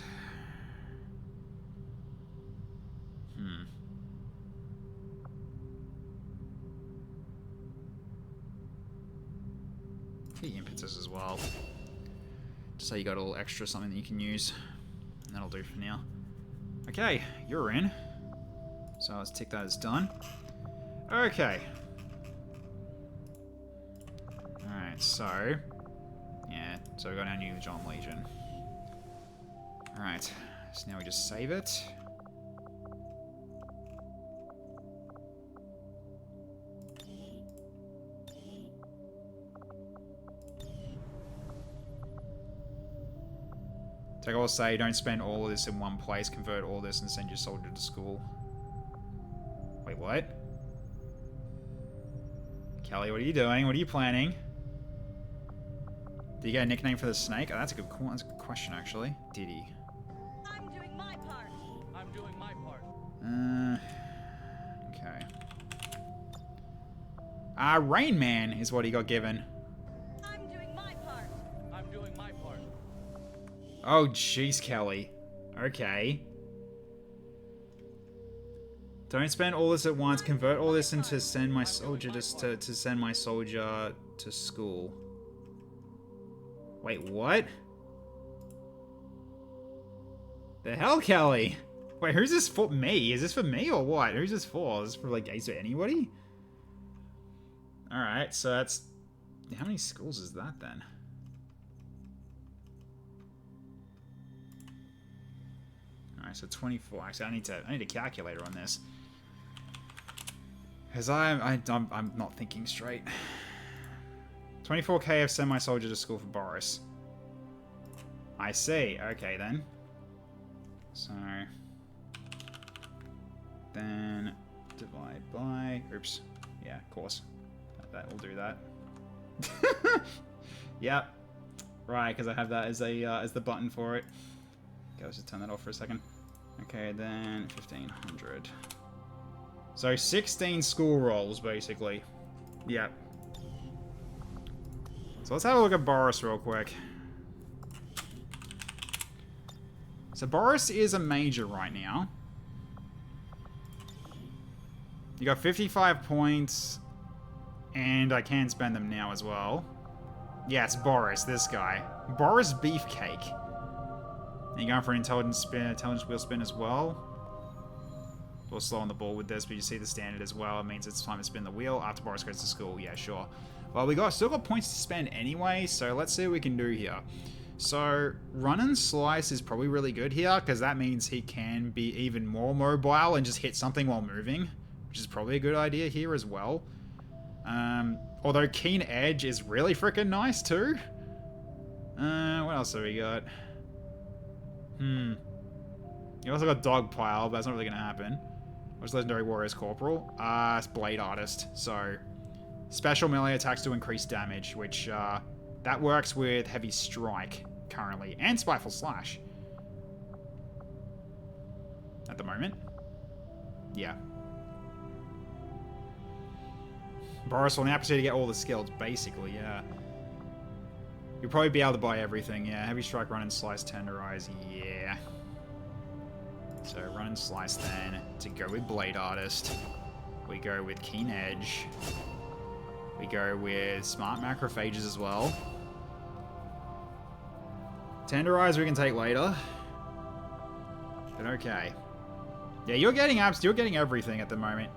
the impetus as well. Just so you got a little extra something that you can use. And that'll do for now. Okay, you're in. So let's tick that as done. Okay. Alright, so... yeah, so we got our new John Legion. Alright, so now we just save it. Like I will say, don't spend all of this in one place, convert all this and send your soldier to school. Wait, what? Kelly, what are you doing? What are you planning? Did you get a nickname for the snake? Oh, that's a good question, actually. Did he? I'm doing my part. I'm doing my part. Okay. Rain Man is what he got given. I'm doing my part. I'm doing my part. Oh, jeez, Kelly. Okay. Don't spend all this at once. Convert all this into send my soldier to send my soldier to school. Wait, what? The hell, Kelly? Wait, who's this for? Me? Is this for me or what? Who's this for? Is this for, like, is there anybody? Alright, so that's... How many schools is that, then? Alright, so 24. Actually, I need a calculator on this. Because I'm not thinking straight. 24k of send my soldier to school for Boris. I see. Okay, then. So... Then... Divide by... Oops. Yeah, of course. That will do that. Yep. Right, because I have that as the button for it. Okay, let's just turn that off for a second. Okay, then 1500. So 16 school rolls, basically. Yep. So let's have a look at Boris real quick. So Boris is a major right now. You got 55 points, and I can spend them now as well. Yeah, it's Boris, this guy. Boris Beefcake. And you're going for an intelligence wheel spin as well. A little slow on the ball with this, but you see the standard as well. It means it's time to spin the wheel after Boris goes to school. Yeah, sure. Well, we still got points to spend anyway, so let's see what we can do here. So, run and slice is probably really good here, because that means he can be even more mobile and just hit something while moving, which is probably a good idea here as well. Although Keen Edge is really freaking nice too. What else have we got? You also got Dogpile, but that's not really going to happen. What's Legendary Warrior's Corporal? It's Blade Artist, so... Special melee attacks to increase damage, which, that works with Heavy Strike, currently, and Spiteful Slash. At the moment. Yeah. Boris will now proceed to get all the skills, basically, yeah. You'll probably be able to buy everything, yeah. Heavy Strike, Run and Slice, Tenderize, yeah. So, Run and Slice then. To go with Blade Artist. We go with Keen Edge. We go with Smart Macrophages as well. Tenderize we can take later. But okay. Yeah, you're getting everything at the moment.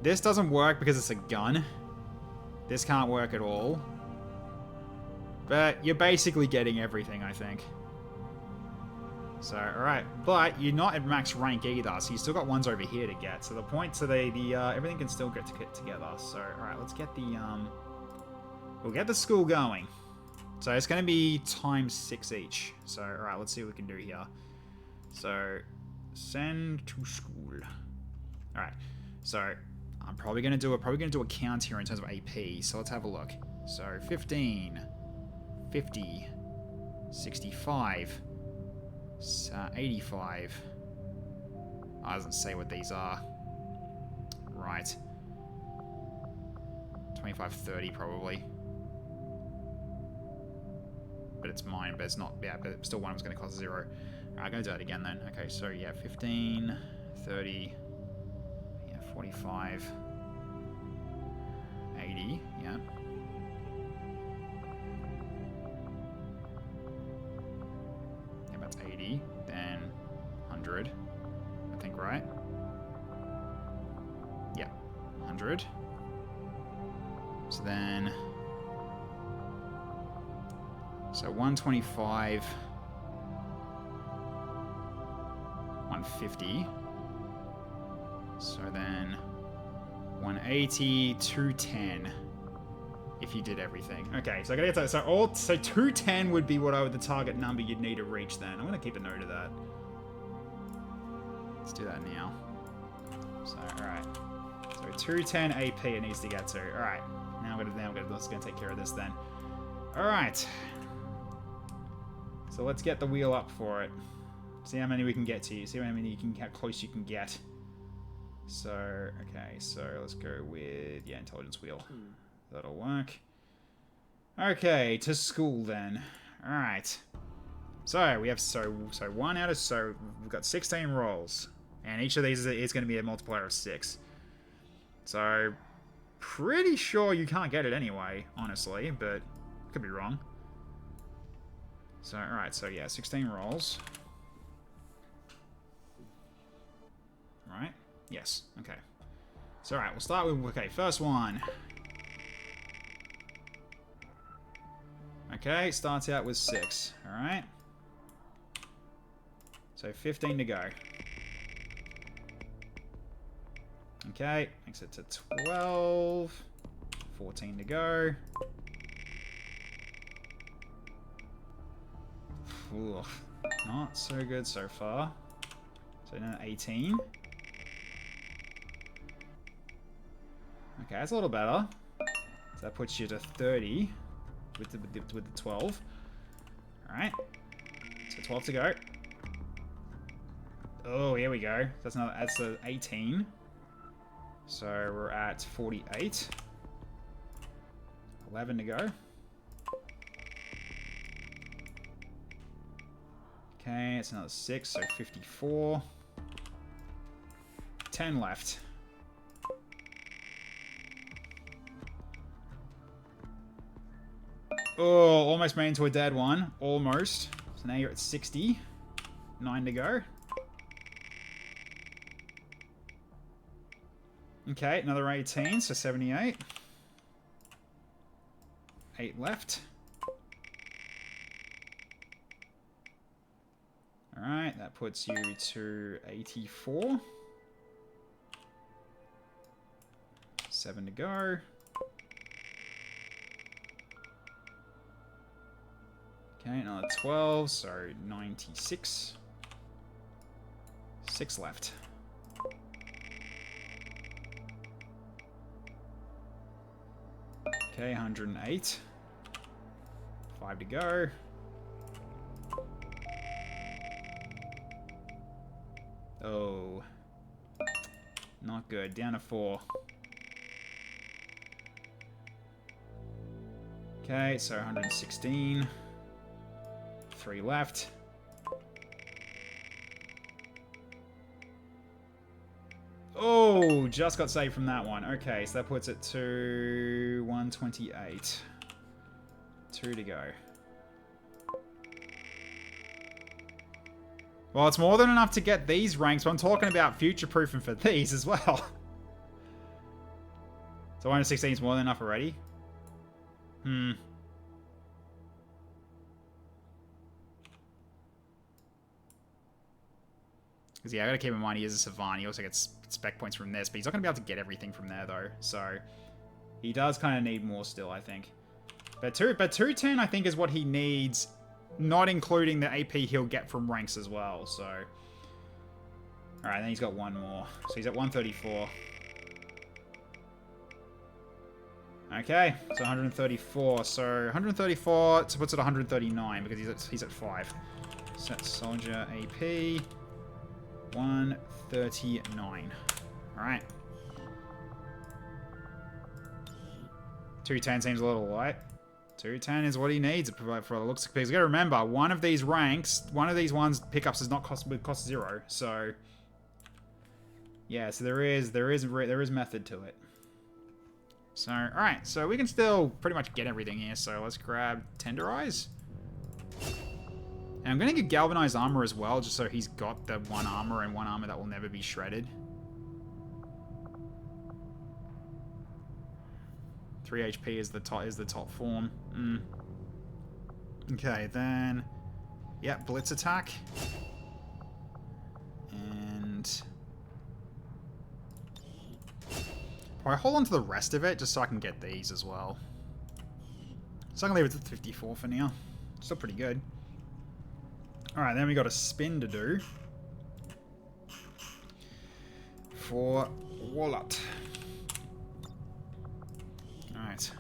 This doesn't work because it's a gun. This can't work at all. But you're basically getting everything, I think. So, alright. But you're not at max rank either, so you still got ones over here to get. So the point, so everything can still get together. So, alright, let's get the, we'll get the school going. So it's going to be times 6 each. So, alright, let's see what we can do here. So, send to school. Alright, so I'm probably going to do a count here in terms of AP. So let's have a look. So 15, 50, 65, 85. Oh, it doesn't say what these are. Right. 25, 30 probably. But it's mine, but it's not. Yeah, but still one was going to cost 0. Alright, I'm going to do that again then. Okay, so yeah, 15, 30, yeah, 45, 80, yeah. Yeah, that's 80, then 100, I think, right? Yeah, 100. So then... So 125, 150. So then 180, 210. If you did everything. Okay, so I gotta get to, so 210 would be the target number you'd need to reach then. I'm gonna keep a note of that. Let's do that now. So alright. So 210 AP it needs to get to. Alright. Now we're gonna take care of this then. Alright. So let's get the wheel up for it. See how many we can get to. See how close you can get. So, okay, so let's go with, yeah, intelligence wheel. That'll work. Okay, to school then. Alright. So, we have, so we've got 16 rolls. And each of these is going to be a multiplier of 6. So, pretty sure you can't get it anyway, honestly, but could be wrong. So, alright, so yeah, 16 rolls. Right? Yes, okay. So, alright, we'll start with, okay, first one. Okay, starts out with 6, alright? So, 15 to go. Okay, makes it to 12. 14 to go. Ooh, not so good so far. So now 18. Okay, that's a little better. So that puts you to 30 with the 12. Alright. So 12 to go. Oh, here we go. That's the 18. So we're at 48. 11 to go. Okay, it's another 6, so 54. 10 left. Oh, almost made into a dead one. Almost. So now you're at 60. 9 to go. Okay, another 18, so 78. 8 left. Alright, that puts you to 84. 7 to go. Okay, another 12, so 96. 6 left. Okay, 108. 5 to go. Oh. Not good. Down to 4. Okay, so 116. 3 left. Oh, just got saved from that one. Okay, so that puts it to 128. 2 to go. Well, it's more than enough to get these ranks, but I'm talking about future-proofing for these as well. So 116 is more than enough already? Because, yeah, I gotta keep in mind he is a Savant. He also gets spec points from this, but he's not gonna be able to get everything from there, though. So, he does kind of need more still, I think. But 210, I think, is what he needs, not including the AP he'll get from ranks as well, so... Alright, then he's got one more. So he's at 134. Okay, so 134. So 134 puts it at 139 because he's at 5. Set soldier AP 139. Alright. 210 seems a little light. 210 is what he needs for the looks. Because you gotta remember, one of these ranks, one of these ones pickups does not cost 0. So yeah, so there is method to it. So alright, so we can still pretty much get everything here. So let's grab Tenderize. And I'm gonna get Galvanized Armor as well, just so he's got the one armor and one armor that will never be shredded. 3 HP is the top form. Okay, then yeah, Blitz attack. And probably hold on to the rest of it just so I can get these as well. So I can leave it at 54 for now. Still pretty good. Alright, then we got a spin to do for Wolat. Alright.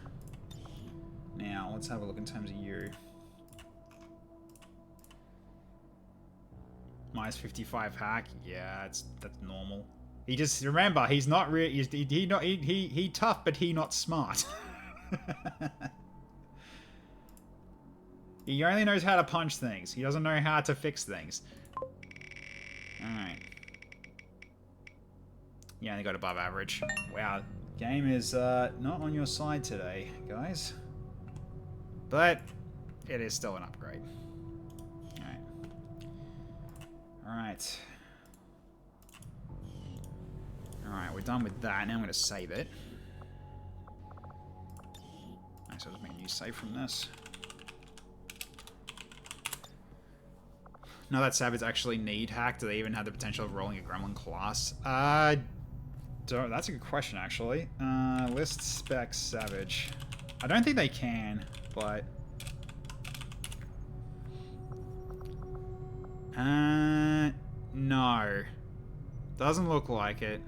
Now, let's have a look in terms of you. Minus 55 hack. Yeah, that's normal. He just, remember, he's not really, he tough, but he not smart. He only knows how to punch things. He doesn't know how to fix things. Alright. Yeah, they got above average. Wow, game is not on your side today, guys. But it is still an upgrade. Alright. Alright, we're done with that. Now I'm going to save it. Alright, so I'll just make a new save from this. Now that Sabotage actually need hack, do they even have the potential of rolling a Gremlin class? That's a good question, actually. List spec Savage. I don't think they can, but... no. Doesn't look like it.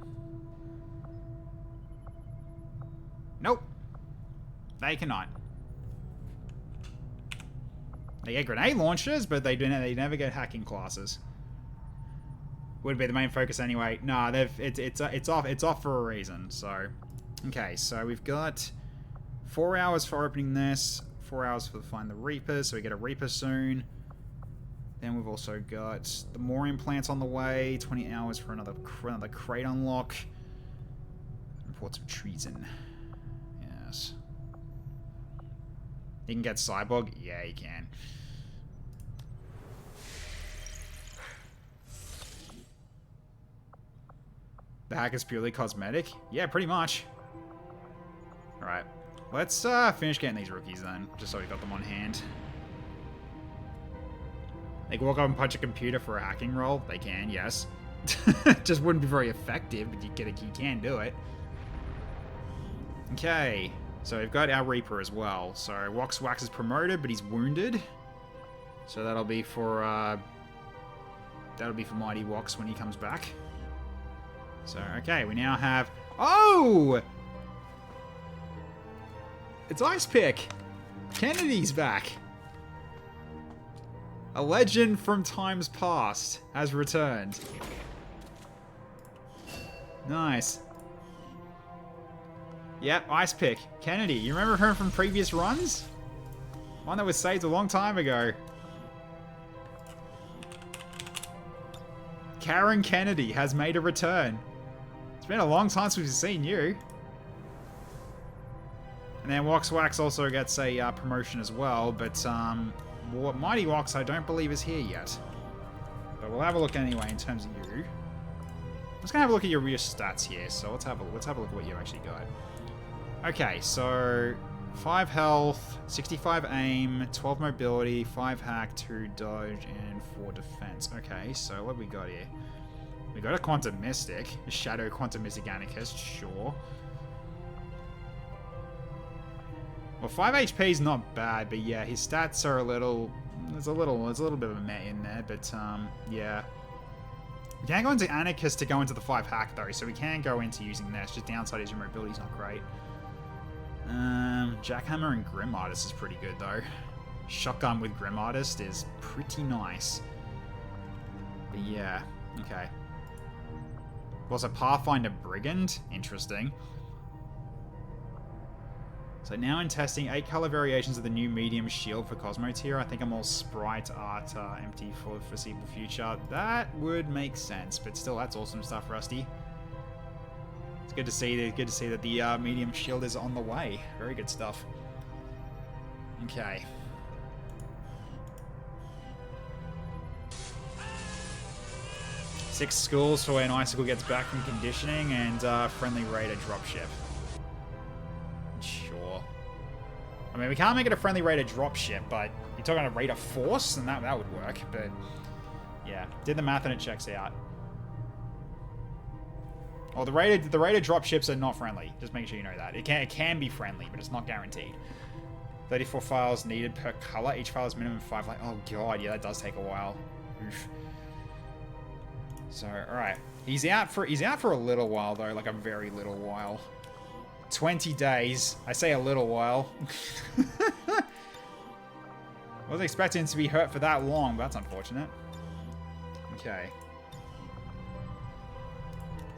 Nope. They cannot. They get grenade launchers, but they never get hacking classes. Would be the main focus anyway. Nah, it's off for a reason. So, okay, so we've got 4 hours for opening this, 4 hours for find the Reapers, so we get a Reaper soon. Then we've also got the more implants on the way, 20 hours for another crate unlock. Reports of treason. Yes. You can get Cyborg? Yeah, you can. The hack is purely cosmetic? Yeah, pretty much. Alright. Let's finish getting these rookies then, just so we've got them on hand. They can walk up and punch a computer for a hacking roll? They can, yes. Just wouldn't be very effective, but you can do it. Okay. So we've got our Reaper as well. So Wax is promoted, but he's wounded. So that'll be for Mighty Wax when he comes back. So okay, we now have it's Ice Pick. Kennedy's back. A legend from times past has returned. Nice. Yep, Ice Pick. Kennedy. You remember her from previous runs? One that was saved a long time ago. Karen Kennedy has made a return. It's been a long time since we've seen you. And then Wax also gets a promotion as well, but Mighty Wax I don't believe is here yet. But we'll have a look anyway in terms of you. I'm just gonna have a look at your real stats here, so let's have a look at what you actually got. Okay, so 5 health, 65 aim, 12 mobility, 5 hack, 2 dodge, and 4 defense. Okay, so what have we got here? We got a Quantum Mystic, a Shadow Quantum Mystic Anarchist, sure. Well, 5 HP is not bad, but yeah, his stats are a little... There's a little bit of a meh in there, but yeah. We can't go into Anarchist to go into the 5 hack though, so we can go into using this. Just downside is your mobility's not great. Jackhammer and Grim Artist is pretty good though. Shotgun with Grim Artist is pretty nice. But yeah, okay. Also Pathfinder Brigand, interesting. So now in testing, 8 color variations of the new medium shield for Cosmo tier. I think I'm all sprite art empty for the foreseeable future. That would make sense, but still, that's awesome stuff, Rusty. It's good to see that the medium shield is on the way. Very good stuff. Okay. Six schools for when Icicle gets back from conditioning, and friendly raider dropship. Sure. I mean, we can't make it a friendly raider dropship, but you're talking a raider force, and that would work. But yeah, did the math and it checks out. Oh, the raider dropships are not friendly. Just make sure you know that. It can be friendly, but it's not guaranteed. 34 files needed per color. Each file is minimum 5. Like, oh god, yeah, that does take a while. Oof. So, all right, he's out for a little while though, like a very little while. 20 days. I say a little while. Wasn't expecting to be hurt for that long, but that's unfortunate. Okay.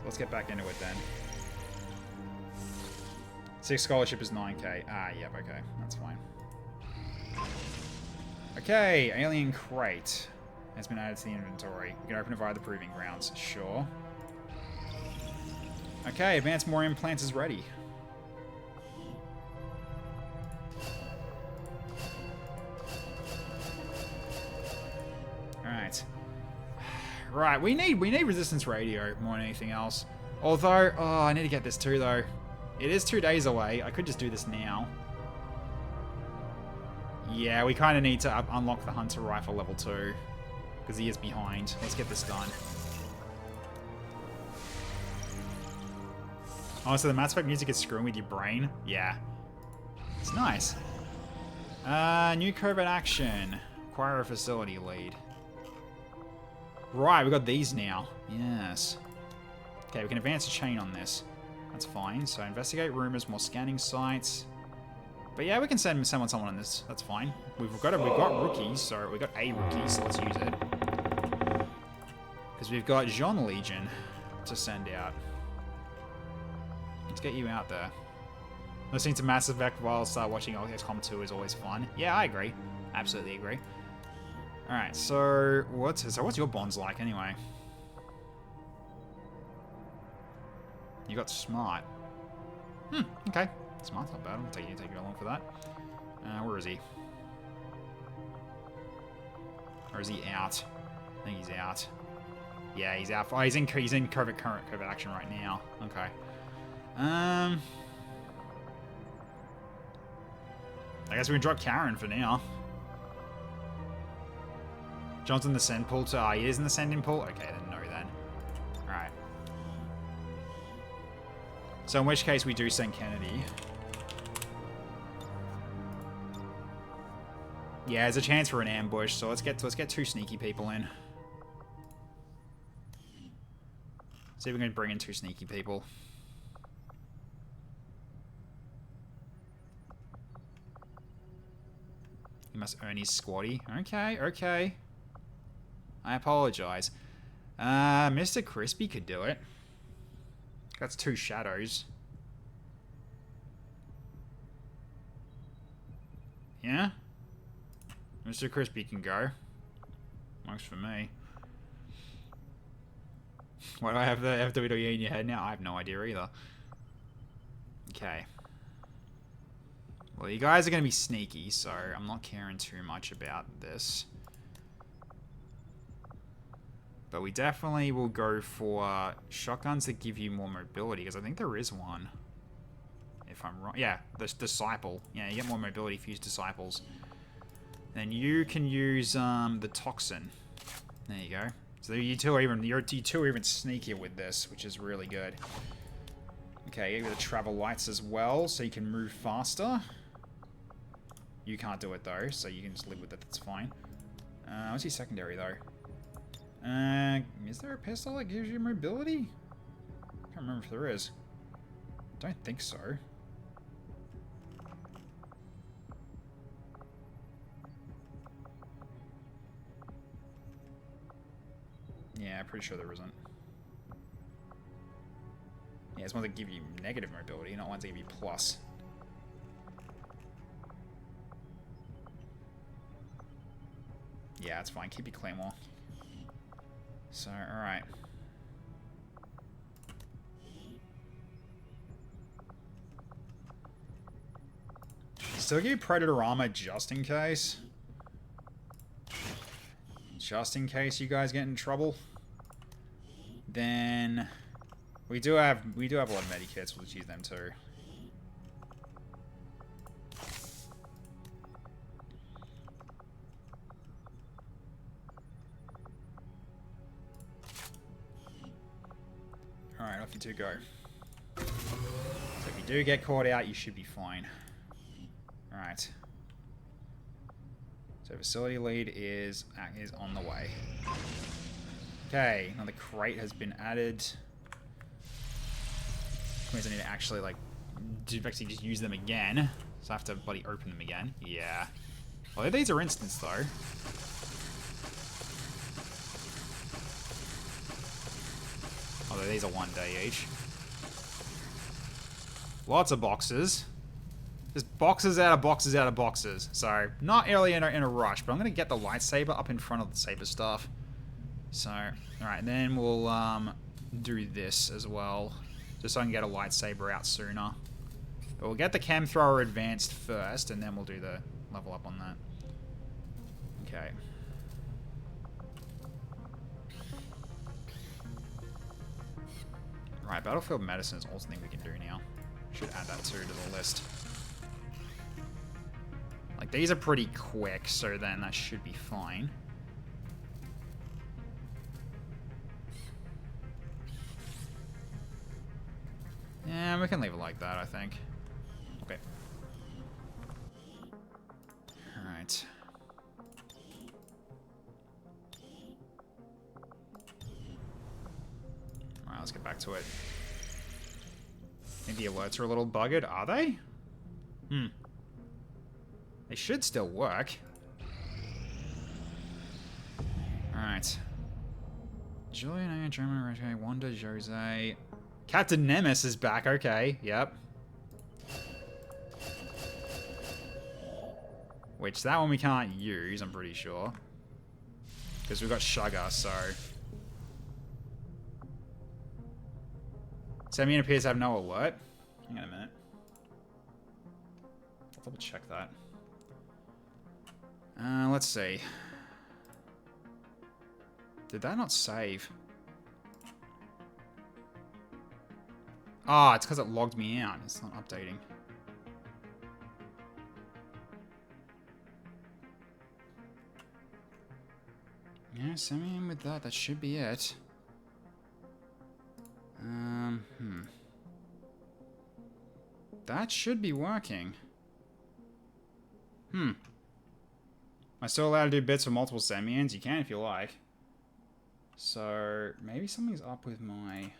Let's get back into it then. 6 scholarship is 9k. Ah, yep, okay. That's fine. Okay, alien crate has been added to the inventory. We can open it via the proving grounds. Sure. Okay, advanced more implants is ready. Alright. Right, we need resistance radio more than anything else. Although, oh, I need to get this too though. It is 2 days away. I could just do this now. Yeah, we kind of need to unlock the Hunter Rifle level 2. Because he is behind. Let's get this done. Oh, so the Mass Effect music is screwing with your brain? Yeah. It's nice. New covert action. Acquire a facility lead. Right, we got these now. Yes. Okay, we can advance a chain on this. That's fine. So investigate rumors, more scanning sites. But yeah, we can send someone on this. That's fine. We've got rookies, so we got a rookie, so let's use it. Because we've got Jean Legion to send out. Let's get you out there. Listening to Mass Effect while watching XCOM 2 is always fun. Yeah, I agree. Absolutely agree. Alright, so what's your bonds like anyway? You got smart. Okay. Smart's not bad. I'll take you along for that. Where is he? Or is he out? I think he's out. Yeah, he's out. Oh, he's in covert action right now. Okay. I guess we can drop Karen for now. John's in the send pool too. He is in the sending pool? Okay, then no then. Alright. So in which case we do send Kennedy. Yeah, there's a chance for an ambush, so let's get 2 sneaky people in. See if we can bring in 2 sneaky people. He must earn his squatty. Okay, okay. I apologize. Mr. Crispy could do it. That's 2 shadows. Yeah? Mr. Crispy can go. Works for me. Why do I have the WWE in your head now? I have no idea either. Okay. Well, you guys are going to be sneaky, so I'm not caring too much about this. But we definitely will go for shotguns that give you more mobility, because I think there is one. If I'm wrong. Yeah, the Disciple. Yeah, you get more mobility if you use Disciples. Then you can use the Toxin. There you go. So you two are even sneakier with this, which is really good. Okay, you get the travel lights as well, so you can move faster. You can't do it though, so you can just live with it. That's fine. What's your secondary though? Is there a pistol that gives you mobility? I can't remember if there is. Don't think so. Yeah, I'm pretty sure there isn't. Yeah, it's ones that give you negative mobility, not ones that give you plus. Yeah, that's fine. Keep your Claymore. So, alright. Still give you Predator armor just in case. Just in case you guys get in trouble. Then we do have a lot of medikits. We'll just use them too. Alright, off you two go. So if you do get caught out, you should be fine. Alright. So facility lead is on the way. Okay, another crate has been added. Which means I need to actually like to actually just use them again. So I have to bloody open them again. Yeah. Well, these are instants, though. Although these are 1 day each. Lots of boxes. Just boxes out of boxes out of boxes. So, not really in a rush, but I'm going to get the lightsaber up in front of the saber stuff. So, alright, then we'll do this as well. Just so I can get a lightsaber out sooner. But we'll get the chem thrower advanced first, and then we'll do the level up on that. Okay. Right, battlefield medicine is also something we can do now. Should add that too to the list. Like, these are pretty quick, so then that should be fine. Yeah, we can leave it like that, I think. Okay. Alright. Alright, let's get back to it. I think the alerts are a little buggered. Are they? Hmm. They should still work. Alright. Julian, German, okay, Wanda, Jose. Captain Nemes is back, okay, yep. Which, that one we can't use, I'm pretty sure. Because we've got Sugar, so... Samian appears to have no alert. Hang on a minute. I'll double check that. Let's see. Did that not save? Ah, it's because it logged me out. It's not updating. Yeah, send me in with that. That should be it. That should be working. Am I still allowed to do bits for multiple semians? You can if you like. So, maybe something's up with my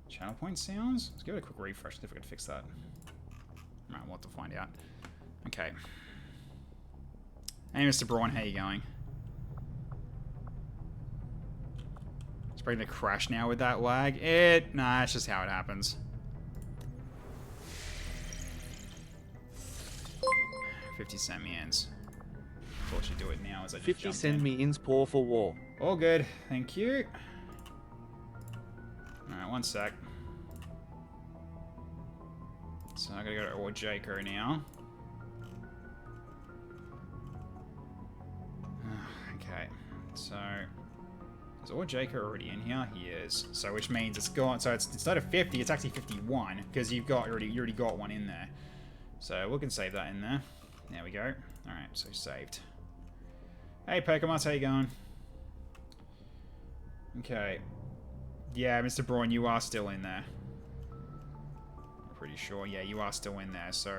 channel point sounds? Let's give it a quick refresh, see if I can fix that. Alright, we'll have to find out. Okay. Hey, Mr. Braun, how you going? It's probably gonna crash now with that lag. Nah, it's just how it happens. 50 semians. Thought I should do it now as I just 50 jumped send in. me ins pour for war. All good, thank you. Alright, 1 sec. So I gotta go to Orjaker now. Okay, so is Orjaker already in here? He is. So which means it's gone. So it's instead of 50, it's actually 51 because you already got one in there. So we can save that in there. There we go. All right, so saved. Hey Pokemon, how you going? Okay. Yeah, Mr. Braun, you are still in there. I'm pretty sure. Yeah, you are still in there, so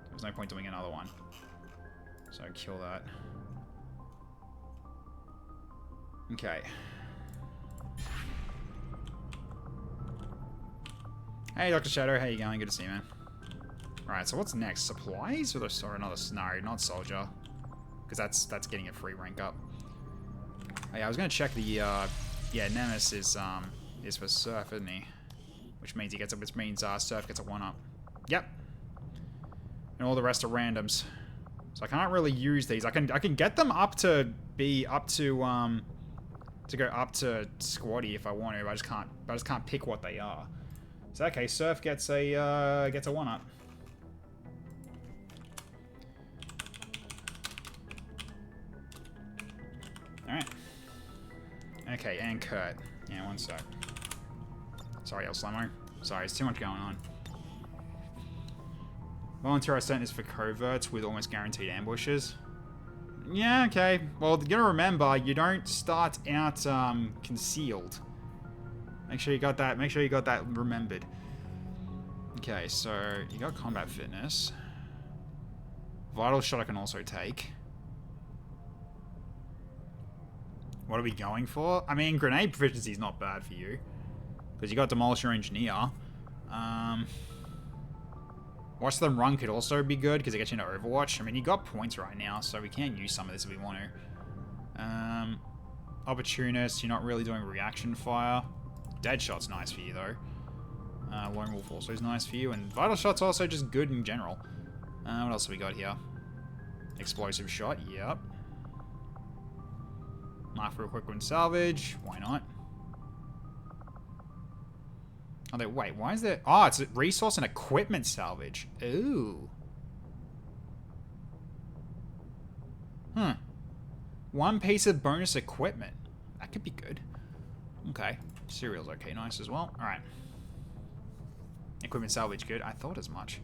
there's no point doing another one. So kill that. Okay. Hey, Dr. Shadow, how you going? Good to see you, man. Alright, so what's next? Supplies or another scenario? Not soldier. Because that's getting a free rank up. Oh, yeah, I was gonna check the yeah, Nemes is for Surf, isn't he? Which means Surf gets a 1-up. Yep. And all the rest are randoms. So I can't really use these. I can get them up to go up to Squatty if I want to, but I just can't pick what they are. So okay, Surf gets a 1-up. Alright. Okay, and Kurt. Yeah, 1 sec. Sorry, El Slamo. Sorry, it's too much going on. Volunteer ascent is for coverts with almost guaranteed ambushes. Yeah, okay. Well, you gotta remember, you don't start out concealed. Make sure you got that remembered. Okay, so you got combat fitness. Vital shot I can also take. What are we going for? I mean, grenade proficiency is not bad for you. Because you got Demolisher Engineer. Watch Them Run could also be good because it gets you into Overwatch. I mean, you got points right now, so we can use some of this if we want to. Opportunist, you're not really doing reaction fire. Deadshot's nice for you, though. Lone Wolf also is nice for you, and Vital Shot's also just good in general. What else have we got here? Explosive Shot, yep. Knife for a quick one salvage, why not? Oh, wait, why is there... Oh, it's a resource and equipment salvage. Ooh. Hmm. One piece of bonus equipment. That could be good. Okay. Cereal's okay, nice as well. Alright. Equipment salvage, good. I thought as much.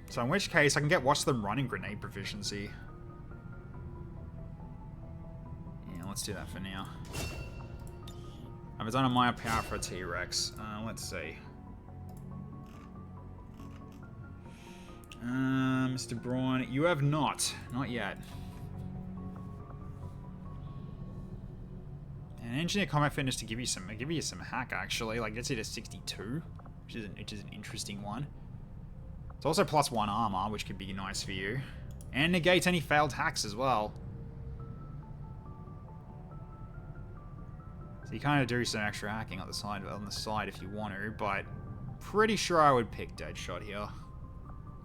So in which case, I can get Watch Them Run and Grenade Proficiency. Yeah, let's do that for now. I've done a Maya Power for a T-Rex. Let's see. Mr. Braun, you have not. Not yet. And Engineer Combat Fitness to give you some hack, actually. Like, gets you to 62, which is an interesting one. It's also +1 armor, which could be nice for you. And negates any failed hacks as well. So you kind of do some extra hacking on the side if you want to, but pretty sure I would pick Deadshot here.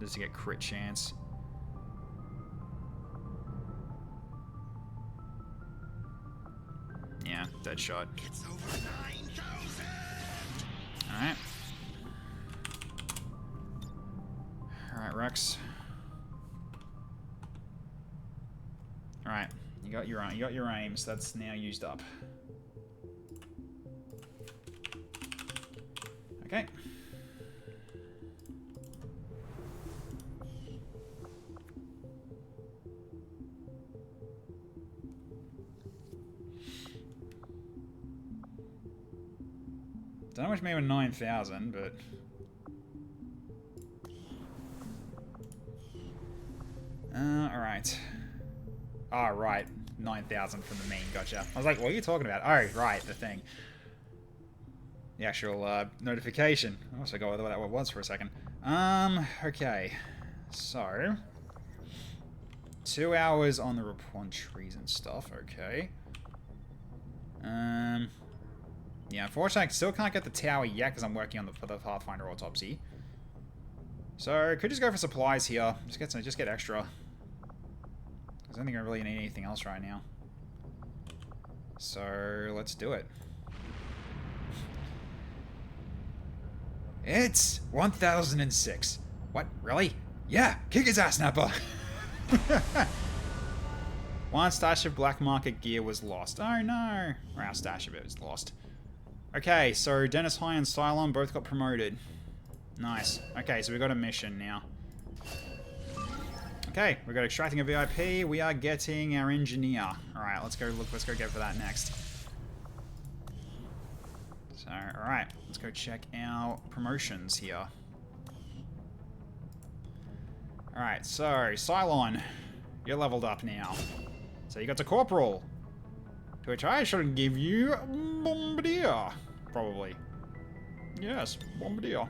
Just to get crit chance. Yeah, Deadshot. It's over 9,000! Alright. Alright, Rex. Alright, you got your aims. That's now used up. Okay. Don't know much made with 9,000, but... alright. Oh, right. 9,000 from the main, gotcha. I was like, what are you talking about? Oh, right, the thing. The actual, notification. I also forgot what that was for a second. Okay. So... 2 hours on the report trees and stuff, okay. Yeah, unfortunately, I still can't get the tower yet because I'm working on for the Pathfinder Autopsy. So, could just go for supplies here. Just get extra. I don't think I really need anything else right now. So, let's do it. It's 1006. What? Really? Yeah, kick his ass, Nappa. One stash of black market gear was lost. Oh no. Or our stash of it was lost. Okay, so Dennis High and Cylon both got promoted. Nice. Okay, so we got a mission now. Okay, we got extracting a VIP. We are getting our engineer. Alright, let's go go for that next. So, alright, let's go check our promotions here. Alright, so Cylon, you're leveled up now. So you got to Corporal. To which I should give you Bombardier. Probably. Yes, Bombardier.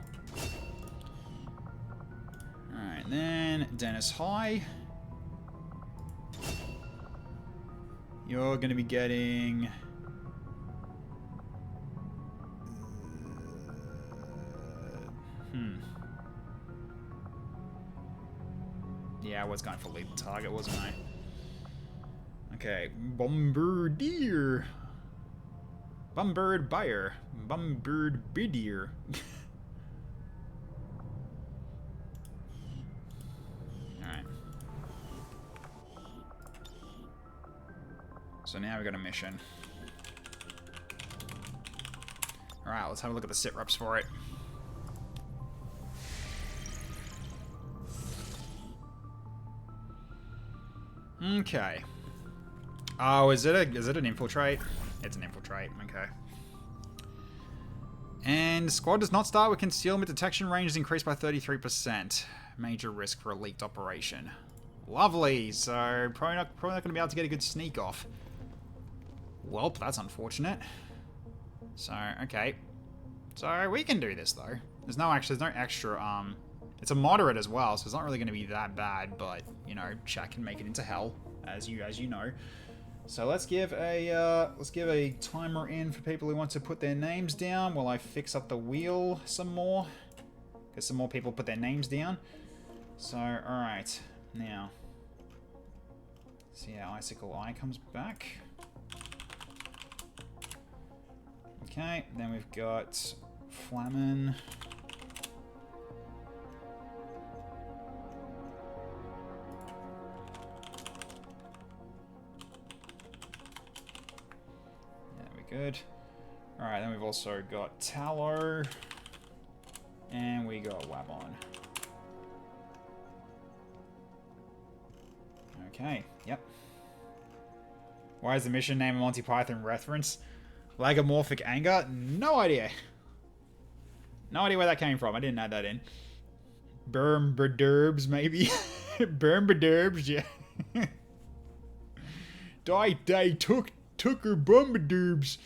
Alright, then Dennis High. You're going to be getting... Yeah, I was going for lead target, wasn't I? Okay, Bombardier. Bombardier. Bombardier. Alright. So now we got a mission. Alright, let's have a look at the sit reps for it. Okay. Oh, is it an infiltrate? It's an infiltrate, okay. And squad does not start with concealment. Detection range is increased by 33%. Major risk for a leaked operation. Lovely. So probably not going to be able to get a good sneak off. Welp, that's unfortunate. So okay. So we can do this though. There's no extra. It's a moderate as well, so it's not really going to be that bad. But you know, chat can make it into hell, as you know. So let's give a timer in for people who want to put their names down while I fix up the wheel some more. Get some more people put their names down. So alright, now see how Icicle Eye comes back. Okay, then we've got Flamin. Good. Alright, then we've also got Tallow. And we got Wabon. Okay, yep. Why is the mission name a Monty Python reference? Lagomorphic anger? No idea. No idea where that came from. I didn't add that in. Bermberderbs, maybe? Bermberderbs, yeah. They took her bombardoobs.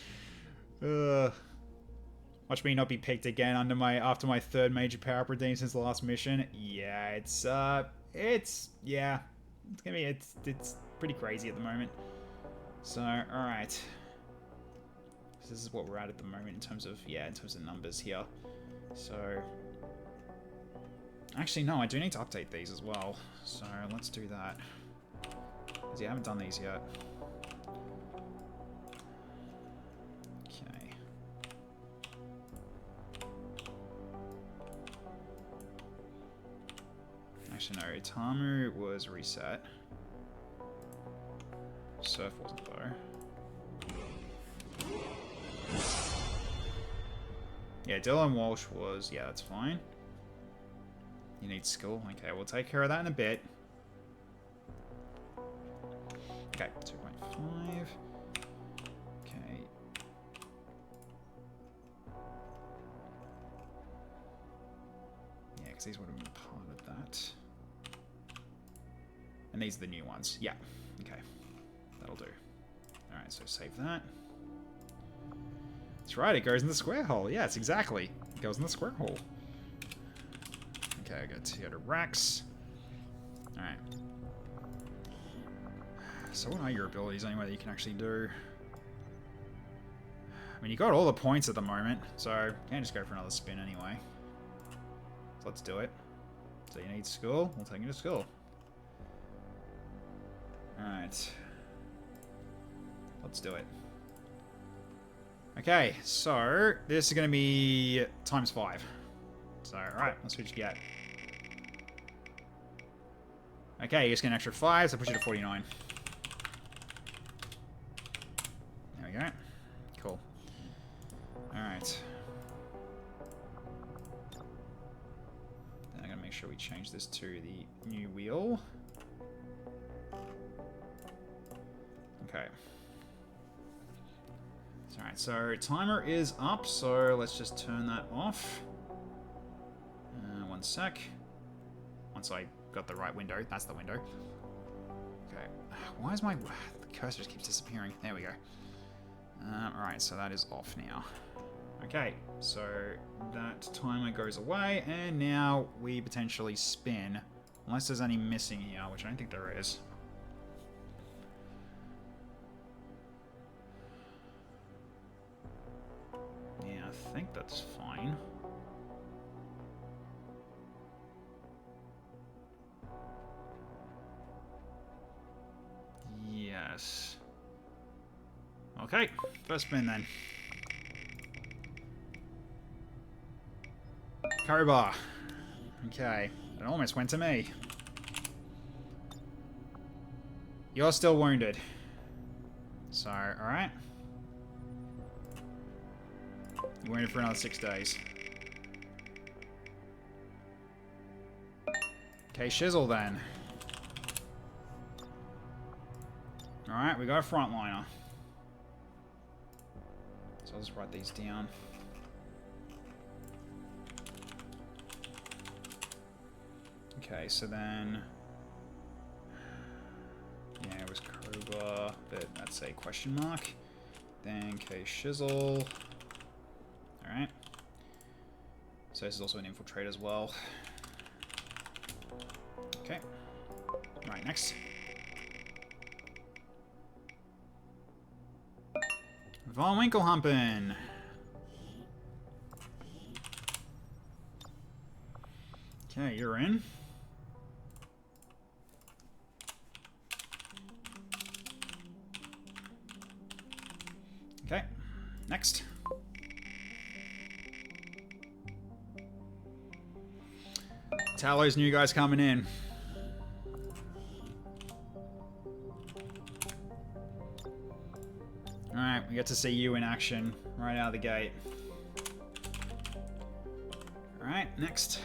Watch me not be picked again after my third major power up redeem since the last mission. Yeah, it's pretty crazy at the moment. So, alright. This is what we're at the moment in terms of numbers here. So actually no, I do need to update these as well. So let's do that. Because I haven't done these yet. Actually, no, Itamu was reset. Surf wasn't, though. Yeah, Dylan Walsh was... Yeah, that's fine. You need skill. Okay, we'll take care of that in a bit. Okay, 2.5. Okay. Yeah, because these would have been part of that. And these are the new ones. Yeah. Okay. That'll do. Alright, so save that. That's right, it goes in the square hole. Yes, exactly. It goes in the square hole. Okay, I got to go to Rax. Alright. So what are your abilities anyway that you can actually do? I mean, you got all the points at the moment, so you can just go for another spin anyway. So let's do it. So you need school? We'll take you to school. Alright. Let's do it. Okay, so this is going to be times 5. So, alright, let's see what you get. Okay, you just get an extra 5, so that puts you to 49. There we go. Cool. Alright. Then I'm going to make sure we change this to the new wheel. Okay. Alright, so timer is up, so let's just turn that off. One sec. Once I got the right window, that's the window. Okay. Why is the cursor just keeps disappearing? There we go. Alright, so that is off now. Okay, so that timer goes away, and now we potentially spin. Unless there's any missing here, which I don't think there is. Yeah, I think that's fine. Yes. Okay, first spin then. Crowbar. Okay, it almost went to me. You're still wounded. So, alright. You're wounded for another 6 days. Okay, shizzle then. Alright, we got a frontliner. So I'll just write these down. Okay, so then over, but that's a question mark. Then K-Shizzle. Alright. So this is also an infiltrate as well. Okay. Right, next. Von Winklehumpin. Okay, you're in. Okay, next. Tallo's new guys coming in. Alright, we get to see you in action right out of the gate. Alright, next.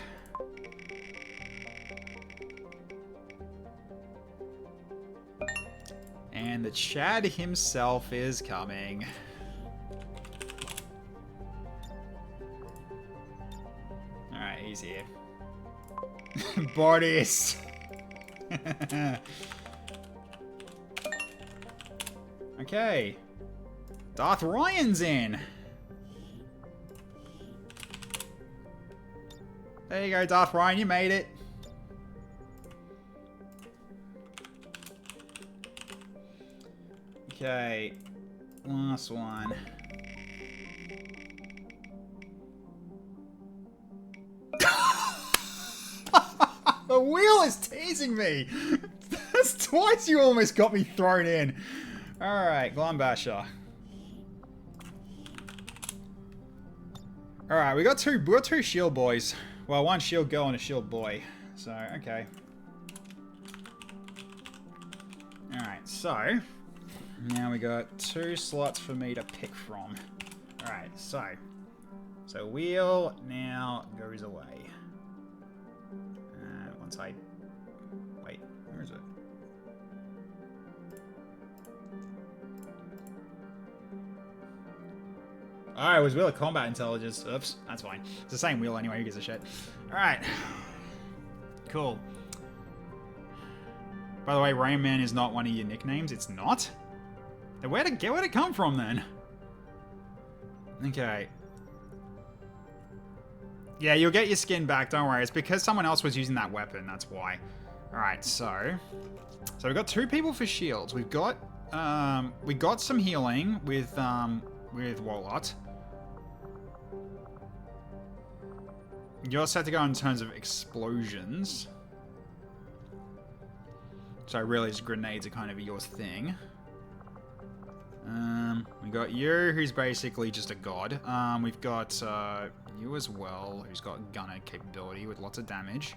And the Chad himself is coming. Alright, he's here. Boris! Okay. Darth Ryan's in. There you go, Darth Ryan, you made it. Okay, last one. The wheel is teasing me. That's twice you almost got me thrown in. Alright, Glambasher. Alright, we got two shield boys. Well, one shield girl and a shield boy. So, okay. Alright, so now we got 2 slots for me to pick from. Alright, so wheel now goes away. Once I... Wait, where is it? Oh, it was Wheel of Combat Intelligence. Oops, that's fine. It's the same wheel anyway, who gives a shit. Alright. Cool. By the way, Rain Man is not one of your nicknames. It's not? Then where'd it come from then? Okay. Yeah, you'll get your skin back, don't worry. It's because someone else was using that weapon, that's why. Alright, so we've got 2 people for shields. We got some healing with Wolat. You also have to go in terms of explosions. So really, just grenades are kind of your thing. We got you, who's basically just a god. We've got you as well, who's got gunner capability with lots of damage.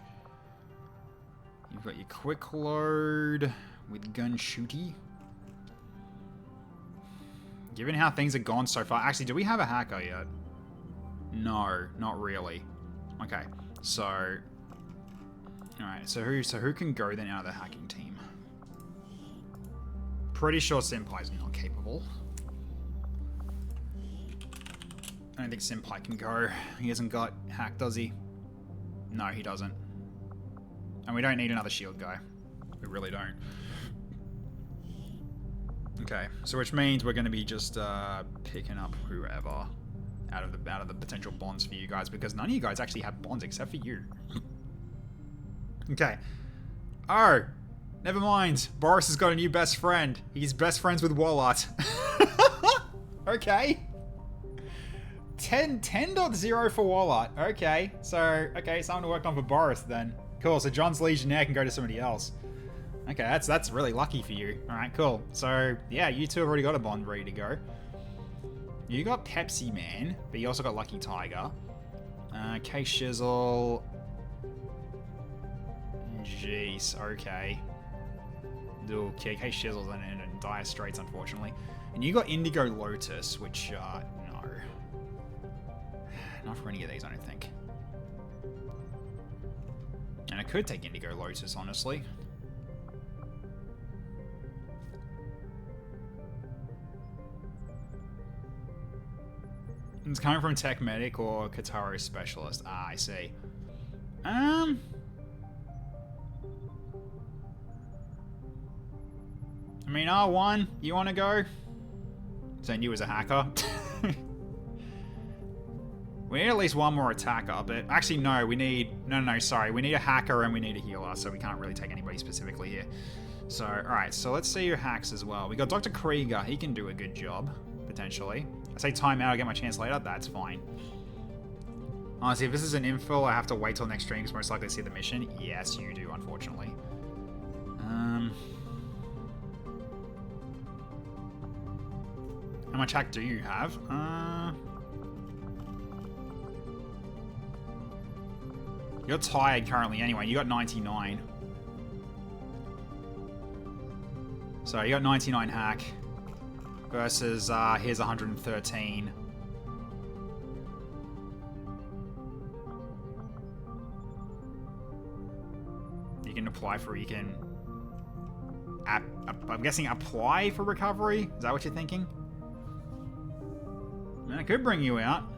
You've got your quick load with gun shooty. Given how things have gone so far, actually, do we have a hacker yet? No, not really. Okay, so alright, so who can go then out of the hacking team? Pretty sure Senpai's not capable. I don't think Senpai can go. He hasn't got hack, does he? No, he doesn't. And we don't need another shield guy. We really don't. Okay, so which means we're going to be just picking up whoever out of the potential bonds for you guys, because none of you guys actually have bonds except for you. Okay. Oh, never mind. Boris has got a new best friend. He's best friends with Wolat. Okay. 10.0 for Wolat. Okay, so something to work on for Boris then. Cool. So John's Legionnaire can go to somebody else. Okay, that's really lucky for you. All right, cool. So yeah, you two have already got a bond ready to go. You got Pepsi Man, but you also got Lucky Tiger. K-Shizzle. Jeez, okay. Okay, K-Shizzle's in dire straits, unfortunately. And you got Indigo Lotus, which, no. Not for any of these, I don't think. And I could take Indigo Lotus, honestly. It's coming from Tech Medic or Kataro Specialist. Ah, I see. I mean, R1, you want to go? Saying you as a hacker. We need at least one more attacker, but actually no, we need... No, sorry. We need a hacker and we need a healer, so we can't really take anybody specifically here. So, alright, so let's see who hacks as well. We got Dr. Krieger. He can do a good job, potentially. I say timeout, I'll get my chance later. That's fine. Honestly, if this is an infill, I have to wait till next stream because most likely to see the mission. Yes, you do, unfortunately. How much hack do you have? You're tired currently anyway. You got 99. So you got 99 hack versus here's 113. You can apply for. You can. I'm guessing apply for recovery. Is that what you're thinking? Man, it could bring you out.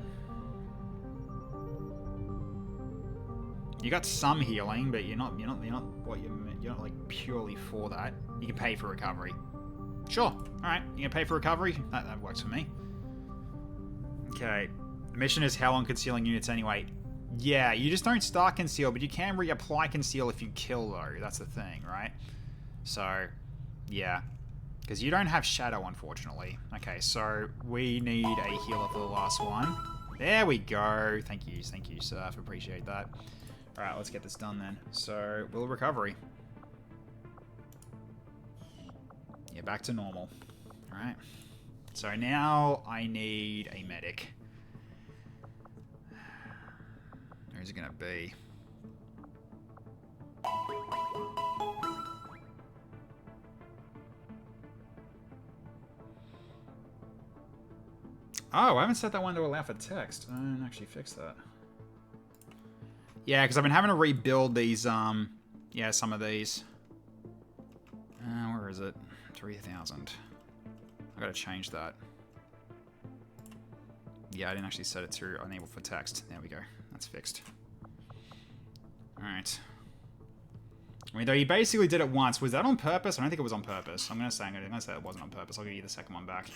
You got some healing, but you're not like purely for that. You can pay for recovery. Sure. All right. You can pay for recovery. That works for me. Okay. The mission is hell on concealing units anyway. Yeah, you just don't start conceal, but you can reapply conceal if you kill though. That's the thing, right? So, yeah. Because you don't have shadow, unfortunately. Okay, so we need a healer for the last one. There we go. Thank you, Surf. Appreciate that. All right, let's get this done then. So, will recovery. Yeah, back to normal. All right. So now I need a medic. Where's it gonna be? Oh, I haven't set that one to allow for text. I didn't actually fix that. Yeah, because I've been having to rebuild these, yeah, some of these. Where is it? 3,000. I gotta change that. Yeah, I didn't actually set it to enable for text. There we go. That's fixed. Alright. I mean, though he basically did it once. Was that on purpose? I don't think it was on purpose. I'm gonna say it wasn't on purpose. I'll give you the second one back.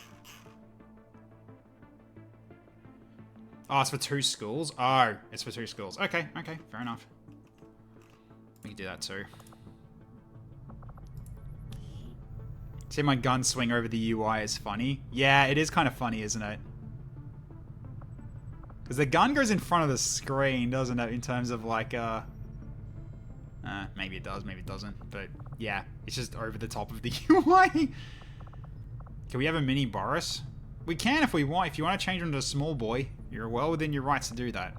Oh, it's for 2 schools? Oh, it's for 2 schools. Okay, fair enough. We can do that too. See my gun swing over the UI is funny? Yeah, it is kind of funny, isn't it? Because the gun goes in front of the screen, doesn't it? In terms of like, maybe it does, maybe it doesn't. But yeah, it's just over the top of the UI. Can we have a mini Boris? We can if we want. If you want to change him to a small boy, you're well within your rights to do that.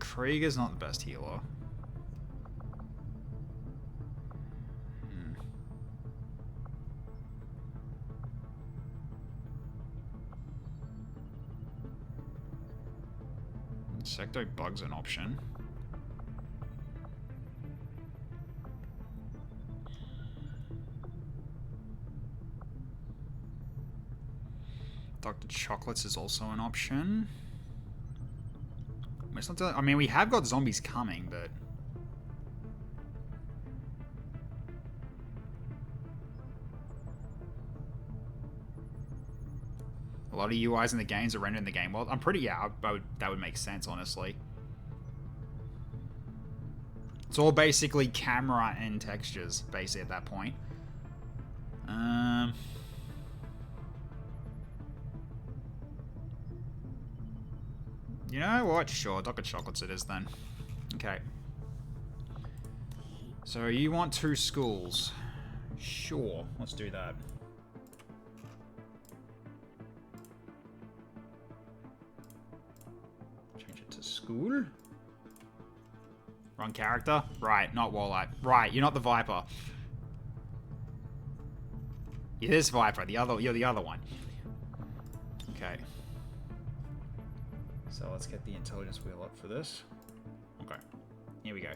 Krieger's not the best healer. Secto Bug's an option. Dr. Chocolates is also an option. I mean, we have got zombies coming, but... a lot of UIs in the games are rendered in the game world. I'm pretty... yeah, that would make sense, honestly. It's all basically camera and textures, basically, at that point. You know what? Sure, Dr. Chocolates it is then. Okay. So you want 2 schools. Sure, let's do that. Change it to school. Wrong character? Right, not Wolat. Right, you're not the Viper. You're this Viper, you're the other one. Okay. So let's get the intelligence wheel up for this. Okay, here we go.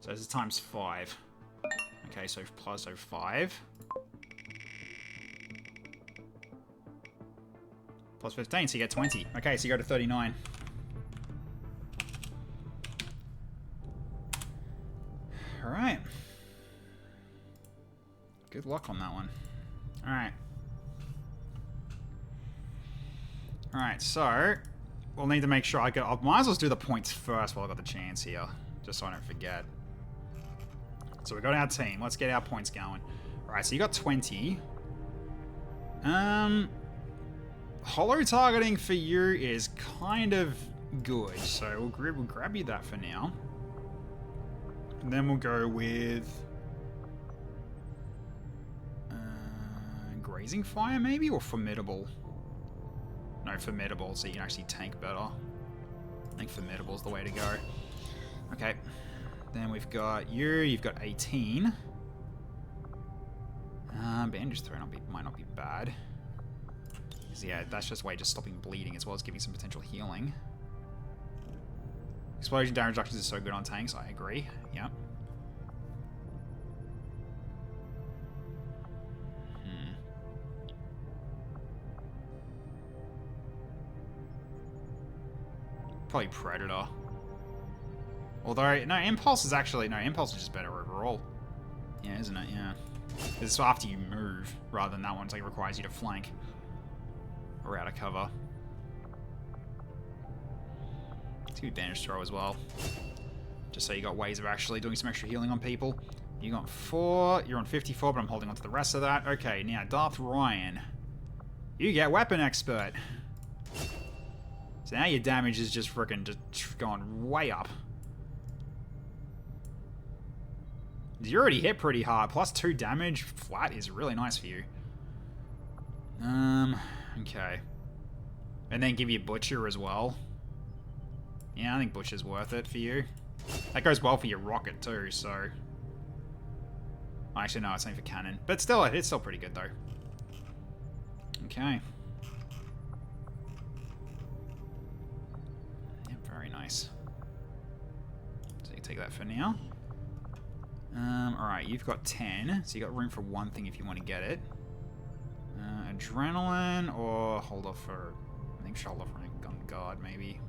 So this is times 5. Okay, so plus 5. Plus 15, so you get 20. Okay, so you go to 39. Good luck on that one. Alright. Alright, so we'll need to make sure I might as well do the points first while I got the chance here. Just so I don't forget. So we got our team. Let's get our points going. Alright, so you got 20. Hollow targeting for you is kind of good. So we'll grab you that for now. And then we'll go with grazing fire maybe, or formidable. No, formidable, so you can actually tank better. I think formidable is the way to go. Okay. Then we've got you. You've got 18. Bandage throw might not be bad. Yeah, that's just a way of just stopping bleeding as well as giving some potential healing. Explosion damage reductions is so good on tanks, I agree. Yep. Probably Predator. Although, no, Impulse is just better overall. Yeah, isn't it? Yeah. It's after you move, rather than that one, like, requires you to flank. Or out of cover. Let's give you bandage throw as well. Just so you got ways of actually doing some extra healing on people. You got 4, you're on 54, but I'm holding on to the rest of that. Okay, now Darth Ryan. You get Weapon Expert. So now your damage is just freaking just gone way up. You already hit pretty hard. Plus 2 damage flat is really nice for you. Okay. And then give you Butcher as well. Yeah, I think Butcher's worth it for you. That goes well for your rocket too, so... Actually, no, it's only for cannon. But still, it's still pretty good though. Okay. Yeah, very nice. So you can take that for now. Alright, you've got 10, so you got room for one thing if you want to get it. Adrenaline, or hold off for... I think hold off for a gun guard, maybe.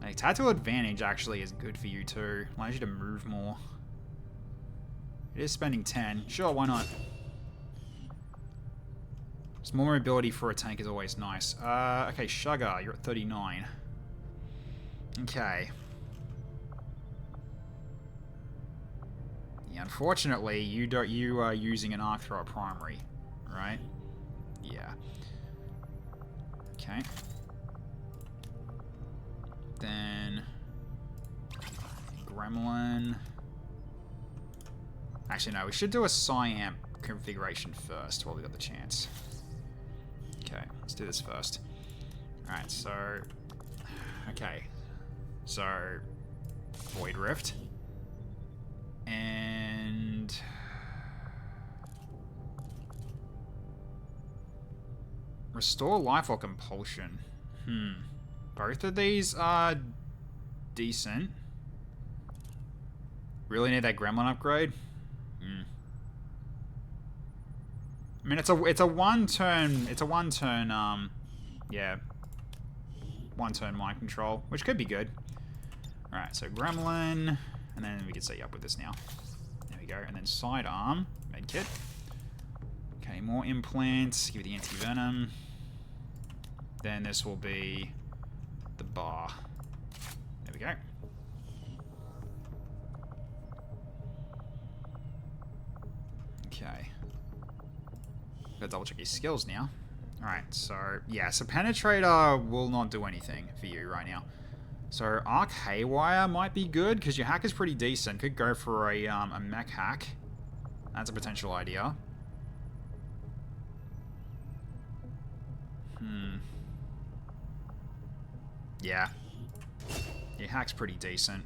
Hey, Tattoo Advantage actually is good for you too. Allows you to move more. It is spending 10. Sure, why not? Just more mobility for a tank is always nice. Okay, Sugar, you're at 39. Okay. Yeah, unfortunately, you are using an arc thrower primary, right? Yeah. Okay. Then Gremlin. Actually, no, we should do a Psyamp configuration first while we got the chance. Okay, let's do this first. Alright, so... Okay. So... Void Rift. And... Restore Life or Compulsion. Both of these are decent. Really need that Gremlin upgrade? I mean, it's a one turn, yeah, one turn mind control, which could be good. All right, so Gremlin, and then we can set you up with this now. There we go, and then sidearm, medkit. Okay, more implants. Give it the anti-venom. Then this will be the bar. There we go. Okay. Gotta double check your skills now. Alright, so yeah, so Penetrator will not do anything for you right now. So Arc Haywire might be good because your hack is pretty decent. Could go for a mech hack. That's a potential idea. Yeah. Your hack's pretty decent.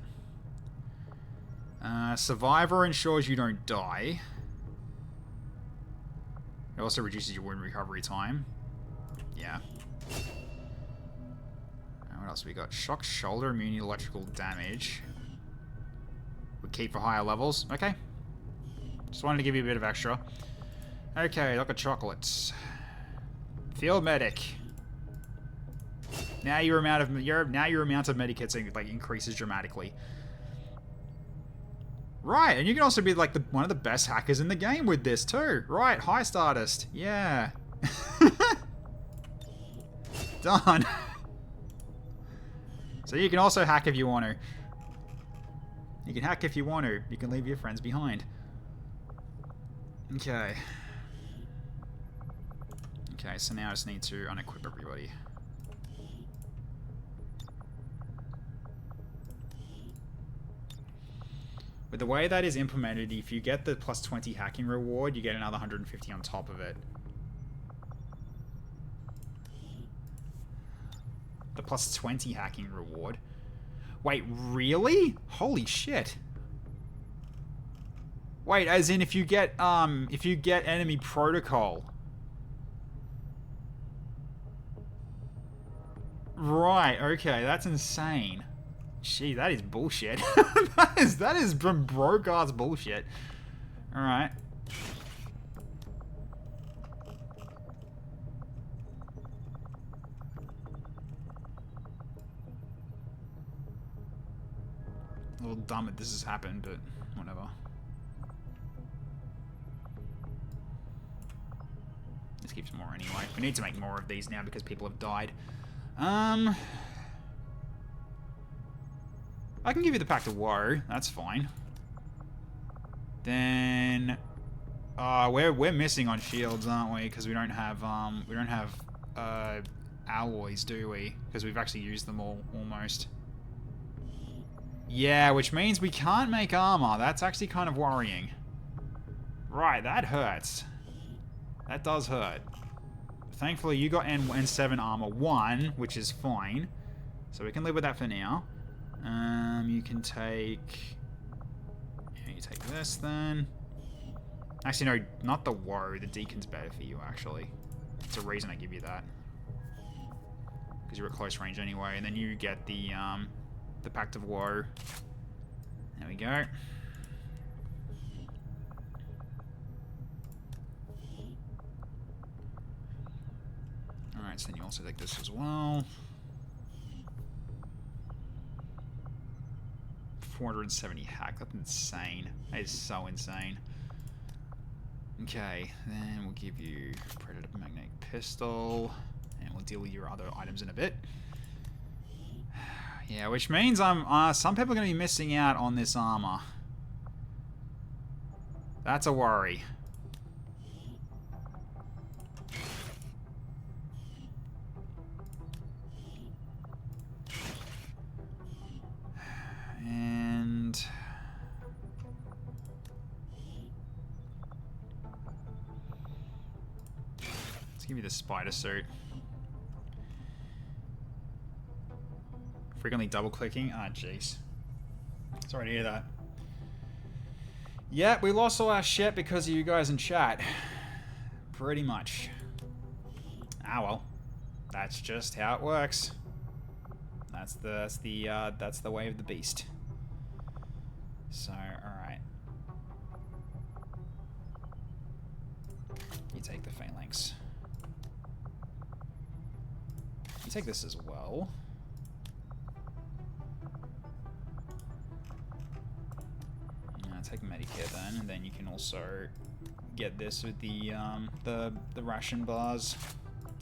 Survivor ensures you don't die. It also reduces your wound recovery time. Yeah. And what else we got? Shock shoulder, immune electrical damage. We keep for higher levels. Okay. Just wanted to give you a bit of extra. Okay, Dr. Chocolates. Field Medic. Now your amount of medikits like increases dramatically. Right, and you can also be like one of the best hackers in the game with this too. Right, heist artist. Yeah. Done. So you can also hack if you want to. You can hack if you want to. You can leave your friends behind. Okay. Okay, so now I just need to unequip everybody. With the way that is implemented, if you get the plus 20 hacking reward, you get another 150 on top of it. The plus 20 hacking reward. Wait, really? Holy shit. Wait, as in if you get enemy protocol. Right, okay, that's insane. Gee, that is bullshit. that is from broke ass bullshit. Alright. A little dumb that this has happened, but whatever. This keeps more anyway. We need to make more of these now because people have died. I can give you the Pact of Woe. That's fine. Then, we're missing on shields, aren't we? Because we don't have alloys, do we? Because we've actually used them all almost. Yeah, which means we can't make armor. That's actually kind of worrying. Right, that hurts. That does hurt. Thankfully, you got N7 armor 1, which is fine. So we can live with that for now. You can take... Yeah, you take this then. Actually, no, not the Woe. The Deacon's better for you, actually. It's a reason I give you that. Because you're at close range anyway. And then you get the Pact of Woe. There we go. Alright, so then you also take this as well. 470 hack. That's insane. That is so insane. Okay, then we'll give you Predator Magnetic Pistol. And we'll deal with your other items in a bit. Yeah, which means some people are going to be missing out on this armor. That's a worry. And let's give you the spider suit. Frequently double clicking. Ah, jeez. Sorry to hear that. Yeah, we lost all our shit because of you guys in chat. Pretty much. Ah well. That's just how it works. That's the way of the beast. So, alright. You take the phalanx. You take this as well. Take Medicare then, and then you can also get this with the ration bars.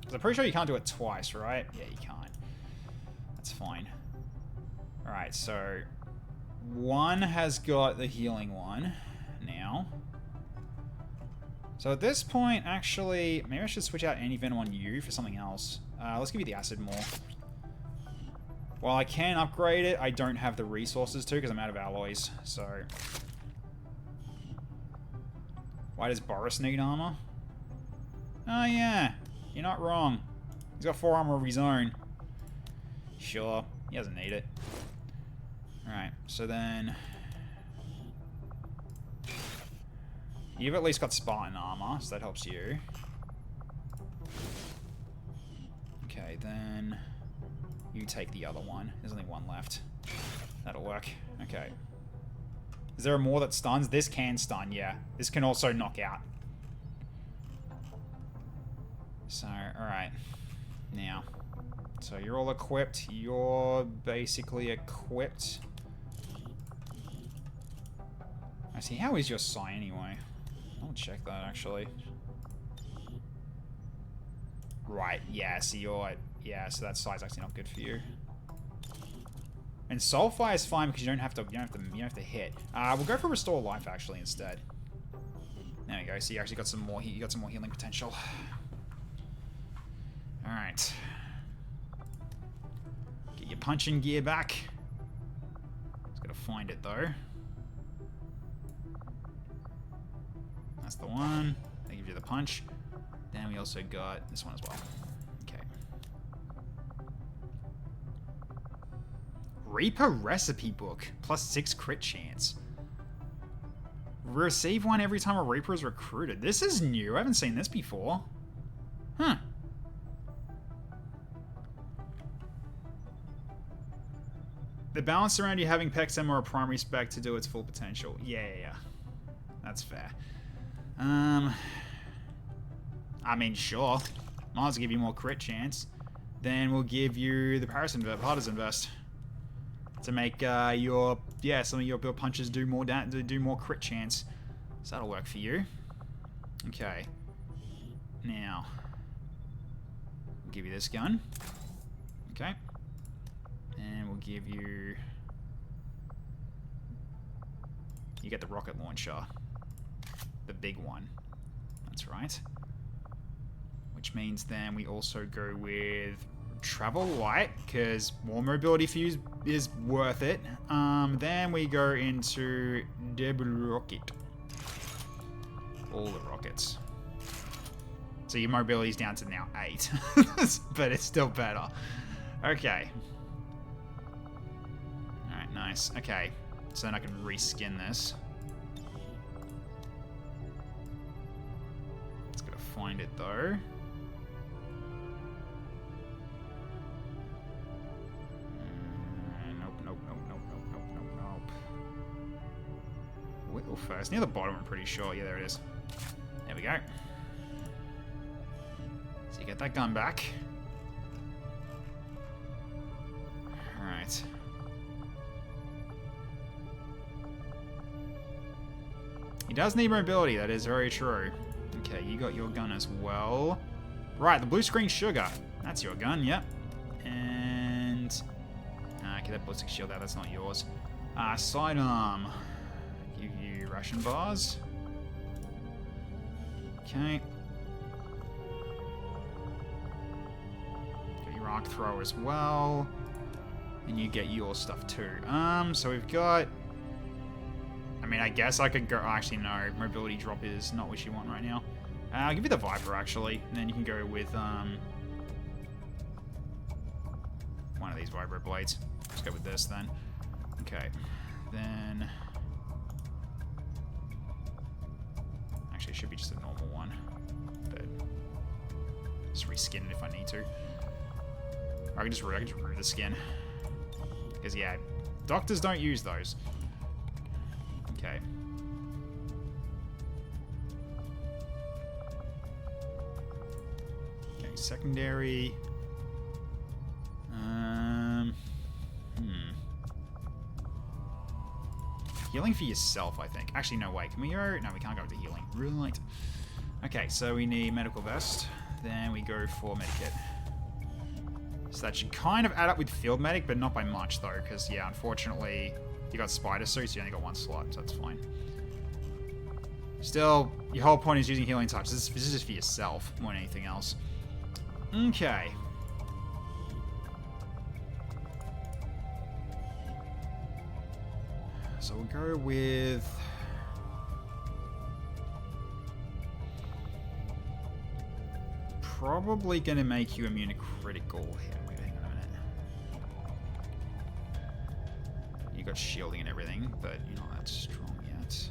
Because I'm pretty sure you can't do it twice, right? Yeah, you can't. That's fine. Alright, so one has got the healing one now. So at this point, actually, maybe I should switch out Anti-Venom on you for something else. Let's give you the acid more. While I can upgrade it, I don't have the resources to because I'm out of alloys, so... Why does Boris need armor? Oh yeah, you're not wrong. He's got 4 armor of his own. Sure, he doesn't need it. Alright, so then... You've at least got Spartan armor, so that helps you. Okay, then... You take the other one. There's only one left. That'll work. Okay. Is there more that stuns? This can stun, yeah. This can also knock out. So, alright. Now. So you're all equipped. You're basically equipped. I see. How is your psi anyway? I'll check that actually. Right. Yeah. So you're. Yeah. So that psi's actually not good for you. And Soulfire is fine because you don't have to. You don't have to hit. We'll go for Restore Life actually instead. There we go. So you actually got some more. You got some more healing potential. All right. Get your punching gear back. Just gotta find it though. That's the one. That gives you the punch. Then we also got this one as well. Okay. Reaper Recipe Book. +6 crit chance. Receive one every time a Reaper is recruited. This is new. I haven't seen this before. Huh. The balance around you having Pexem or a primary spec to do its full potential. Yeah. That's fair. I mean, sure. Might as well give you more crit chance. Then we'll give you the Partisan Vest to make some of your punches do more crit chance. So that'll work for you. Okay. Now, we'll give you this gun. Okay. And we'll give you... You get the rocket launcher. The big one. That's right. Which means then we also go with Travel Light, because more mobility for you is worth it. Then we go into Double Rocket. All the rockets. So your mobility's down to now 8. But it's still better. Okay. Alright, nice. Okay. So then I can reskin this. It's gotta find it though. Whittle first. Near the bottom, I'm pretty sure. Yeah, there it is. There we go. So you get that gun back. Alright. He does need mobility, that is very true. Okay, you got your gun as well. Right, the blue screen sugar. That's your gun, yep. And... okay, that ballistic shield there, that's not yours. Sidearm. Give you ration bars. Okay. Got your arc throw as well. And you get your stuff too. So we've got... I mean, I guess I could go... Actually, no. Mobility drop is not what you want right now. I'll give you the Viper, actually. And then you can go with, one of these Vibro Blades. Let's go with this, then. Okay. Then... Actually, it should be just a normal one. But... just reskin it if I need to. Or I can just remove the skin. Because, yeah, doctors don't use those. Okay. Okay, secondary. Healing for yourself, I think. Actually, no, wait. Can we go? No, we can't go to healing. Right. Okay, so we need medical vest. Then we go for medikit. So that should kind of add up with field medic, but not by much, though. Because, yeah, unfortunately, you got spider suits. You only got one slot, so that's fine. Still, your whole point is using healing touch. This is just for yourself more than anything else. Okay. So we'll go with... probably going to make you immune to critical. Wait, hang on a minute. You got shielding and everything, but you're not that strong yet.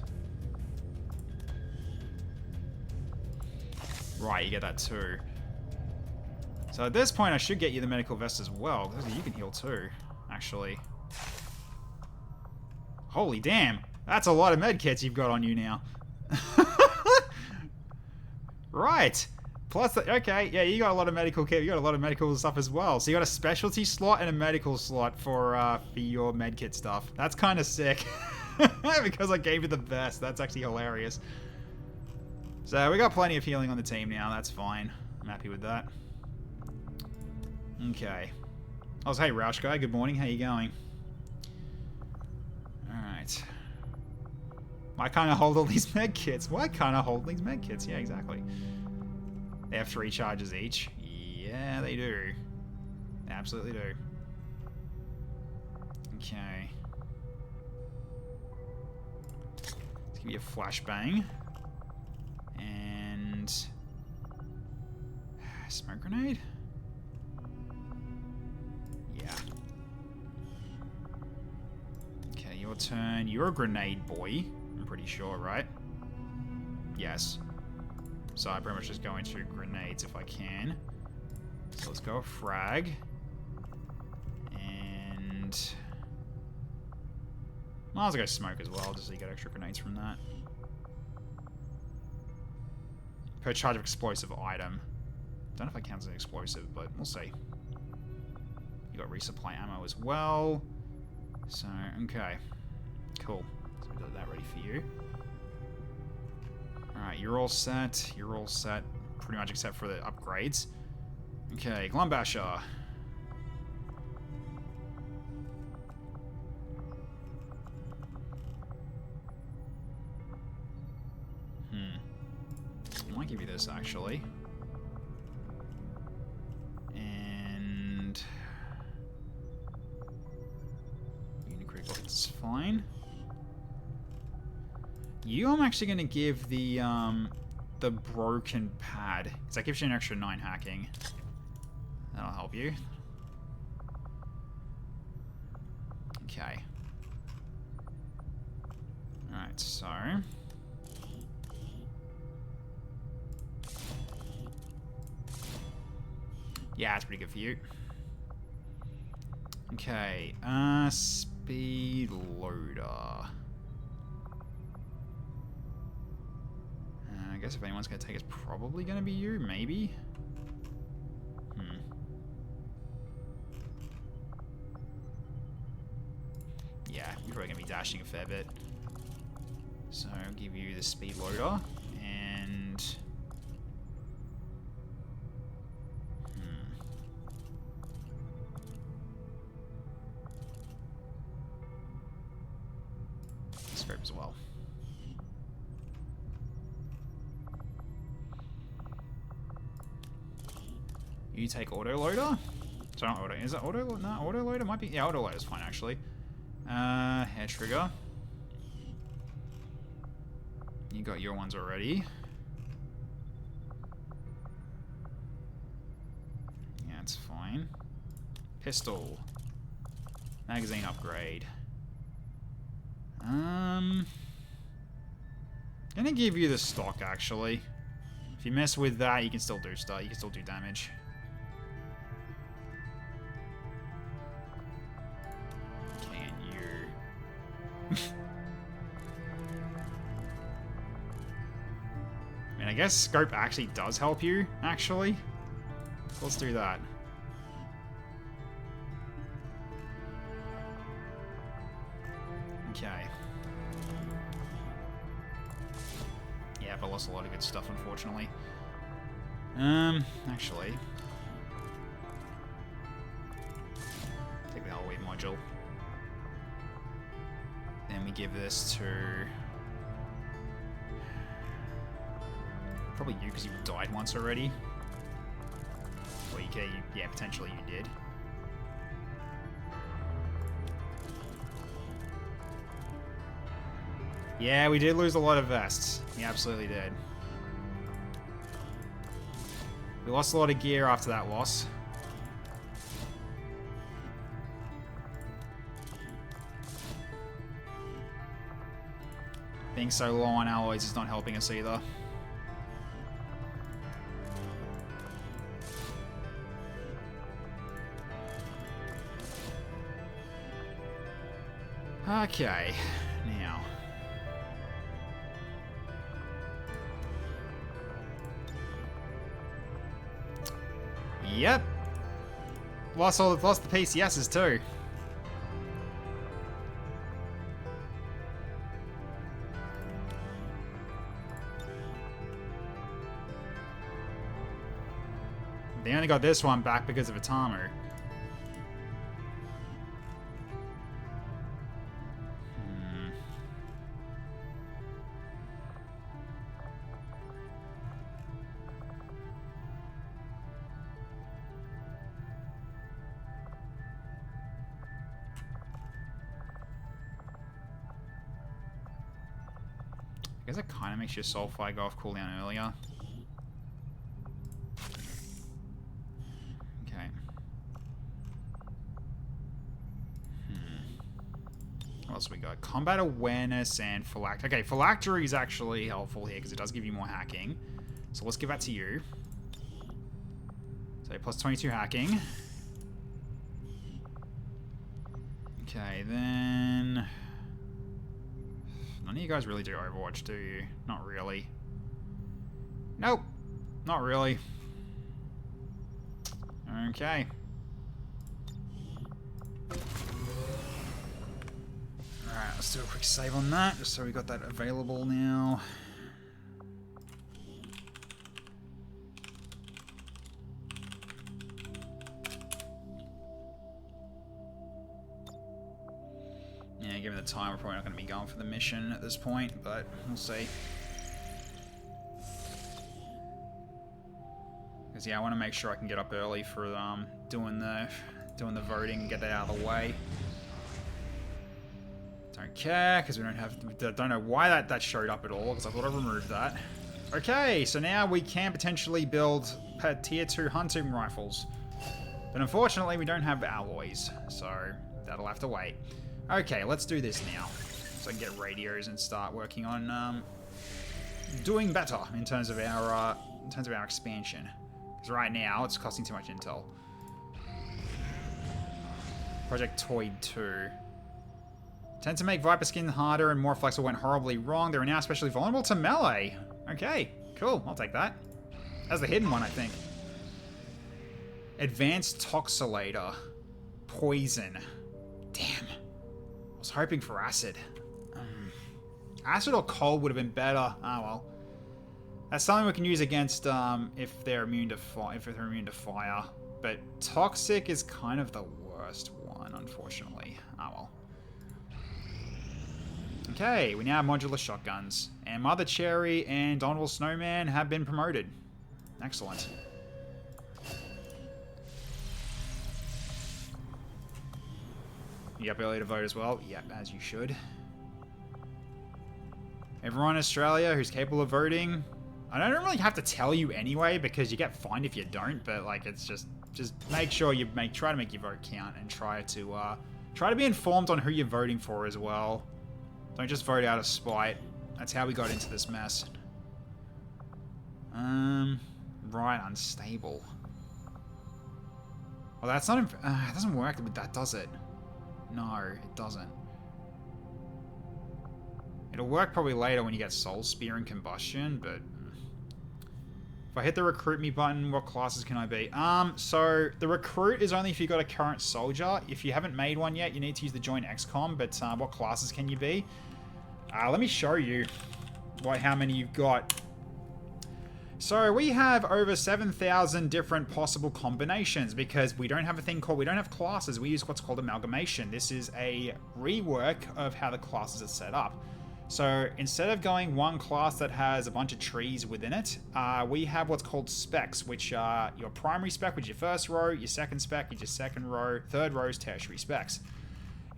Right, you get that too. So at this point, I should get you the medical vest as well. You can heal too, actually. Holy damn, that's a lot of med kits you've got on you now. Right. Plus, okay, yeah, you got a lot of medical kit. You got a lot of medical stuff as well. So you got a specialty slot and a medical slot for your med kit stuff. That's kind of sick. Because I gave you the best. That's actually hilarious. So we got plenty of healing on the team now. That's fine. I'm happy with that. Okay. Oh, hey, Roush guy. Good morning. How you going? Alright. Why can't I hold all these med kits? Why can't I hold these med kits? Yeah, exactly. They have 3 charges each. Yeah, they do. They absolutely do. Okay. Let's give you a flashbang. And... smoke grenade? Yeah. Okay, your turn. You're a grenade boy. I'm pretty sure, right? Yes. So I pretty much just go into grenades if I can. So let's go frag. And... might as well go smoke as well, just so you get extra grenades from that. Per charge of explosive item. Don't know if that counts as an explosive, but we'll see. You got resupply ammo as well. So, okay. Cool. So we got that ready for you. Alright, you're all set. You're all set. Pretty much except for the upgrades. Okay, Glumbasher. I might give you this, actually. And... Unicritical hits is fine. You, I'm actually going to give the broken pad. Because that gives you an extra 9 hacking. That'll help you. Okay. Alright, so... yeah, it's pretty good for you. Okay, speed loader. I guess if anyone's going to take it's probably going to be you, maybe. Yeah, you're probably going to be dashing a fair bit. So I'll give you the speed loader, and... scope as well. You take autoloader? Sorry, not auto. Is it auto? No, autoloader might be. Yeah, autoloader's fine actually. Hair trigger. You got your ones already. Yeah, it's fine. Pistol. Magazine upgrade. Gonna give you the stock actually. If you mess with that, you can still do stuff. You can still do damage. Can you? I mean, I guess scope actually does help you. Actually, so let's do that. Okay. Yeah, but lost a lot of good stuff, unfortunately. Actually... take the Halloween module. Then we give this to... probably you, because you died once already. Well, yeah, potentially you did. Yeah, we did lose a lot of vests. We absolutely did. We lost a lot of gear after that loss. Being so low on alloys is not helping us either. Okay, now. Yep. Lost the PCSs too. They only got this one back because of Atamu. I guess it kind of makes your Soulfire go off cooldown earlier. Okay. What else we got? Combat Awareness and Phylactery. Okay, Phylactery is actually helpful here because it does give you more hacking. So let's give that to you. So plus 22 hacking. Okay, then... None of you guys really do Overwatch, do you? Not really. Nope. Not really. Okay. Alright, let's do a quick save on that, just so we got that available now. Yeah, given the time, we're probably not going to be going for the mission at this point, but we'll see. Because yeah, I want to make sure I can get up early for doing the voting and get that out of the way. Don't care because we don't know why that showed up at all, because I thought I removed that. Okay, so now we can potentially build tier 2 hunting rifles, but unfortunately we don't have alloys, so that'll have to wait. Okay, let's do this now, so I can get radios and start working on doing better in terms of our expansion. Because right now it's costing too much intel. Project Toyd 2. Tend to make Viper skin harder and more flexible went horribly wrong. They are now especially vulnerable to melee. Okay, cool. I'll take that. That's the hidden one, I think. Advanced Toxilator. Poison. Damn. I was hoping for acid. Acid or cold would have been better. Ah, well. That's something we can use against if they're immune to fire. But toxic is kind of the worst one, unfortunately. Ah, well. Okay, we now have modular shotguns. And Mother Cherry and Honorable Snowman have been promoted. Excellent. You up early to vote as well? Yep, as you should. Everyone in Australia who's capable of voting, I don't really have to tell you anyway because you get fined if you don't, but like it's just make sure you try to make your vote count and try to be informed on who you're voting for as well. Don't just vote out of spite. That's how we got into this mess. Right, unstable. Well, that's not. It doesn't work with that, does it? No, it doesn't. It'll work probably later when you get Soul Spear and Combustion, but if I hit the Recruit Me button, what classes can I be? So the Recruit is only if you've got a current soldier. If you haven't made one yet, you need to use the Join XCOM, but what classes can you be? Let me show you how many you've got. So we have over 7,000 different possible combinations because we don't have we don't have classes. We use what's called Amalgamation. This is a rework of how the classes are set up. So instead of going one class that has a bunch of trees within it, we have what's called specs, which are your primary spec, which is your first row, your second spec is your second row, third row is tertiary specs.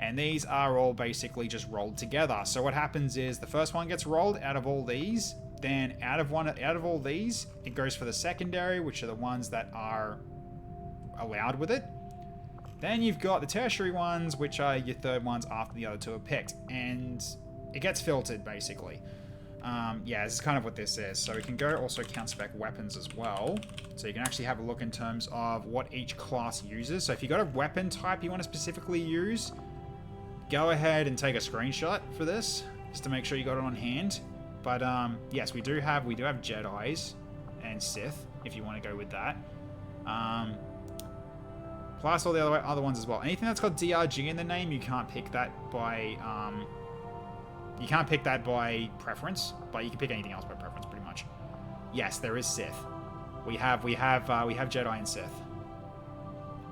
And these are all basically just rolled together. So what happens is the first one gets rolled out of all these, then out of all these, it goes for the secondary, which are the ones that are allowed with it. Then you've got the tertiary ones, which are your third ones after the other two are picked. And it gets filtered, basically. Yeah, this is kind of what this is. So we can go also count spec weapons as well. So you can actually have a look in terms of what each class uses. So if you've got a weapon type you want to specifically use, go ahead and take a screenshot for this, just to make sure you got it on hand. But yes, we do have Jedis and Sith, if you want to go with that. Plus all the other ones as well. Anything that's got DRG in the name, you can't pick that by preference, but you can pick anything else by preference, pretty much. Yes, there is Sith. We have Jedi and Sith.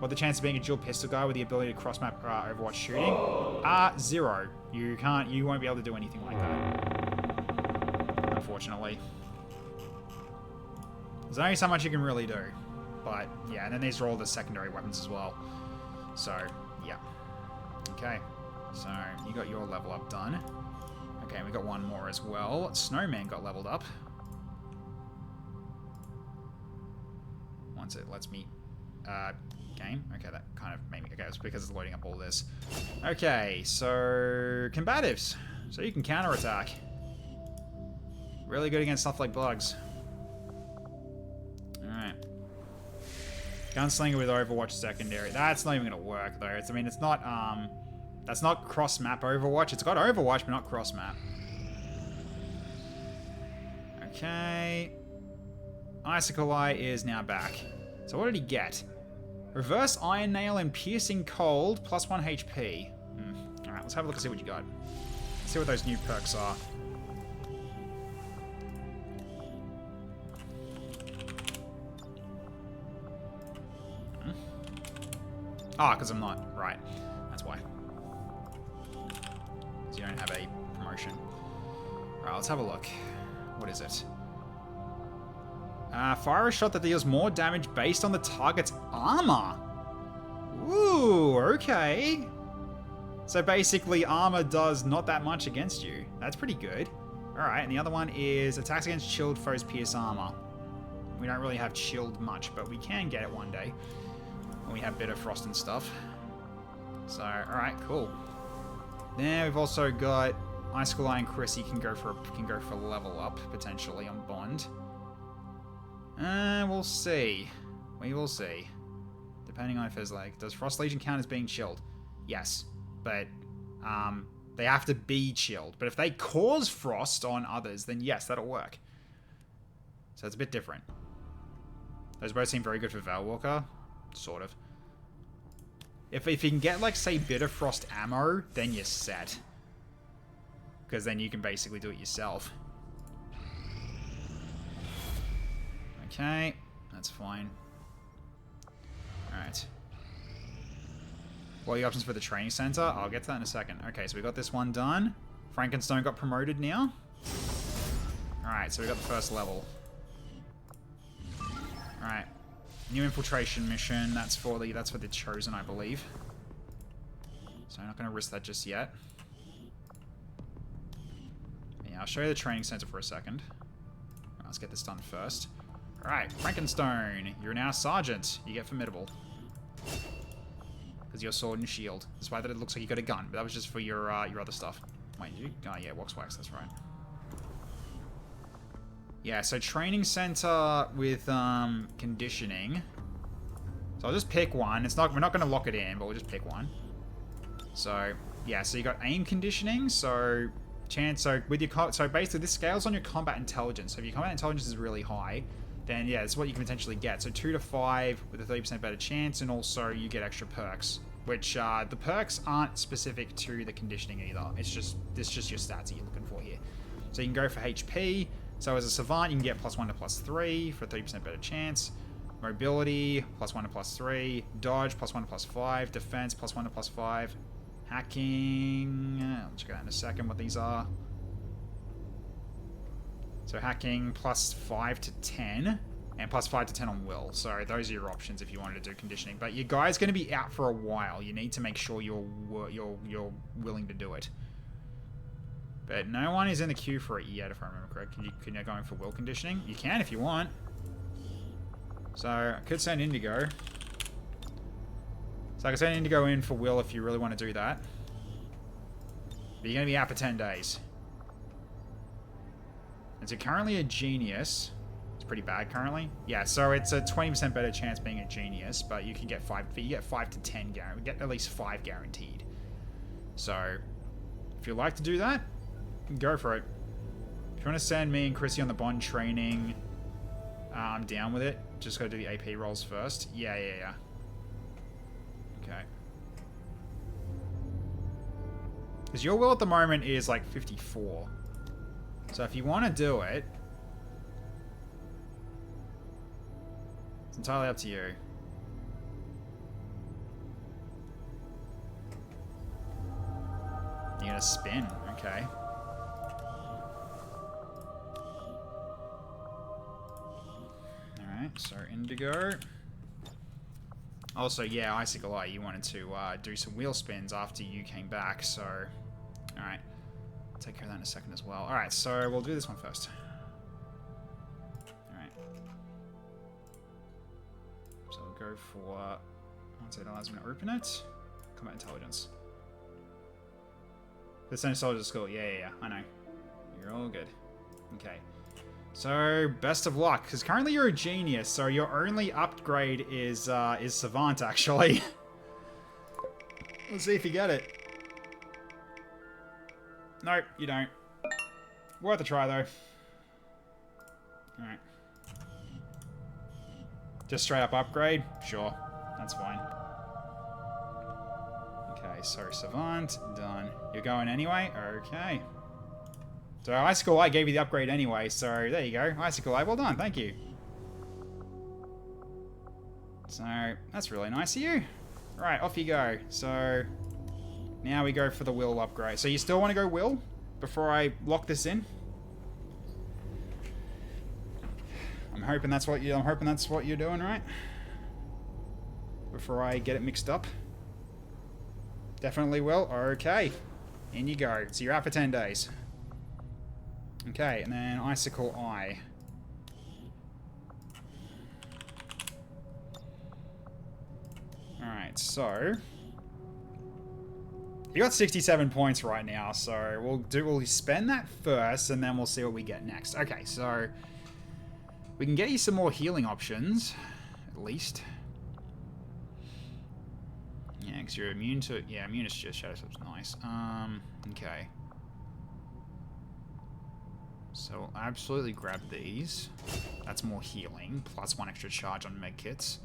What the chance of being a dual pistol guy with the ability to cross-map Overwatch shooting? 0. You won't be able to do anything like that. Unfortunately. There's only so much you can really do. But, yeah, and then these are all the secondary weapons as well. So, yeah. Okay. So, you got your level up done. Okay, we got one more as well. Snowman got leveled up. Once it lets me... game. Okay, that kind of made me... Okay, it's because it's loading up all this. Okay, so... Combatives. So you can counterattack. Really good against stuff like bugs. Alright. Gunslinger with Overwatch secondary. That's not even going to work, though. I mean, it's not... That's not cross-map Overwatch. It's got Overwatch, but not cross-map. Okay. Icicle Eye is now back. So what did he get? Reverse Iron Nail and Piercing Cold, plus 1 HP. Alright, let's have a look and see what you got. Let's see what those new perks are. Because I'm not. Right. That's why. Because you don't have a promotion. Alright, let's have a look. What is it? Fire a shot that deals more damage based on the target's armor. Ooh, okay. So basically, armor does not that much against you. That's pretty good. Alright, and the other one is attacks against chilled foes pierce armor. We don't really have chilled much, but we can get it one day. When we have Bitter Frost and stuff. So, alright, cool. Then we've also got Icicle Eye and Chrissy can go for level up, potentially, on Bond. We'll see. We will see. Depending on if there's like... Does Frost Legion count as being chilled? Yes. But, they have to be chilled. But if they cause frost on others, then yes, that'll work. So it's a bit different. Those both seem very good for Veilwalker. Sort of. If you can get, like, say, Bitter Frost ammo, then you're set. Because then you can basically do it yourself. Okay, that's fine. Alright. What are the options for the training center? I'll get to that in a second. Okay, so we got this one done. Frankenstone got promoted now. Alright, so we got the first level. Alright. New infiltration mission. That's for the Chosen, I believe. So I'm not going to risk that just yet. Yeah, I'll show you the training center for a second. Right, let's get this done first. Alright, Frankenstone. You're now a sergeant. You get formidable. Because your sword and shield. Despite that it looks like you got a gun, but that was just for your other stuff. Wait, you? Oh yeah, Wax Wax, that's right. Yeah, so training center with conditioning. So I'll just pick one. We're not gonna lock it in, but we'll just pick one. So yeah, so you got aim conditioning, so basically this scales on your combat intelligence. So if your combat intelligence is really high, then yeah, it's what you can potentially get. So 2 to 5 with a 30% better chance, and also you get extra perks. Which the perks aren't specific to the conditioning either. It's just your stats that you're looking for here. So you can go for HP. So as a Savant, you can get +1 to +3 for a 30% better chance. Mobility, +1 to +3. Dodge, +1 to +5. Defense, +1 to +5. Hacking, I'll check out in a second what these are. So hacking, +5 to 10. And +5 to 10 on will. So those are your options if you wanted to do conditioning. But your guy's going to be out for a while. You need to make sure you're willing to do it. But no one is in the queue for it yet, if I remember correct. Can you go in for will conditioning? You can if you want. So I could send Indigo. So I can send Indigo in for will if you really want to do that. But you're going to be out for 10 days. And so currently a genius. It's pretty bad currently. Yeah, so it's a 20% better chance being a genius, but you can get 5 to 10 guaranteed. Get at least 5 guaranteed. So if you'd like to do that, go for it. If you want to send me and Chrissy on the Bond training, I'm down with it. Just got to do the AP rolls first. Yeah. Okay. Because your will at the moment is like 54. So if you want to do it, It's entirely up to you. You're gonna spin, okay. Alright, so Indigo. Also, yeah, Icicle Eye, you wanted to do some wheel spins after you came back, so... Alright. Take care of that in a second as well. Alright, so we'll do this one first. Alright. So we'll go for... Once it allows me to open it. Combat Intelligence. Percentage soldiers at school. Yeah, I know. You're all good. Okay. So, best of luck, because currently you're a genius, so your only upgrade is Savant, actually. Let's see if you get it. Nope, you don't. Worth a try, though. Alright. Just straight up upgrade? Sure. That's fine. Okay, so Savant, done. You're going anyway? Okay. So Icicle Eye gave you the upgrade anyway, so there you go. Icicle Eye, well done, thank you. So, that's really nice of you. Right, off you go. So, now we go for the Will upgrade. So you still want to go Will? Before I lock this in? I'm hoping that's what you're doing, right? Before I get it mixed up. Definitely Will. Okay. In you go. So you're out for 10 days. Okay, and then Icicle Eye. Alright, so... You got 67 points right now, so we'll spend that first, and then we'll see what we get next. Okay, so... We can get you some more healing options, at least. Yeah, because you're immune to... Yeah, immune to Shadow Slip's nice. Okay. So we'll absolutely grab these. That's more healing, plus 1 extra charge on medkits.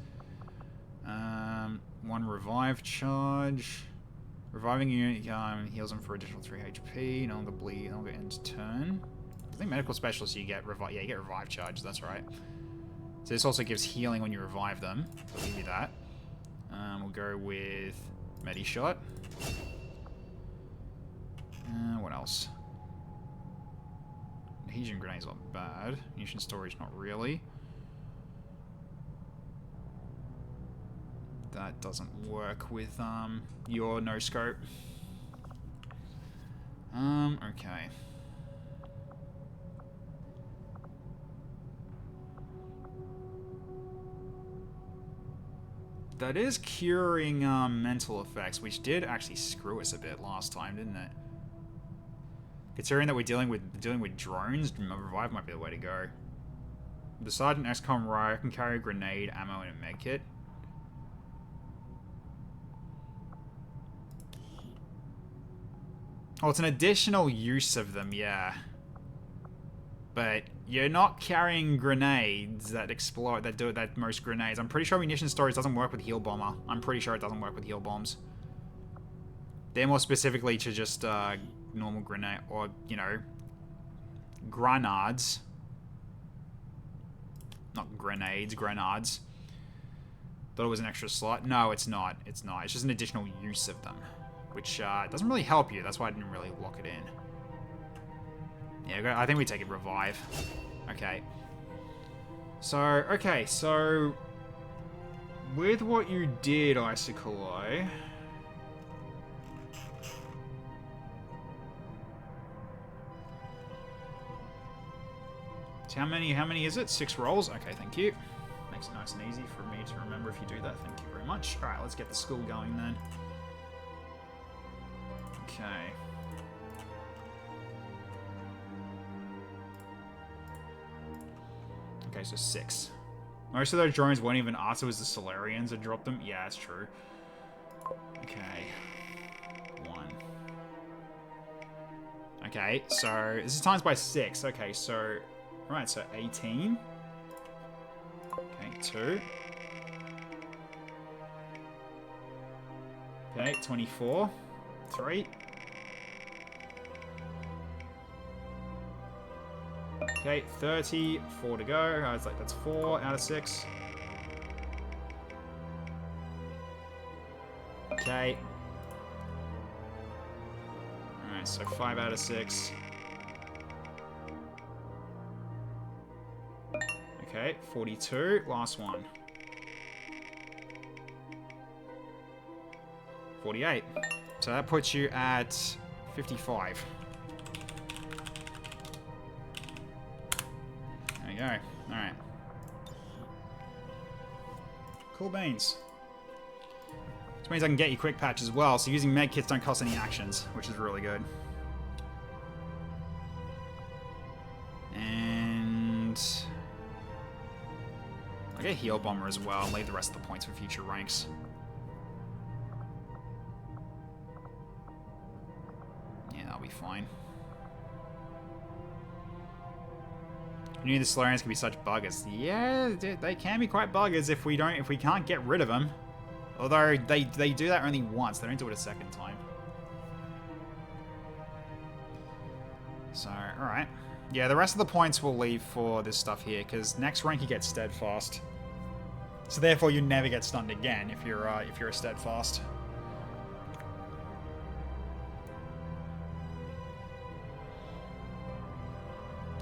1 revive charge. Reviving unit heals them for additional 3 HP. No longer bleed, no longer ends turn. I think medical specialists you get revive. Yeah, you get revive charge. That's right. So this also gives healing when you revive them. So I'll give you that. We'll go with Medi-Shot. What else? Adhesion grenade's not bad. Munition storage, not really. That doesn't work with your no scope. Okay. That is curing mental effects, which did actually screw us a bit last time, didn't it? Considering that we're dealing with drones, revive might be the way to go. The Sergeant XCOM Riot can carry a grenade, ammo, and a medkit. Oh, it's an additional use of them, yeah. But you're not carrying grenades that explode, that most grenades. I'm pretty sure munition storage doesn't work with heal bomber. I'm pretty sure it doesn't work with heal bombs. They're more specifically to just normal grenade, or, you know, grenades. Not grenades, grenades. Thought it was an extra slot. No, it's not. It's not. It's just an additional use of them. Which doesn't really help you. That's why I didn't really lock it in. Yeah, I think we take it revive. Okay. So, okay, so... With what you did, Icicle Eye... So how many is it? 6 rolls? Okay, thank you. Makes it nice and easy for me to remember if you do that. Thank you very much. Alright, let's get the school going then. Okay. Okay, so 6. Most of those drones weren't even us, it was the Solarians that dropped them. Yeah, that's true. Okay. 1. Okay, so this is times by 6. Okay, so... Right, so 18. Okay, 2. Okay, 24. 3. Okay, 30. 4 to go. I was like, that's 4 out of 6. Okay. Alright, so 5 out of 6. Okay, 42. Last one. 48. So that puts you at 55. There we go. Alright. Cool beans. Which means I can get you quick patch as well, so using med kits don't cost any actions, which is really good. And I'll get heal bomber as well and leave the rest of the points for future ranks. Yeah, that'll be fine. I knew the Solarians can be such buggers. Yeah, they can be quite buggers if we can't get rid of them. Although they do that only once, they don't do it a second time. So, alright. Yeah, the rest of the points we'll leave for this stuff here, because next rank you get steadfast. So therefore you never get stunned again if you're a steadfast.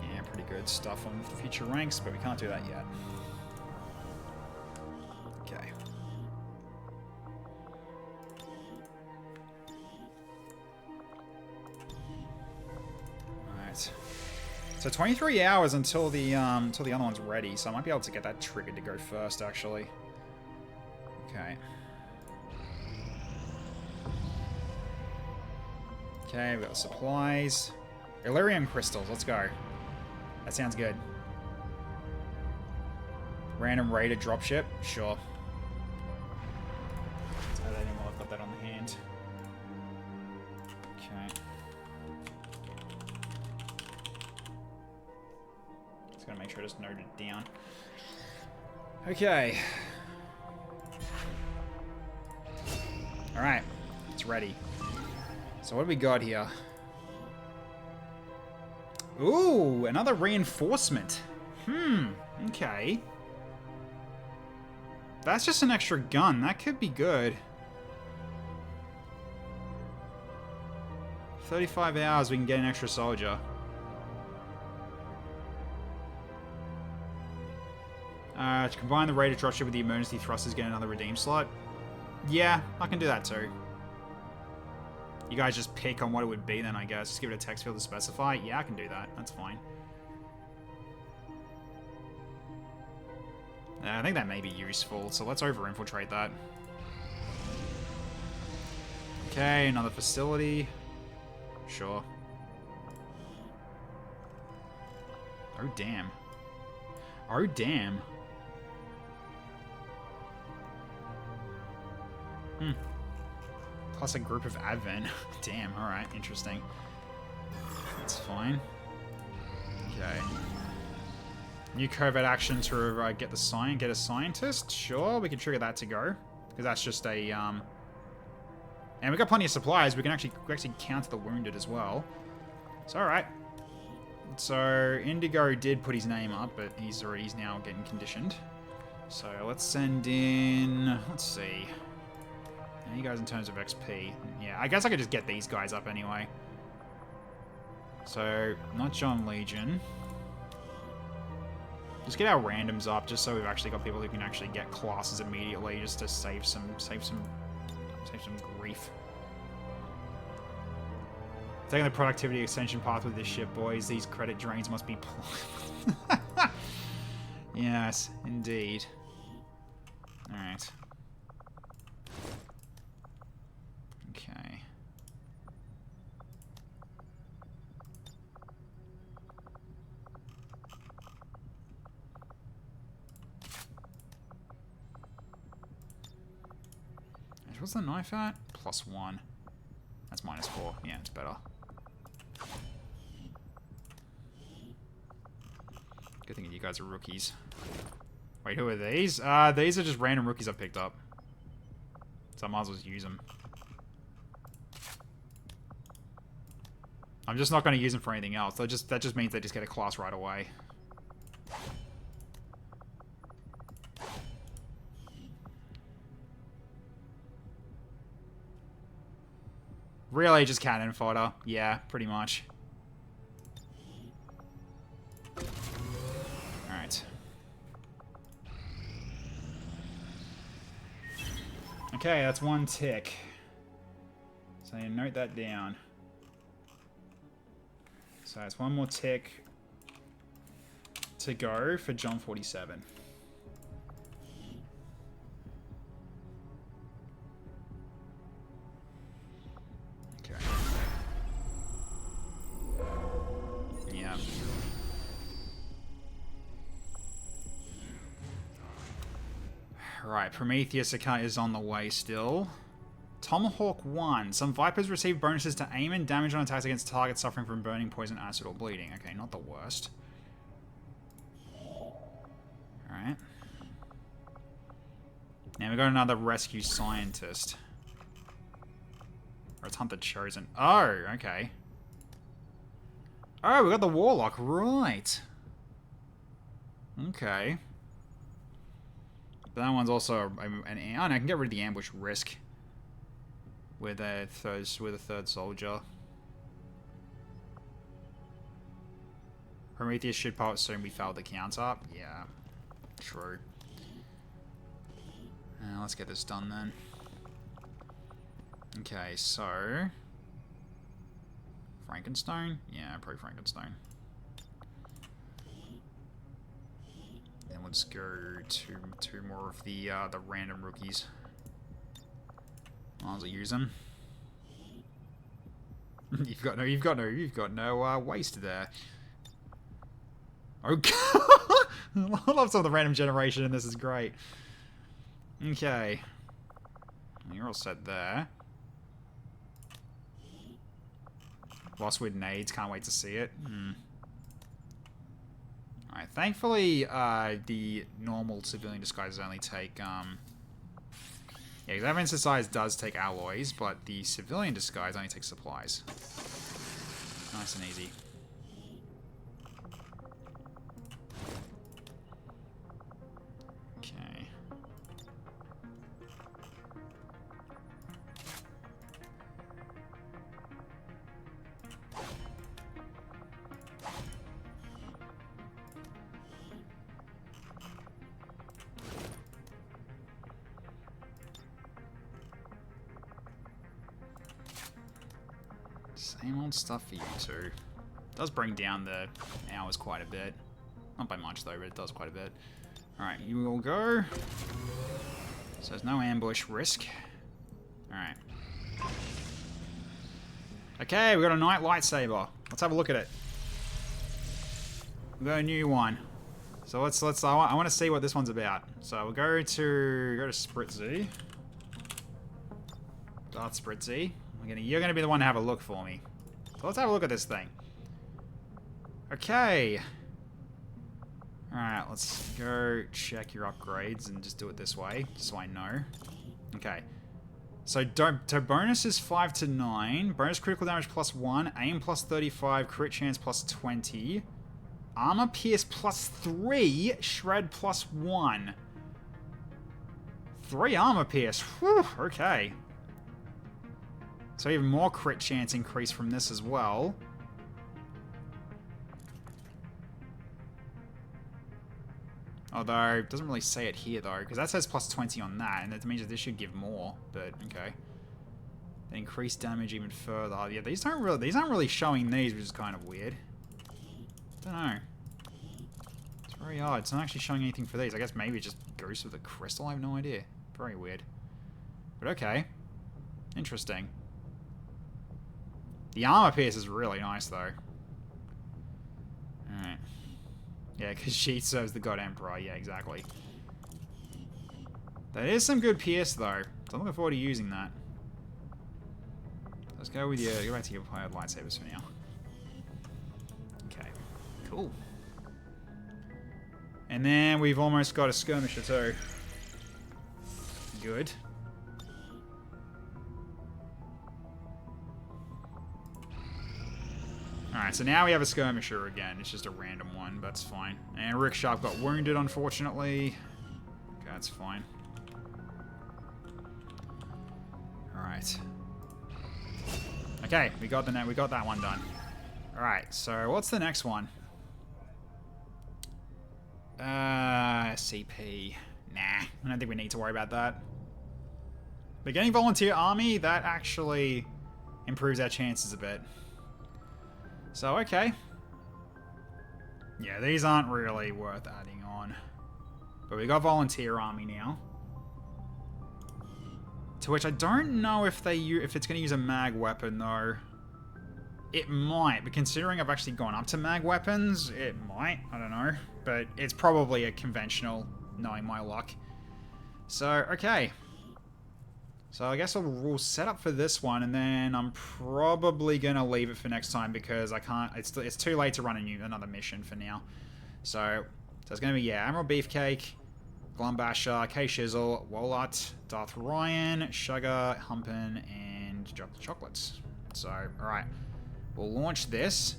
Yeah, pretty good stuff on future ranks, but we can't do that yet. Okay. Alright. So 23 hours until the other one's ready, so I might be able to get that triggered to go first, actually. Okay. Okay, we've got the supplies. Illyrium crystals, let's go. That sounds good. Random raider dropship, sure. Let's add that in while I've got that on the hand. Okay. Just gotta make sure I just note it down. Okay. Alright, it's ready. So what do we got here? Ooh, another reinforcement. Okay. That's just an extra gun. That could be good. 35 hours, we can get an extra soldier. To combine the raider dropship with the emergency thrusters, get another redeem slot. Yeah, I can do that too. You guys just pick on what it would be then, I guess. Just give it a text field to specify. Yeah, I can do that. That's fine. I think that may be useful, so let's over-infiltrate that. Okay, another facility. Sure. Oh, damn. Oh, damn. Plus a group of advent. Damn, alright, interesting. That's fine. Okay. New covert action to get a scientist? Sure, we can trigger that to go. Because that's just a, And we've got plenty of supplies, we can actually counter the wounded as well. So, alright. So, Indigo did put his name up, but he's now getting conditioned. So, let's send in... Let's see... You guys in terms of XP. Yeah, I guess I could just get these guys up anyway. So, not John Legion. Just get our randoms up, just so we've actually got people who can actually get classes immediately, just to save some grief. Taking the productivity extension path with this ship, boys. These credit drains must be... Yes, indeed. Alright. Okay. What's the knife at? +1. That's -4. Yeah, it's better. Good thing you guys are rookies. Wait, who are these? These are just random rookies I picked up. So I might as well use them. I'm just not going to use them for anything else. That just means they just get a class right away. Really just cannon fodder. Yeah, pretty much. Alright. Okay, that's one tick. So you note that down. So it's one more tick to go for John 47. Okay. Yeah. Right, Prometheus is on the way still. Tomahawk 1. Some Vipers receive bonuses to aim and damage on attacks against targets suffering from burning, poison, acid, or bleeding. Okay, not the worst. Alright. Now we got another rescue scientist. Or it's Hunter Chosen. Oh, okay. Oh, we got the Warlock. Right. Okay. But that one's also an... Oh, no, I can get rid of the ambush risk. With a third soldier. Prometheus should probably assume we failed the counter. Yeah, true. Let's get this done then. Okay, so Frankenstein? Yeah, probably Frankenstein. Then let's go to two more of the random rookies. Might as well use them. You've got no waste there. Okay. I love some of the random generation, and this is great. Okay. You're all set there. Lost with nades, can't wait to see it. Alright, thankfully, the normal civilian disguises only take, yeah, because Avenger disguise does take alloys, but the civilian disguise only takes supplies. Nice and easy. Okay. Same old stuff for you too. Does bring down the hours quite a bit. Not by much though, but it does quite a bit. Alright, you will go. So there's no ambush risk. Alright. Okay, we got a night lightsaber. Let's have a look at it. We got a new one. So I want to see what this one's about. So we'll go to Spritzy. Darth Spritzy. You're gonna be the one to have a look for me. So let's have a look at this thing. Okay. Alright, let's go check your upgrades and just do it this way, just so I know. Okay. So bonus is 5 to 9. Bonus critical damage +1. Aim +35. Crit chance +20. Armor pierce +3. Shred +1. 3 armor pierce. Whew, okay. So even more crit chance increase from this as well. Although, it doesn't really say it here though, because that says +20 on that, and that means that this should give more, but okay. Increase damage even further. Yeah, these aren't really showing these, which is kind of weird. Don't know. It's very odd. It's not actually showing anything for these. I guess maybe it just goes with the crystal, I have no idea. Very weird. But okay. Interesting. The armor pierce is really nice, though. Alright. Yeah, because she serves the God Emperor. Yeah, exactly. That is some good pierce, though. So I'm looking forward to using that. Let's go with go back to your powered lightsabers for now. Okay. Cool. And then we've almost got a skirmisher, too. Good. Alright, so now we have a skirmisher again. It's just a random one, but that's fine. And Rick Sharp got wounded, unfortunately. Okay, that's fine. Alright. Okay, we got that one done. Alright, so what's the next one? CP. Nah, I don't think we need to worry about that. But getting volunteer army, that actually improves our chances a bit. So, okay. Yeah, these aren't really worth adding on. But we got volunteer army now. To which I don't know if it's going to use a mag weapon, though. It might, but considering I've actually gone up to mag weapons, it might. I don't know. But it's probably a conventional, knowing my luck. So, okay. So I guess we'll set up for this one, and then I'm probably going to leave it for next time because I can't... It's too late to run another mission for now. So it's going to be, yeah, Admiral Beefcake, Glumbasher, K-Shizzle, Wolat, Darth Ryan, Sugar, Humpin, and Drop the Chocolates. So, alright. We'll launch this,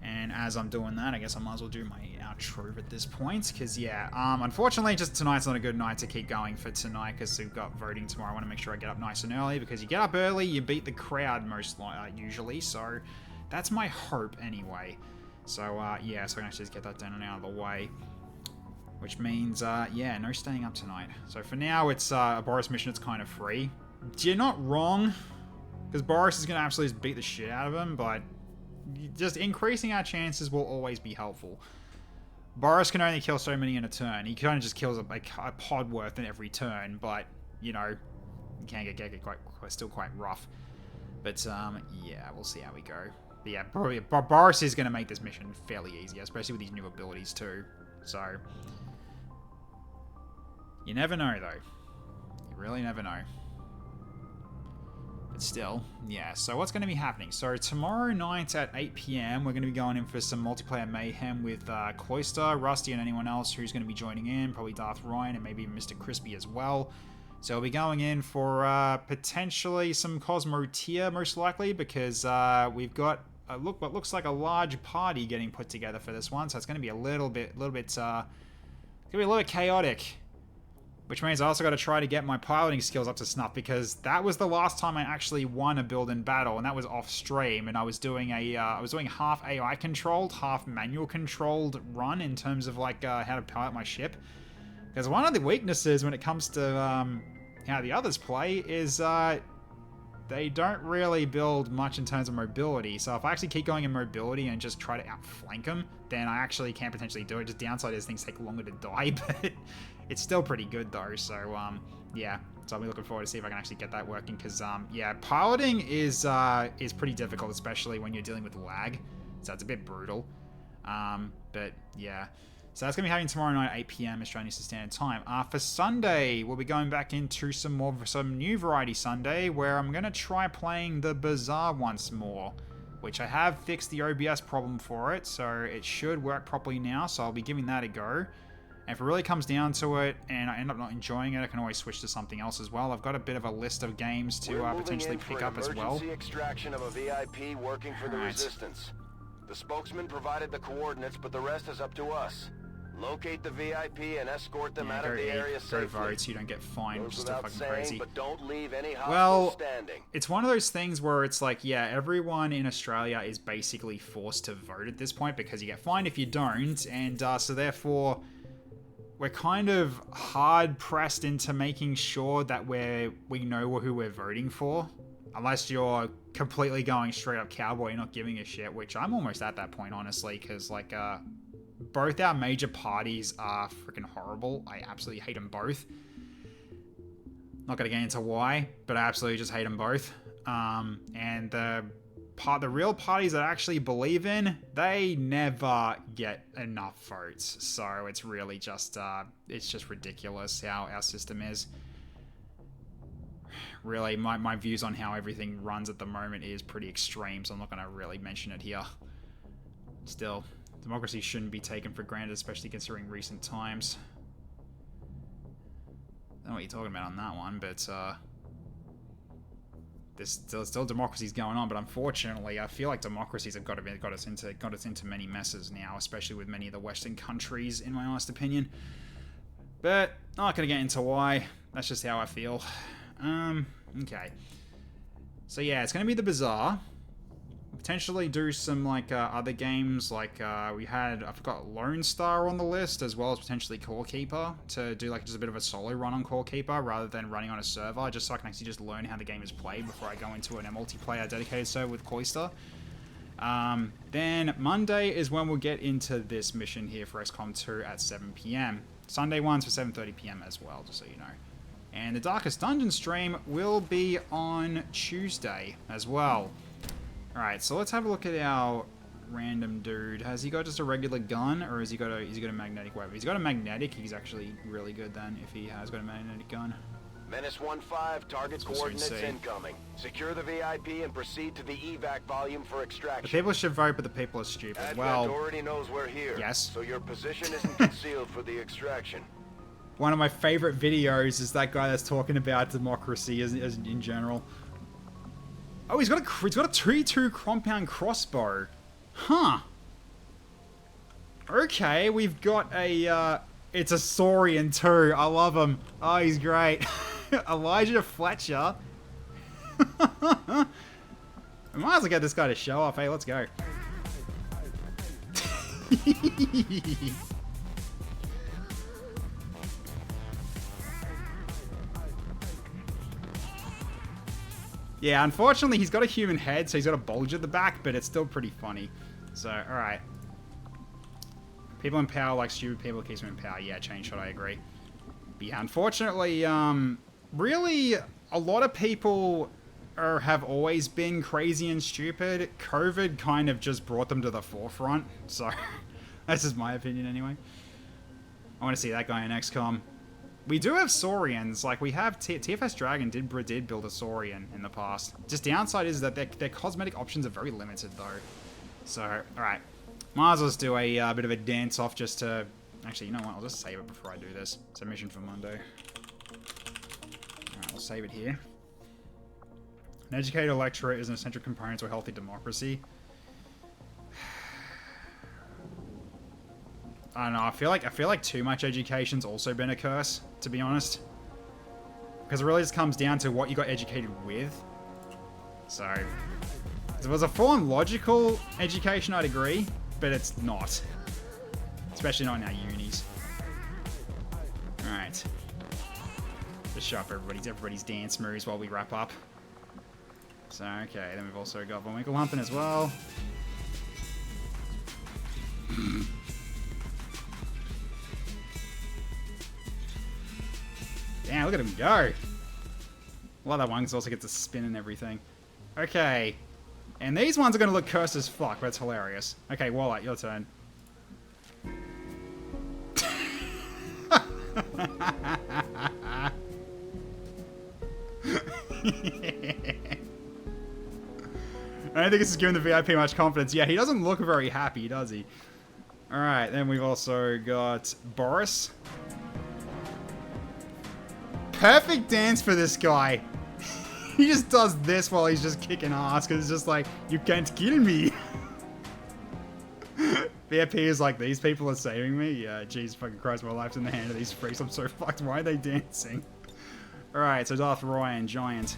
and as I'm doing that, I guess I might as well do my outro at this point, because, yeah, unfortunately, just tonight's not a good night to keep going for tonight, because we've got voting tomorrow. I want to make sure I get up nice and early, because you get up early, you beat the crowd usually, so that's my hope anyway. So, yeah, so I'm going to just get that done and out of the way, which means, yeah, no staying up tonight. So for now, it's a Boris mission. It's kind of free. You're not wrong, because Boris is going to absolutely beat the shit out of him, but just increasing our chances will always be helpful. Boris can only kill so many in a turn. He kind of just kills a pod worth in every turn, but, you know, it can get still quite rough. But, yeah, we'll see how we go. But yeah, probably Boris is going to make this mission fairly easy, especially with these new abilities too. So, you never know, though. You really never know. But still, yeah, so what's going to be happening? So tomorrow night at 8 PM, we're going to be going in for some multiplayer mayhem with Cloister, Rusty, and anyone else who's going to be joining in. Probably Darth Ryan and maybe Mr. Crispy as well. So we'll be going in for potentially some Cosmo tier, most likely, because we've got what looks like a large party getting put together for this one. So it's going to be a little bit chaotic. Which means I also got to try to get my piloting skills up to snuff, because that was the last time I actually won a build in battle, and that was off stream, and I was doing half AI controlled, half manual controlled run in terms of like how to pilot my ship. Because one of the weaknesses when it comes to how the others play is they don't really build much in terms of mobility. So if I actually keep going in mobility and just try to outflank them, then I actually can potentially do it. Just downside is things take longer to die, but it's still pretty good though. So yeah, so I'll be looking forward to see if I can actually get that working, because yeah, piloting is pretty difficult, especially when you're dealing with lag. So it's a bit brutal. But yeah. So that's going to be happening tomorrow night, 8 PM Australian Standard Time. For Sunday, we'll be going back into some new variety Sunday, where I'm going to try playing the Bazaar once more, which I have fixed the OBS problem for it, so it should work properly now, so I'll be giving that a go. And if it really comes down to it, and I end up not enjoying it, I can always switch to something else as well. I've got a bit of a list of games to potentially pick up as well. Emergency extraction of a VIP working for the Resistance. The spokesman provided the coordinates, but the rest is up to us. Locate the VIP and escort them out of the area safely. Go vote so you don't get fined, which is still fucking crazy. But don't leave any hostiles standing. It's one of those things where it's like, yeah, everyone in Australia is basically forced to vote at this point, because you get fined if you don't, and so therefore we're kind of hard pressed into making sure that we know who we're voting for, unless you're completely going straight up cowboy and not giving a shit, which I'm almost at that point, honestly, because like both our major parties are freaking horrible. I absolutely hate them both. Not gonna get into why, but I absolutely just hate them both. And the real parties that I actually believe in, they never get enough votes. So it's really just ridiculous how our system is. Really, my views on how everything runs at the moment is pretty extreme, so I'm not gonna really mention it here. Still, democracy shouldn't be taken for granted, especially considering recent times. I don't know what you're talking about on that one, but there's still democracies going on. But unfortunately, I feel like democracies have got us into many messes now, especially with many of the Western countries, in my honest opinion. But I'm not gonna get into why. That's just how I feel. Okay. So yeah, it's gonna be the Bazaar. Potentially do some like other games, like we had, I forgot, Lone Star on the list, as well as potentially Core Keeper, to do like just a bit of a solo run on Core Keeper rather than running on a server, just so I can actually just learn how the game is played before I go into a multiplayer dedicated server with Cloister. Then Monday is when we'll get into this mission here for XCOM 2 at 7 PM. Sunday one's for 7:30 PM as well, just so you know. And the Darkest Dungeon stream will be on Tuesday as well. Alright, so let's have a look at our random dude. Has he got just a regular gun, or has he got a magnetic weapon? If he's got a magnetic, he's actually really good then, if he has got a magnetic gun. Menace 1-5, target coordinates incoming. Secure the VIP and proceed to the evac volume for extraction. The people should vote, but the people are stupid. Advent well, already knows we're here. Yes. So your position isn't concealed for the extraction. One of my favorite videos is that guy that's talking about democracy as in general. Oh, he's got a 2-2 compound crossbow. Huh. Okay, we've got a, it's a Saurian too. I love him. Oh, he's great. Elijah Fletcher. I might as well get this guy to show off. Hey, let's go. Yeah, unfortunately, he's got a human head, so he's got a bulge at the back, but it's still pretty funny. So, alright. People in power like stupid people keeps them in power. Yeah, chain shot, I agree. But yeah, unfortunately, really, a lot of people have always been crazy and stupid. COVID kind of just brought them to the forefront. So, that's just my opinion anyway. I want to see that guy in XCOM. We do have Saurians, like we have TFS Dragon did build a Saurian in the past. Just downside is that their cosmetic options are very limited though. So, alright. Might as well just do a bit of a dance off just to... Actually, you know what, I'll just save it before I do this. It's a mission for Monday. Alright, we'll save it here. An educated electorate is an essential component to a healthy democracy. I don't know, I feel like too much education's also been a curse, to be honest. Because it really just comes down to what you got educated with. So, if it was a full-on logical education, I'd agree, but it's not. Especially not in our unis. Alright. Just show up everybody's dance moves while we wrap up. So, okay, then we've also got Von Winklehumpin as well. Damn, look at him go. I love that one because also gets a spin and everything. Okay. And these ones are going to look cursed as fuck, but it's hilarious. Okay, Wolat, your turn. I don't think this is giving the VIP much confidence. Yeah, he doesn't look very happy, does he? Alright, then we've also got Boris. Perfect dance for this guy. He just does this while he's just kicking ass, because it's just like, you can't kill me. VIP is like, these people are saving me? Yeah, Jesus fucking Christ, my life's in the hand of these freaks. I'm so fucked. Why are they dancing? Alright, so Darth Ryan, Giant.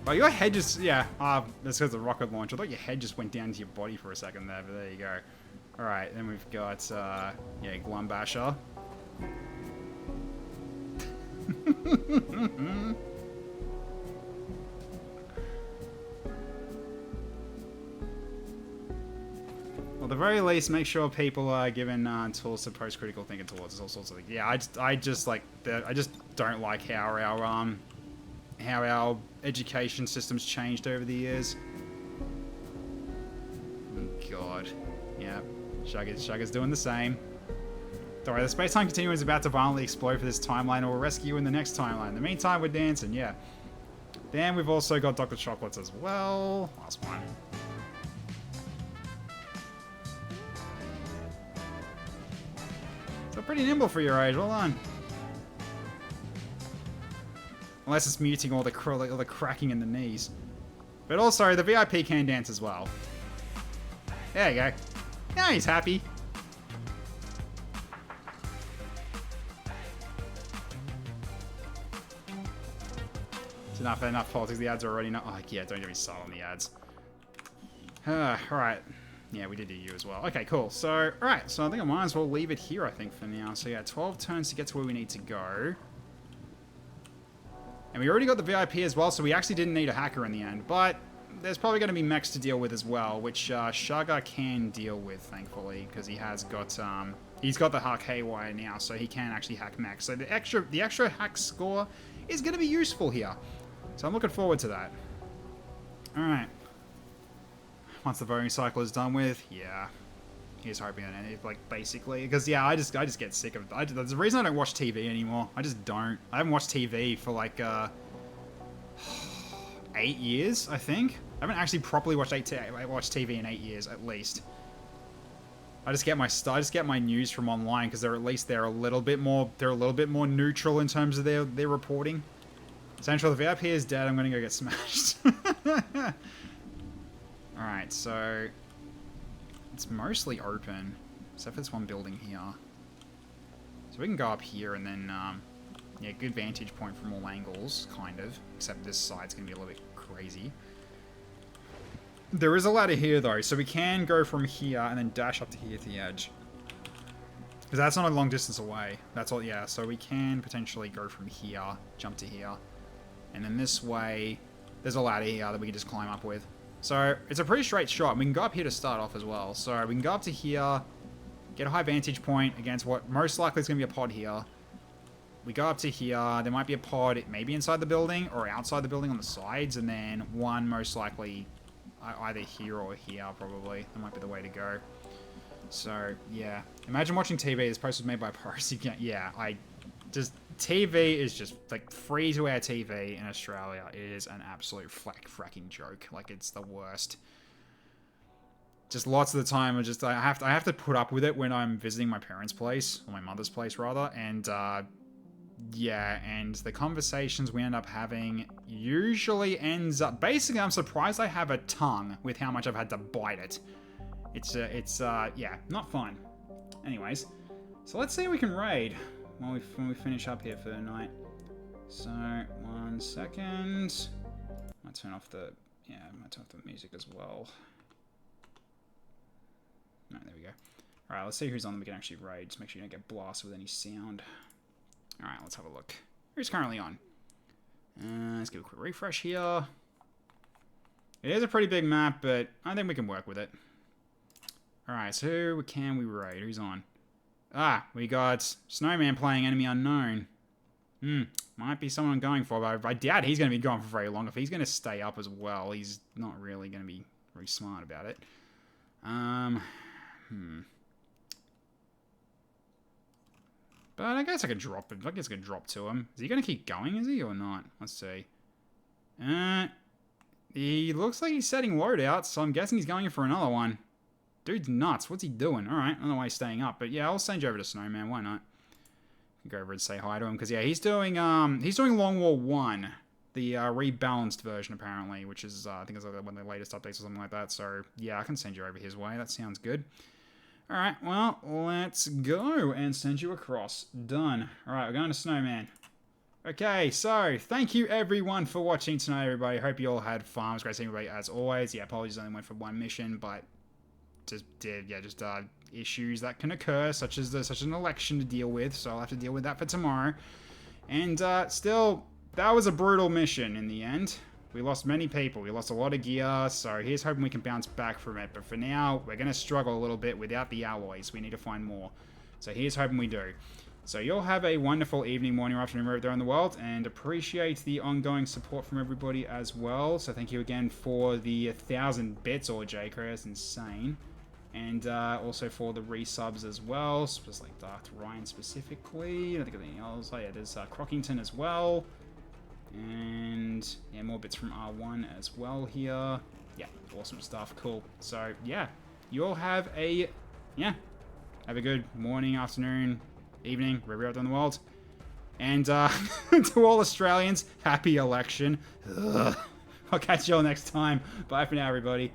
Oh, your head just, yeah, that's because of the rocket launch. I thought your head just went down to your body for a second there, but there you go. Alright, then we've got, yeah, Glumbasher. Well, at the very least, make sure people are given tools to post-critical thinking towards all sorts of things. Yeah, I just don't like how our education system's changed over the years. Oh, God. Yeah. Shugger's doing the same. Don't worry, the space-time continuum is about to violently explode for this timeline, or we'll rescue you in the next timeline. In the meantime, we're dancing, yeah. Then we've also got Dr. Chocolates as well. Last one. So pretty nimble for your age, well done. Unless it's muting all the cracking in the knees. But also, the VIP can dance as well. There you go. Now he's happy. It's enough politics. The ads are already not. Oh, yeah, don't get me started on the ads. Alright. Yeah, we did do you as well. Okay, cool. So, alright. So I think I might as well leave it here, I think, for now. So yeah, 12 turns to get to where we need to go. And we already got the VIP as well, so we actually didn't need a hacker in the end. But there's probably going to be mechs to deal with as well, which Shaga can deal with, thankfully, because he has got he's got the hack haywire now, so he can actually hack mechs. So the extra hack score is going to be useful here. So I'm looking forward to that. All right. Once the voting cycle is done with, yeah. Here's hoping that it, like, basically, because yeah, I just get sick of it. That's the reason I don't watch TV anymore. I just don't. I haven't watched TV for like 8 years, I think. I haven't actually properly watched TV in 8 years at least. I just get my news from online because they're a little bit more neutral in terms of their reporting. Central, the VIP is dead. I'm gonna go get smashed. All right, so it's mostly open, except for this one building here. So we can go up here and then, yeah, good vantage point from all angles, kind of. Except this side's gonna be a little bit crazy. There is a ladder here though, so we can go from here and then dash up to here to the edge. Because that's not a long distance away. That's all, yeah, so we can potentially go from here, jump to here. And then this way, there's a ladder here that we can just climb up with. So it's a pretty straight shot. We can go up here to start off as well. So we can go up to here, get a high vantage point against what most likely is going to be a pod here. We go up to here. There might be a pod maybe inside the building or outside the building on the sides. And then one most likely either here or here probably. That might be the way to go. So yeah. Imagine watching TV. This post was made by Paris. Yeah, TV is just, like, free-to-air TV in Australia is an absolute fracking joke. Like, it's the worst. Just lots of the time, I have to put up with it when I'm visiting my parents' place, or my mother's place, rather, and, yeah, and the conversations we end up having usually ends up... Basically, I'm surprised I have a tongue with how much I've had to bite it. It's yeah, not fun. Anyways, so let's see if we can raid when we finish up here for the night. So, 1 second. Might turn off the music as well. No, there we go. Alright, let's see who's on that we can actually raid. Just make sure you don't get blasted with any sound. Alright, let's have a look. Who's currently on? Let's give a quick refresh here. It is a pretty big map, but I think we can work with it. Alright, so who can we raid? Who's on? Ah, we got Snowman playing Enemy Unknown. Might be someone I'm going for, but I doubt he's going to be going for very long. If he's going to stay up as well, he's not really going to be very smart about it. But I guess I could drop it. I guess I could drop to him. Is he going to keep going, is he, or not? Let's see. He looks like he's setting loadouts, so I'm guessing he's going in for another one. Dude's nuts. What's he doing? Alright, I don't know why he's staying up. But yeah, I'll send you over to Snowman. Why not? Go over and say hi to him. Because yeah, he's doing Long War 1. The rebalanced version, apparently. Which is, I think it's like one of the latest updates or something like that. So yeah, I can send you over his way. That sounds good. Alright, well, let's go and send you across. Done. Alright, we're going to Snowman. Okay, so thank you everyone for watching tonight, everybody. Hope you all had fun. It was great seeing everybody as always. Yeah, apologies, I only went for one mission, but just issues that can occur, such as an election to deal with, so I'll have to deal with that for tomorrow. And still, that was a brutal mission in the end. We lost many people, we lost a lot of gear, so here's hoping we can bounce back from it. But for now, we're going to struggle a little bit without the alloys. We need to find more. So here's hoping we do. So you'll have a wonderful evening, morning, or afternoon wherever there in the world, and appreciate the ongoing support from everybody as well. So thank you again for the 1,000 bits, or J-Cray, that's insane. And also for the resubs as well, just like Dark Ryan specifically. I don't think of anything else. Oh yeah, there's Crockington as well. And yeah, more bits from R1 as well here. Yeah, awesome stuff. Cool. So yeah, you all have a good morning, afternoon, evening, wherever you're out in the world. And to all Australians, happy election. Ugh. I'll catch you all next time. Bye for now, everybody.